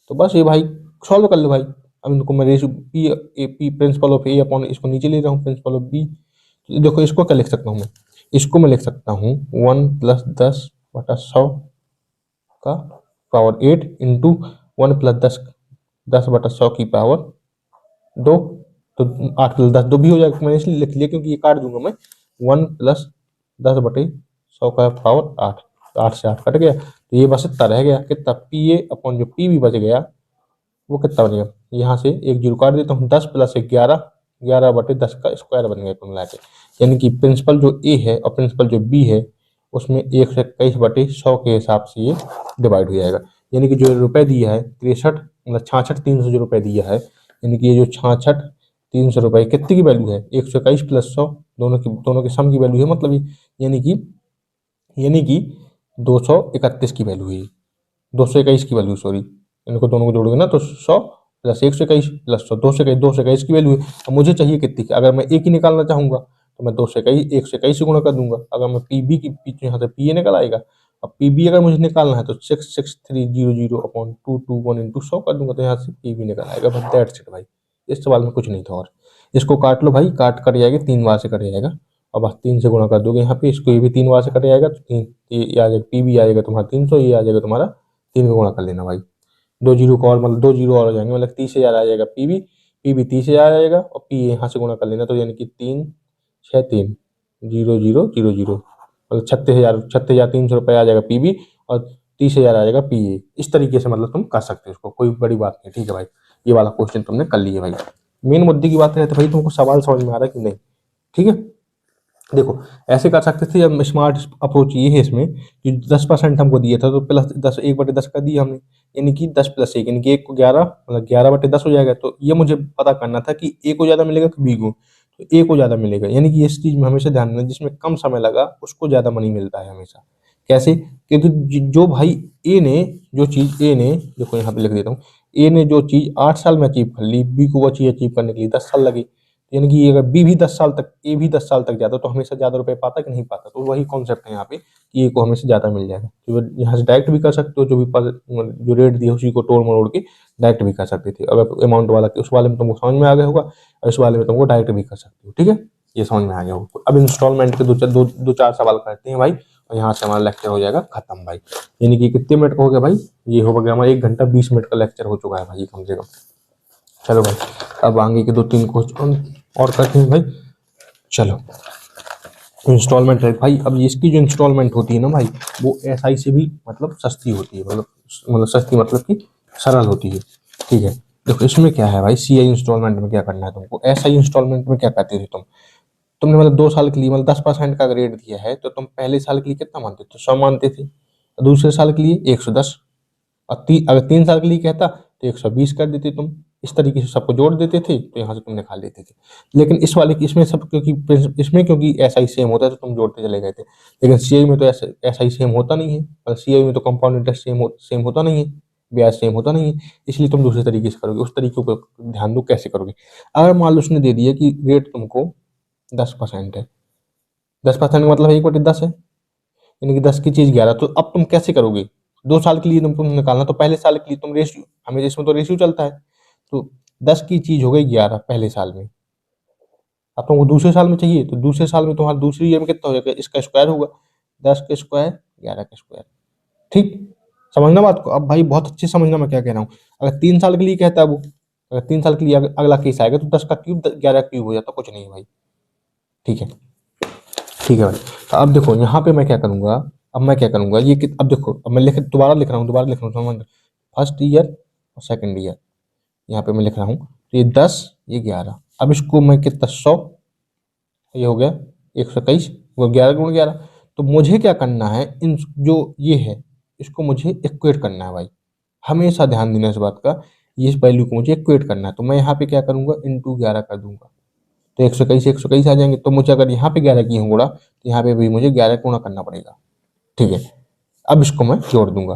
तो बस ये भाई सॉल्व कर लो भाई। अब इनको मैं ratio P principle of A upon इसको नीचे ले रहा हूँ प्रिंसिपल ऑफ बी। तो देखो इसको क्या लिख सकता हूँ मैं, इसको मैं लिख सकता हूँ 1+10/100 का पावर 8 इंटू 1+10/100 की पावर 2। तो 8+10 2 भी हो जाएगा, मैंने इसलिए लिख लिया क्योंकि ये काट दूंगा मैं। 1+10/100 का पावर 8, तो 8 से 8 कट गया, तो ये बस इतना रह गया कितना, पी ए अपॉन जो पी भी बच गया वो कितना बनेगा, यहाँ से एक जीरो काट देता हूँ, 10 + 1 11, 11/10 का स्क्वायर बन गया कुल मिला के। यानी कि प्रिंसिपल जो ए है और प्रिंसिपल जो बी है उसमें 121/100 के हिसाब से ये डिवाइड हो जाएगा। यानी कि जो रुपए दिया है 63 मतलब 66,300 जो रुपए दिया है, यानी कि ये जो 66,300 रुपए कितनी की वैल्यू है, 121 + 100 दोनों के सम की वैल्यू है, मतलब यानी कि 231 की वैल्यू है, 221 की वैल्यू, सॉरी इनको दोनों को जोड़ोगे ना तो 100 + 121 + 100 221 की वैल्यू है। अब मुझे चाहिए कितनी की, अगर मैं एक ही निकालना चाहूंगा तो मैं 121 से गुणा कर दूंगा। अगर मैं पीबी की पीछे यहाँ से पी ए निकल आएगा, अब पीबी अगर मुझे निकालना है तो 66300/221 × 100 कर दूंगा, तो यहाँ से पीबी निकल आएगा। बस दैट्स इट भाई, इस सवाल में कुछ नहीं था। और इसको काट लो भाई, काट कट जाएगा 3 बार से कट जाएगा, और बस 3 से गुणा कर दोगे यहाँ पे, इसको ये भी 3 बार से कट जाएगा तो 3 ये आ जाएगा, पीबी आ जाएगा तुम्हारा 300, ये आ जाएगा तुम्हारा 3 का गुणा कर लेना भाई। 2 जीरो को और मतलब 2 जीरो और हो जाएंगे, मतलब 30,000 आ जाएगा पीबी, 30,000 आ जाएगा और पी यहाँ से गुणा कर लेना, तो यानी कि 3 6 3 0 0 0 0 मतलब 36,300 रुपये आ जाएगा पीबी और 30,000 आ जाएगा पीए। इस तरीके से मतलब तुम कर सकते हो इसको, कोई बड़ी बात नहीं। ठीक है भाई, ये वाला क्वेश्चन तुमने कर लिया भाई। मेन मुद्दे की बात है तो भाई तुमको सवाल समझ में आ रहा है कि नहीं। ठीक है, देखो ऐसे कर सकते थे, अब स्मार्ट अप्रोच ये है इसमें कि 10% हमको दिया था तो +10 1/10 कर दिया हमने, यानी कि 10 + 1 यानी कि 1 को 11 मतलब 11/10 हो जाएगा। तो ये मुझे पता करना था कि ए को ज़्यादा मिलेगा कि बी को, तो ए को ज़्यादा मिलेगा, यानी कि इस चीज़ में हमेशा ध्यान रखना, जिसमें कम समय लगा उसको ज़्यादा मनी मिलता है हमेशा। कैसे, क्योंकि जो भाई ए ने जो चीज़ ए ने, देखो यहाँ पे लिख देता हूँ, ए ने जो चीज 8 साल में अचीव कर ली, बी को वो चीज अचीव करने के लिए 10 साल लगे। यानी कि अगर बी भी 10 साल तक, ए भी 10 साल तक जाता तो हमेशा ज्यादा रुपए पाता कि नहीं पाता। तो वही कॉन्सेप्ट है यहाँ पे कि ए को हमेशा ज्यादा मिल जाएगा। तो यहाँ से डायरेक्ट भी कर सकते हो, जो रेट दिया उसी को तोड़ मरोड़ के डायरेक्ट भी कर सकते थे। अगर अमाउंट वाला उस वाले में तुमको समझ में आ गया होगा, और इस वाले में तुमको डायरेक्ट भी कर सकते हो। ठीक है, ये समझ में आ गया होगा। अब इंस्टॉलमेंट के दो चार सवाल करते हैं भाई, और यहाँ से हमारा लेक्चर हो जाएगा खत्म भाई। यानी कि कितने मिनट का हो गया भाई, ये हो गया हमारा 1 घंटा 20 मिनट का लेक्चर हो चुका है भाई कम से कम। चलो भाई, अब आगे के 2-3 क्वेश्चन और करते हैं भाई। चलो, इंस्टॉलमेंट है भाई। अब इसकी जो इंस्टॉलमेंट होती है ना भाई, वो एसआई से भी मतलब सस्ती होती है, मतलब सस्ती मतलब कि सरल होती है। ठीक है, देखो इसमें क्या है भाई, सीआई इंस्टॉलमेंट में क्या करना है तुमको, एसआई इंस्टॉलमेंट में क्या कहते थे तुमने मतलब 2 साल के लिए मतलब 10% का ग्रेड दिया है, तो तुम पहले साल के लिए कितना मानते थे, 100 मानते थे। दूसरे साल के लिए 110, और अगर 3 साल के लिए कहता तो 120 कर देते तुम। इस तरीके से सबको जोड़ देते थे, तो यहाँ से तुम निकाल लेते थे। लेकिन इस वाले की इसमें सब क्योंकि एसआई सेम होता है तो तुम जोड़ते चले गए थे। लेकिन सीआई में तो एसआई सेम होता नहीं है, और सीआई में तो कंपाउंड इंटरेस्ट सेम होता नहीं है, ब्याज सेम होता नहीं है। इसलिए तुम दूसरे तरीके से करोगे। उस तरीके को ध्यान दो कैसे करोगे। अगर मान लो उसने दे दिया कि रेट तुमको 10% है, 10% का मतलब 1/10 है, यानी कि 10 की चीज 11। तो अब तुम कैसे करोगे, 2 साल के लिए तुम निकालना, तो पहले साल के लिए तुम रेशियो, हमें इसमें तो रेशियो चलता है, तो 10 की चीज हो गई 11 पहले साल में। अब तुमको दूसरे साल में चाहिए, तो दूसरे साल में तुम्हारा दूसरी ईयर में कितना हो जाएगा, इसका स्क्वायर होगा, 10 का स्क्वायर 11 का स्क्वायर। ठीक, समझना बात को। अब भाई बहुत अच्छे समझना मैं क्या कह रहा हूँ। अगर 3 साल के लिए कहता है वो, अगर 3 साल के लिए अगला केस आएगा, तो 10 का क्यूब 11 क्यूब हो जाता, कुछ नहीं भाई। ठीक है, ठीक है भाई। तो अब देखो यहाँ पे मैं क्या करूंगा, अब मैं क्या करूंगा अब देखो, अब मैं दोबारा लिख रहा हूँ फर्स्ट ईयर और सेकंड ईयर, यहाँ पे मैं लिख रहा हूँ। तो ये 10, ये 11। अब इसको मैं कितना, 100, ये हो गया 121, वो 11 × 11। तो मुझे क्या करना है, इन जो ये है इसको मुझे इक्वेट करना है भाई। हमेशा ध्यान देना इस बात का, ये इस वैल्यू को मुझे इक्वेट करना है। तो मैं यहाँ पे क्या करूंगा, इंटू 11 कर दूंगा, तो 121 आ जाएंगे। तो मुझे अगर यहाँ पे 11 की होगा, तो यहाँ पे भी मुझे 11 गुणा करना पड़ेगा। ठीक है, अब इसको मैं जोड़ दूंगा,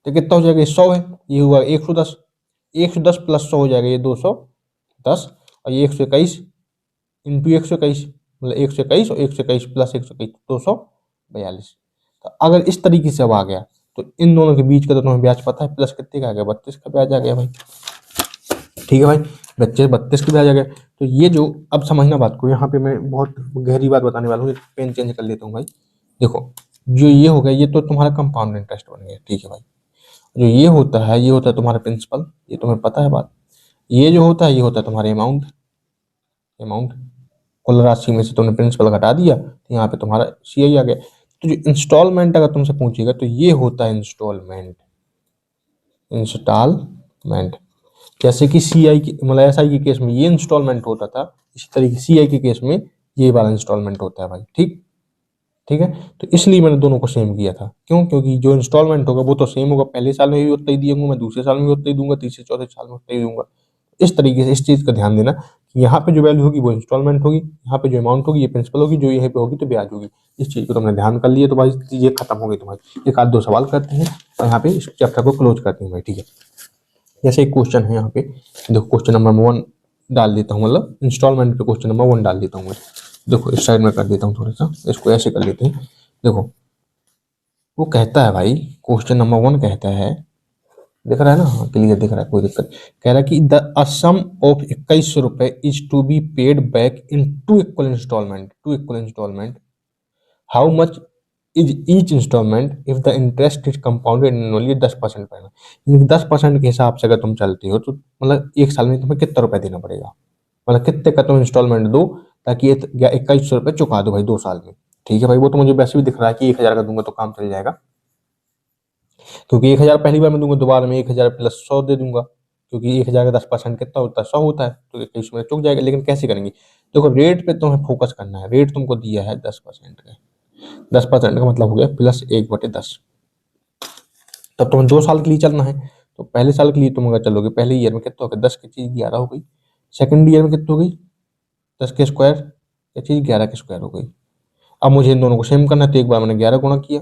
तो कितना हो जाएगा, 100 है, ये हुआ 110, 110 प्लस 100 हो जाएगा ये 210, और ये 121 इंटू 121, मतलब 121 और 121 प्लस 121 242। तो अगर इस तरीके से अब आ गया, तो इन दोनों के बीच का तो तुम्हें ब्याज पता है, प्लस कितने का आ गया, 32 का ब्याज आ गया भाई। ठीक है भाई, बच्चे 32 की ब्याज आ गया। तो ये जो, अब समझना बात को, यहाँ पे मैं बहुत गहरी बात बताने वाला हूँ, पेन चेंज कर लेता हूँ भाई। देखो, जो ये हो गया, ये तो तुम्हारा कंपाउंड इंटरेस्ट बन गया। ठीक है भाई, जो ये होता है तुम्हारा प्रिंसिपल, ये तुम्हें पता है बात। ये जो होता है, ये होता है तुम्हारा अमाउंट। अमाउंट कुल राशि में से तुमने प्रिंसिपल घटा दिया, तो यहाँ पे तुम्हारा सीआई आ गया। तो जो इंस्टॉलमेंट अगर तुमसे पूछेगा, तो ये होता है इंस्टॉलमेंट। इंस्टॉलमेंट जैसे कि सीआई की मतलब एसआई के केस में ये इंस्टॉलमेंट होता था, इसी तरीके सीआई के केस में ये वाला इंस्टॉलमेंट होता है भाई। ठीक, ठीक है। तो इसलिए मैंने दोनों को सेम किया था। क्यों, क्योंकि जो इंस्टॉलमेंट होगा वो तो सेम होगा, पहले साल में भी उतना ही दिया मैं, दूसरे साल में भी उतना ही दूंगा, तीसरे चौथे साल में उतना ही दूंगा। इस तरीके से इस चीज का ध्यान देना कि यहाँ पे जो वैल्यू होगी वो इंस्टॉलमेंट होगी, यहाँ पे जो अमाउंट होगी ये प्रिंसिपल होगी, जो यहाँ पे होगी तो ब्याज होगी। इस चीज को तुमने ध्यान कर लिया, तो भाई चीजें खत्म हो गई तुम्हारी। एक आध दो सवाल करते हैं और यहाँ पे इस चैप्टर को क्लोज करते हैं भाई। ठीक है, जैसे एक क्वेश्चन है यहाँ पे, देखो क्वेश्चन नंबर 1 डाल देता हूँ, मतलब इंस्टॉलमेंट पे क्वेश्चन नंबर 1 डाल देता हूँ मैं। देखो इस साइड में कर देता हूँ थोड़ा सा, इसको ऐसे कर लेते हैं। देखो वो कहता है भाई, क्वेश्चन नंबर 1 कहता है, दिख रहा है ना, हाँ क्लियर दिख रहा है, कोई दिक्कत। कह रहा है कि द सम ऑफ 2100 रुपए is to be paid back in 2 equal instalment. How much is each instalment if the interest is compounded annually 10% per annum. 10% के हिसाब से अगर तुम चलते हो, तो मतलब एक साल में तुम्हें कितना रुपया देना पड़ेगा, मतलब कितने का तुम इंस्टॉलमेंट दो, ताकि ये 2100 रुपये चुका दो भाई 2 साल में। ठीक है भाई, वो तो मुझे वैसे भी दिख रहा है कि 1000 का दूंगा तो काम चल जाएगा, क्योंकि 1000 पहली बार में दूंगा, दोबारा में 1000 प्लस 100 दे दूंगा, क्योंकि 1000 का 10% कितना होता है, 100 होता है, तो 21 में चुक जाएगा। लेकिन कैसे करेंगे, देखो रेट पे तुम्हें फोकस करना है। रेट तुमको दिया है 10% का, 10% का मतलब हो गया प्लस 1/10। तब तुम्हें 2 साल के लिए चलना है, तो पहले साल के लिए तुम अगर चलोगे, पहले ईयर में कितना हो गया, 10 की चीज 11 हो गई। सेकंड ईयर में कितना हो गई, 10 के स्क्वायर की चीज 11 के स्क्वायर हो गई। अब मुझे इन दोनों को सेम करना है, तो एक बार मैंने 11 गुणा किया।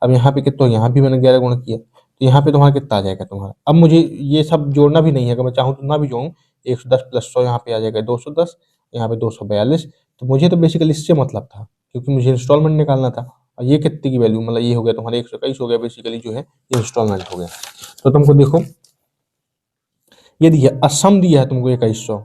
अब यहाँ पे कितना, यहाँ भी मैंने 11 गुणा किया। तो यहाँ पे तुम्हारा कितना आ जाएगा तुम्हारा। अब मुझे ये सब जोड़ना भी नहीं है, अगर मैं चाहूँ तो ना भी जोड़ूँ। 110 प्लस 100 यहाँ पे आ जाएगा 210, यहाँ पे 242। तो मुझे तो बेसिकली इससे मतलब था, क्योंकि मुझे इंस्टॉलमेंट निकालना था। और ये कितने की वैल्यू, मतलब ये हो गया तुम्हारा 121 हो गया, बेसिकली जो है ये इंस्टॉलमेंट हो गया। तो तुमको देखो ये दिया असम दिया है तुमको 2100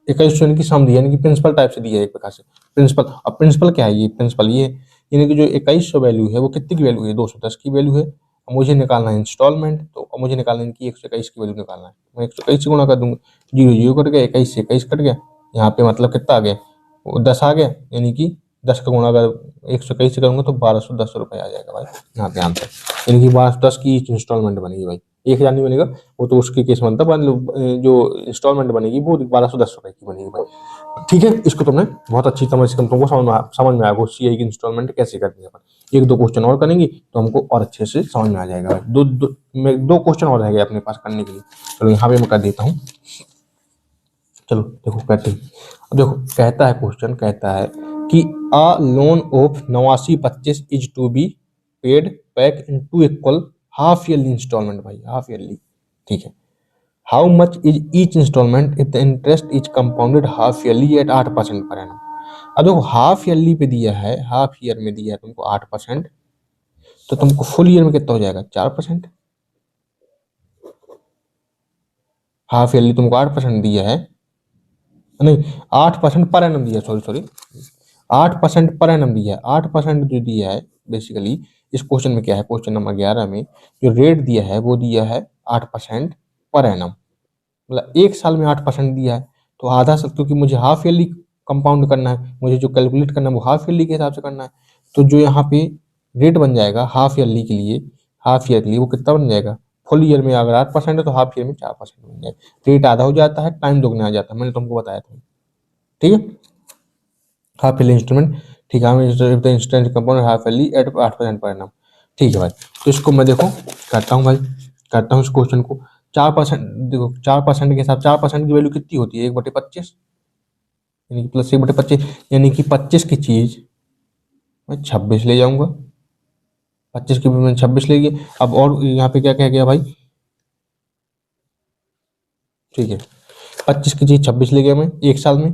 यानी कि सम दिया, यानी कि प्रिंसिपल टाइप से दिया है एक प्रकार से प्रिंसिपल। अब प्रिंसिपल क्या है, ये प्रिंसिपल ये यानी कि जो 2100 वैल्यू है वो कितनी की वैल्यू है, 210 की वैल्यू है। अब मुझे निकालना है इंस्टॉलमेंट, तो अब मुझे निकालना है कि 121 की वैल्यू निकालना है। मैं 121 से गुणा कर दूंगा, जीरो जीरो कट गया, 21 से 21 कट गया, यहाँ पे मतलब कितना आ गया, वो 10 आ गया, यानी कि 10 का गुणा अगर 121 से करूंगा तो 1210 रुपये आ जाएगा भाई यहाँ पे आंसर। यानी कि 1210 की इंस्टॉलमेंट बनेगी भाई, 1000 नहीं बनेगा वो तो उसके केस बनता, जो इंस्टॉलमेंट बनेगी वो 1210 रुपये की बनेगी भाई। ठीक है, इसको तुमने बहुत अच्छी समझ से तुमको समझ में आएगा सीआई की इंस्टॉलमेंट कैसे करनी है अपन। एक दो क्वेश्चन और करेंगे तो हमको और अच्छे से समझ में आ जाएगा भाई। दो क्वेश्चन और रह गए अपने पास करने के लिए, चलो यहाँ पे मैं कर देता हूँ। चलो देखो कहते हैं, अब देखो कहता है क्वेश्चन कहता है कि a loan of 8925 is to be paid back in two equal half yearly installment भाई, हाफ ईयरली। ठीक है, how much is each instalment if the interest is compounded half yearly at 8% per annum. अब देखो half yearly पे दिया है, half year में दिया है तुमको 8%, तो तुमको फुल ईयर में कितना हो जाएगा 4%। हाफ ईयरली तुमको 8% दिया है, नहीं 8% पर एनम दिया, सॉरी 8% पर एनम दिया है। 8% जो दिया है बेसिकली इस क्वेश्चन में क्या है, क्वेश्चन नंबर 11 में जो रेट दिया है वो दिया है 8% पर एनम, मतलब एक साल में 8% दिया है। तो आधा साल, क्योंकि मुझे हाफ ईयरली कंपाउंड करना है, मुझे जो कैलकुलेट करना है वो हाफ ईयरली के हिसाब से करना है। तो जो यहाँ पे रेट बन जाएगा हाफ ईयरली के लिए, हाफ ईयर के लिए वो कितना बन जाएगा, फुल ईयर में अगर 8% है तो हाफ ईयर में 4% बन जाएगा। रेट आधा हो जाता है, टाइम दोगुना आ जाता है, मैंने तुमको बताया था। ठीक है, हाफ ईयरली इंस्ट्रूमेंट, ठीक है, the instant compound half yearly at 8% per annum. ठीक है भाई, तो इसको मैं देखो करता हूँ भाई, करता हूँ इस क्वेश्चन को। 4%, देखो 4% के हिसाब, 4% की वैल्यू कितनी होती है 1/25, यानी कि प्लस 1/25, यानी कि 25 की चीज मैं 26 ले जाऊंगा, 25 की भी मैंने 26 ले गया। अब और यहाँ पे क्या कह गया भाई, ठीक है 25 की चीज 26 ले गया मैं एक साल में,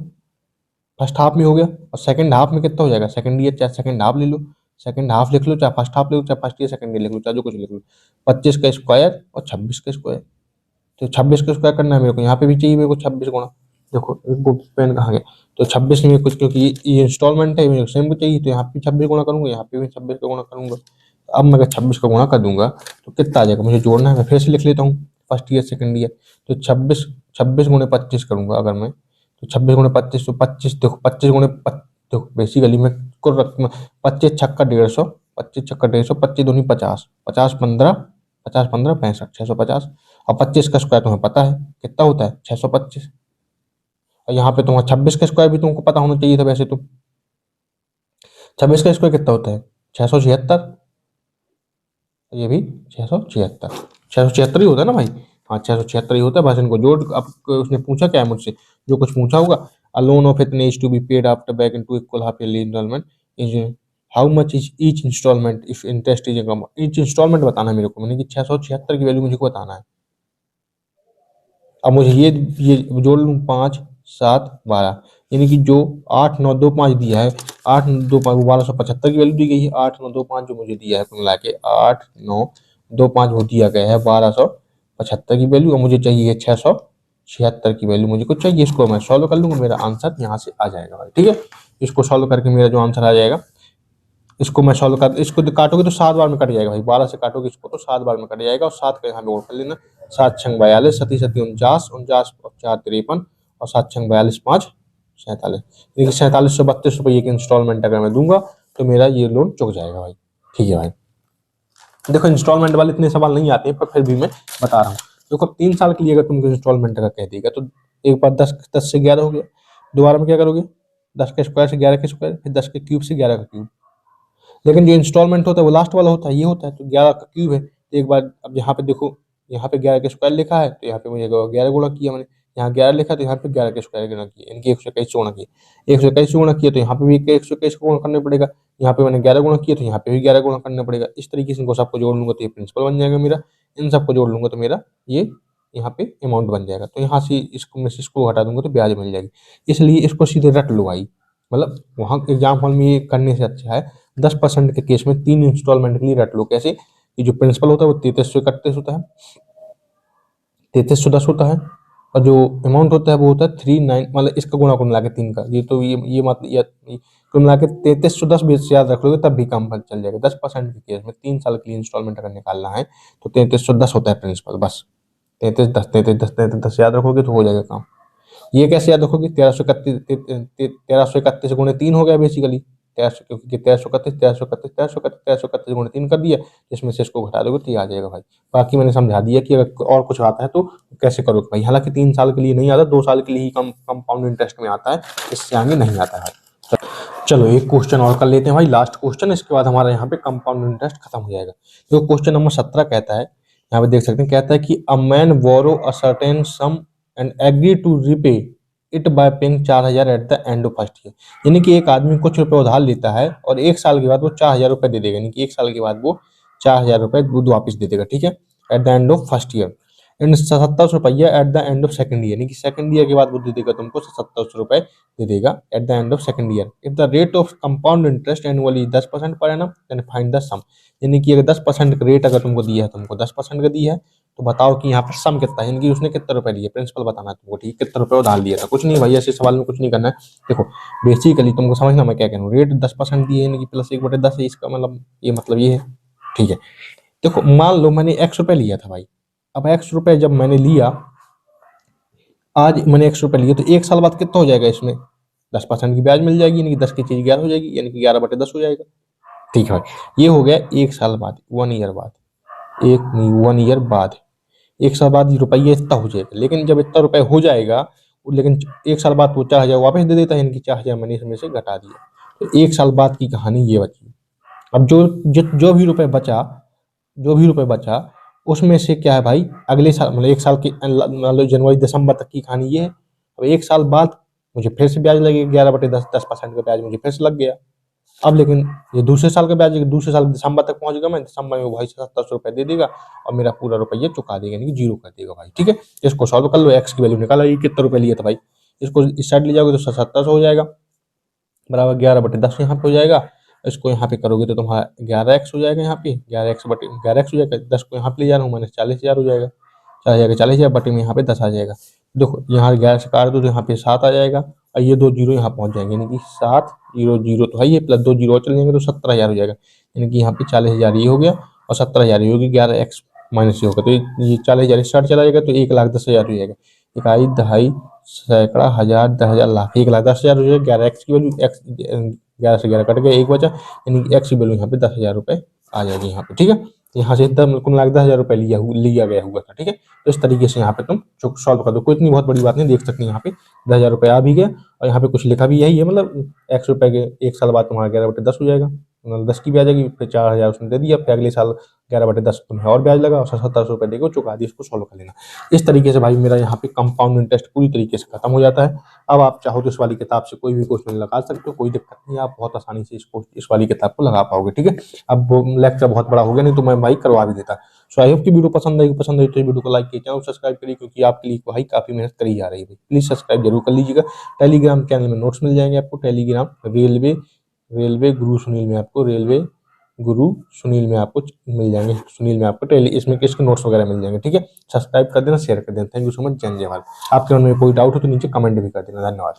फर्स्ट हाफ में हो गया। और सेकंड हाफ में कितना हो जाएगा, सेकंड ईयर, चाहे सेकंड हाफ ले लो, सेकंड हाफ लिख लो, चाहे फर्स्ट हाफ ले लो, चाहे फर्स्ट ईयर सेकंड ईयर लिख लो, चाहे जो कुछ लिख लो। 25 का स्क्वायर और 26 का स्क्वायर, तो 26 का स्क्वायर करना है मेरे को, यहाँ पे भी चाहिए मेरे को 26 गुणा। देखो एक बुक पेन कहाँ गया, तो 26 में कुछ, क्योंकि ये इंस्टॉलमेंट है मेरे को सेम को चाहिए, तो यहाँ पे 26 गुणा करूंगा, यहाँ पे भी 26 का गुणा करूंगा। अब मैं अगर 26 का गुणा कर दूंगा तो कितना आ जाएगा, मुझे जोड़ना है, मैं फिर से लिख लेता हूँ फर्स्ट ईयर सेकंड ईयर। तो 26 26 गुणे 25 करूंगा अगर मैं, तो 26 गुणे 25, तो 25 देखो 25 गुणे देखो बेसिकली मैं कुल रख 25 छक्का 150, 25 छक्का 150, 25 दूनी 50, 50 15, 50 15 65, 650। और 25 का स्क्वायर तुम्हें पता है कितना होता है 625। और यहाँ पे तुम्हारा 26 का स्क्वायर भी तुमको पता होना चाहिए था वैसे तो, 26 का स्क्वायर कितना होता है 676, ये भी 676, 676 ही होता है ना भाई। हाँ 676 ही होता है, बस इनको जोड़। अब उसने पूछा क्या है मुझसे, जो कुछ पूछा होगा, अ लोन ऑफ इतने is to be paid after back in two equal half yearly instalment is, how much is each instalment if interest is come, each instalment बताना है मेरे को, मैंने कि 676 की वैल्यू मुझे को बताना है। अब मुझे ये जोड़ लूँ 5 7 12, यानी कि जो 8 9 2 5 दिया है, 8 2 5 1275 की वैल्यू दी गई है, 8 9 2 5 जो मुझे दिया है कुल मिला के 8 9 2 5 वो दिया गया है 1275 की वैल्यू, और मुझे चाहिए 676 की वैल्यू मुझे को चाहिए। इसको मैं सॉल्व कर लूंगा, मेरा आंसर यहाँ से आ जाएगा भाई। ठीक है, इसको सॉल्व करके मेरा जो आंसर आ जाएगा, इसको मैं सॉल्व कर, इसको काटोगे तो 7 बार में कट जाएगा भाई, 12 से काटोगे इसको तो 7 बार में कट जाएगा, और 7 का यहाँ पे और कर लेना, 7 छंग 42, 7 7 49, 49 और 4 53, और 7 छंग 42 5 47, देखिए 4732 रुपये की इंस्टॉलमेंट अगर मैं दूंगा तो मेरा ये लोन चुक जाएगा भाई। ठीक है भाई, देखो इंस्टॉलमेंट वाले इतने सवाल नहीं आते हैं, पर फिर भी मैं बता रहा हूँ। देखो 3 साल के लिए अगर तुमको इंस्टॉलमेंट का कह देगा तो एक बार 10 से 11 हो गया, दोबारा में क्या करोगे 10 के स्क्वायर से 11 के स्क्वायर, फिर 10 के क्यूब से 11 का क्यूब। लेकिन जो इंस्टॉलमेंट होता है वो लास्ट वाला होता है, ये होता है, तो 11 का क्यूब है, तो एक बार अब यहाँ पे देखो, यहाँ पे 11 का स्क्वायर लिखा है, तो यहाँ पे मुझे 11 गुणा किया मैंने, यहाँ 11 लिखा तो यहाँ पे 11 के स्क्वायर गुणा किए, यानी कि 121 से गुणा किए, 121 से गुणा किए तो यहाँ पे भी 121 को गुणा करना पड़ेगा, यहाँ पे मैंने 11 गुणा किए तो यहाँ पे भी 11 गुणा करना पड़ेगा। इस तरीके से इनको सबको जोड़ लूंगा तो ये प्रिंसिपल बन जाएगा मेरा, इन सबको जोड़ लूंगा तो मेरा ये यहाँ पे अमाउंट बन जाएगा। तो यहाँ से इसको में से इसको हटा दूंगा तो ब्याज मिल जाएगी, इसलिए इसको सीधे रट लो भाई। मतलब वहाँ एग्जाम हॉल में ये करने से अच्छा है 10% के केस में 3 इंस्टॉलमेंट के लिए रट लो। कैसे कि जो प्रिंसिपल होता है वो 3331 होता है, 3310 होता है, और जो अमाउंट होता है वो होता है 39, मतलब इसका गुणा कुल मिला के 3 का, ये तो ये मत कुल मिला के 3310 भी याद रख लोगे तब भी काम पर चल जाएगा। 10% के केस में 3 साल के लिए इंस्टॉलमेंट अगर निकालना है तो 3310 होता है प्रिंसिपल, बस 3310 याद रखोगे तो हो जाएगा काम। ये कैसे याद रखोगे, 1331 गुणे 3 हो गया बेसिकली, 1300, क्योंकि 1331 गुणे 3 कर दिया, इसमें से इसको घटा दोगे तो ये आ जाएगा भाई। बाकी मैंने समझा दिया कि अगर और कुछ आता है तो कैसे करोगे भाई। हालांकि 3 साल के लिए नहीं आता, 2 साल के लिए ही कंपाउंड इंटरेस्ट में आता है, इससे आगे नहीं आता है। चलो एक क्वेश्चन और कर लेते हैं भाई, लास्ट क्वेश्चन, इसके बाद हमारा यहाँ पे कंपाउंड इंटरेस्ट खत्म हो जाएगा। तो क्वेश्चन नंबर 17 कहता है, यहाँ पे देख सकते हैं, कहता है कि a man borrow a certain sum and agree to repay it by paying 4000 at the end of first year. यानी कि एक आदमी कुछ रुपए उधार लेता है और 1 साल के बाद वो 4000 रुपए दे देगा, यानी कि 1 साल के बाद वो 4000 रुपए खुद वापस दे देगा, ठीक है, eight the end of first year, and 2700 रुपया eight the end of second year, यानी कि सेकंड ईयर के बाद वो दे देगा तुमको 2700 रुपए दे देगा at the end of second year. If the rate of compound interest annually 10% per annum, then find the sum. यानी कि अगर 10% का रेट अगर तुमको दिया है, तुमको 10% का दिया है, तो बताओ कि यहाँ पर सम कितना है, यानी कि उसने कितने रुपए लिए, प्रिंसिपल बताना है तुमको, ठीक, कितने रुपए उधार लिया था। कुछ नहीं भाई, ऐसे सवाल में कुछ नहीं करना है। देखो बेसिकली तुमको समझना मैं क्या कह रहा हूँ, रेट 10% दिए यानी कि प्लस 1/10 है, इसका मतलब ये मतलब ये है, ठीक है। देखो मान लो मैंने 100 रुपए लिया था भाई, अब 100 रुपए जब मैंने लिया, आज मैंने 100 रुपए लिए, तो 1 साल बाद कितना हो जाएगा, इसमें 10% की ब्याज मिल जाएगी, यानी कि 10 की चीज 11 हो जाएगी, यानी कि 11/10 हो जाएगा, ठीक है भाई। ये हो गया 1 साल बाद, 1 ईयर बाद, 1 ईयर बाद, 1 साल बाद रुपये इतना हो जाएगा। लेकिन जब इतना रुपये हो जाएगा, लेकिन 1 साल बाद वो 4000 वापस दे देता है, यानी कि 4000 मैंने इसमें से घटा दिया, तो 1 साल बाद की कहानी ये बची। अब जो भी रुपए बचा उसमें से क्या है भाई, अगले साल मतलब 1 साल की मतलब जनवरी दिसंबर तक की कहानी ये है। अब 1 साल बाद मुझे फिर से ब्याज लगेगा 11/10, 10% का ब्याज मुझे फिर से लग गया। अब लेकिन ये दूसरे साल का ब्याज, दूसरे साल दिसंबर तक पहुंच गया मैं, दिसंबर में वो भाई 2700 रुपए दे देगा और मेरा पूरा रुपया चुका देगा, यानी कि जीरो कर देगा भाई, ठीक है। इसको सॉल्व कर लो, एक्स की वैल्यू निकाला, ये कितने रुपए लिए थे भाई, इसको इस साइड ले जाओगे तो 1700 हो जाएगा, बराबर 11/10 यहाँ पे हो जाएगा। इसको यहाँ पे करोगे तो तुम्हारा 11x हो जाएगा, यहाँ पे 11x हो जाएगा, 10 को यहाँ पे ले जा रहा हूँ मैंने, 40,000 हो जाएगा, 40,000 बटे में यहाँ पे 10 आ जाएगा। देखो यहाँ 11 से काट दो तो यहाँ पे 7 आ जाएगा, और ये 2 जीरो यहाँ पहुंच जाएंगे, यानी कि 7 0 0 तो है ये, प्लस 2 जीरो चले जाएंगे तो 17,000 हो जाएगा, यानी कि यहाँ पे 40,000 ये हो गया और 17,000 ये होगी, 11x माइनस ये होगा, तो ये 40,000 इस साइड चला जाएगा तो 1,10,000 हो जाएगा, इकाई दहाई सैकड़ा हजार 10,000 लाख, 1,10,000 हो जाएगा। 11x की वैल्यू, एक्स 11 से 11 कट गया, 1 बचा, यानी कि एक्स की वैल्यू यहाँ पे 10,000 रुपए आ जाएगी यहाँ पे, ठीक है। यहाँ से कुल मिला 10,000 रुपए लिया गया हुआ था, ठीक है। तो इस तरीके से यहाँ पे तुम सॉल्व कर दो, कोई इतनी बहुत बड़ी बात नहीं, देख सकते हैं यहाँ पे 10,000 रुपए आ भी गया, और यहाँ पे कुछ लिखा भी यही है, मतलब 100 रुपए के 1 साल बाद तुम्हारा 11/10 हो जाएगा, 10 की ब्याज आएगी, फिर 4,000 उसने दे दिया, फिर अगले साल 11/10 तुम्हें और ब्याज लगा और 1700 रुपए देकर चुका दी, इसको सॉल्व कर लेना। इस तरीके से भाई मेरा यहाँ पे कंपाउंड इंटरेस्ट पूरी तरीके से खत्म हो जाता है। अब आप चाहो तो इस वाली किताब से कोई भी क्वेश्चन लगा सकते हो, कोई दिक्कत नहीं, आप बहुत आसानी से इस वाली किताब को लगा पाओगे, ठीक है। अब लेक्चर बहुत बड़ा हो गया, नहीं तो मैं भाई करवा भी देता। सो आई होप की वीडियो पसंद आई तो वीडियो को लाइक कीजिए, चैनल सब्सक्राइब करिए, क्योंकि आपके लिए भाई काफी मेहनत करी जा रही है, प्लीज सब्सक्राइब जरूर कर लीजिएगा। टेलीग्राम चैनल में नोट्स मिल जाएंगे आपको, टेलीग्राम रेलवे गुरु सुनील में आपको, रेलवे गुरु सुनील में आपको मिल जाएंगे, सुनील में आपको इसमें इसके नोट्स वगैरह मिल जाएंगे, ठीक है। सब्सक्राइब कर देना, शेयर कर देना। थैंक यू सो मच, जय जय भारत। आपके मन में कोई डाउट हो तो नीचे कमेंट भी कर देना। धन्यवाद।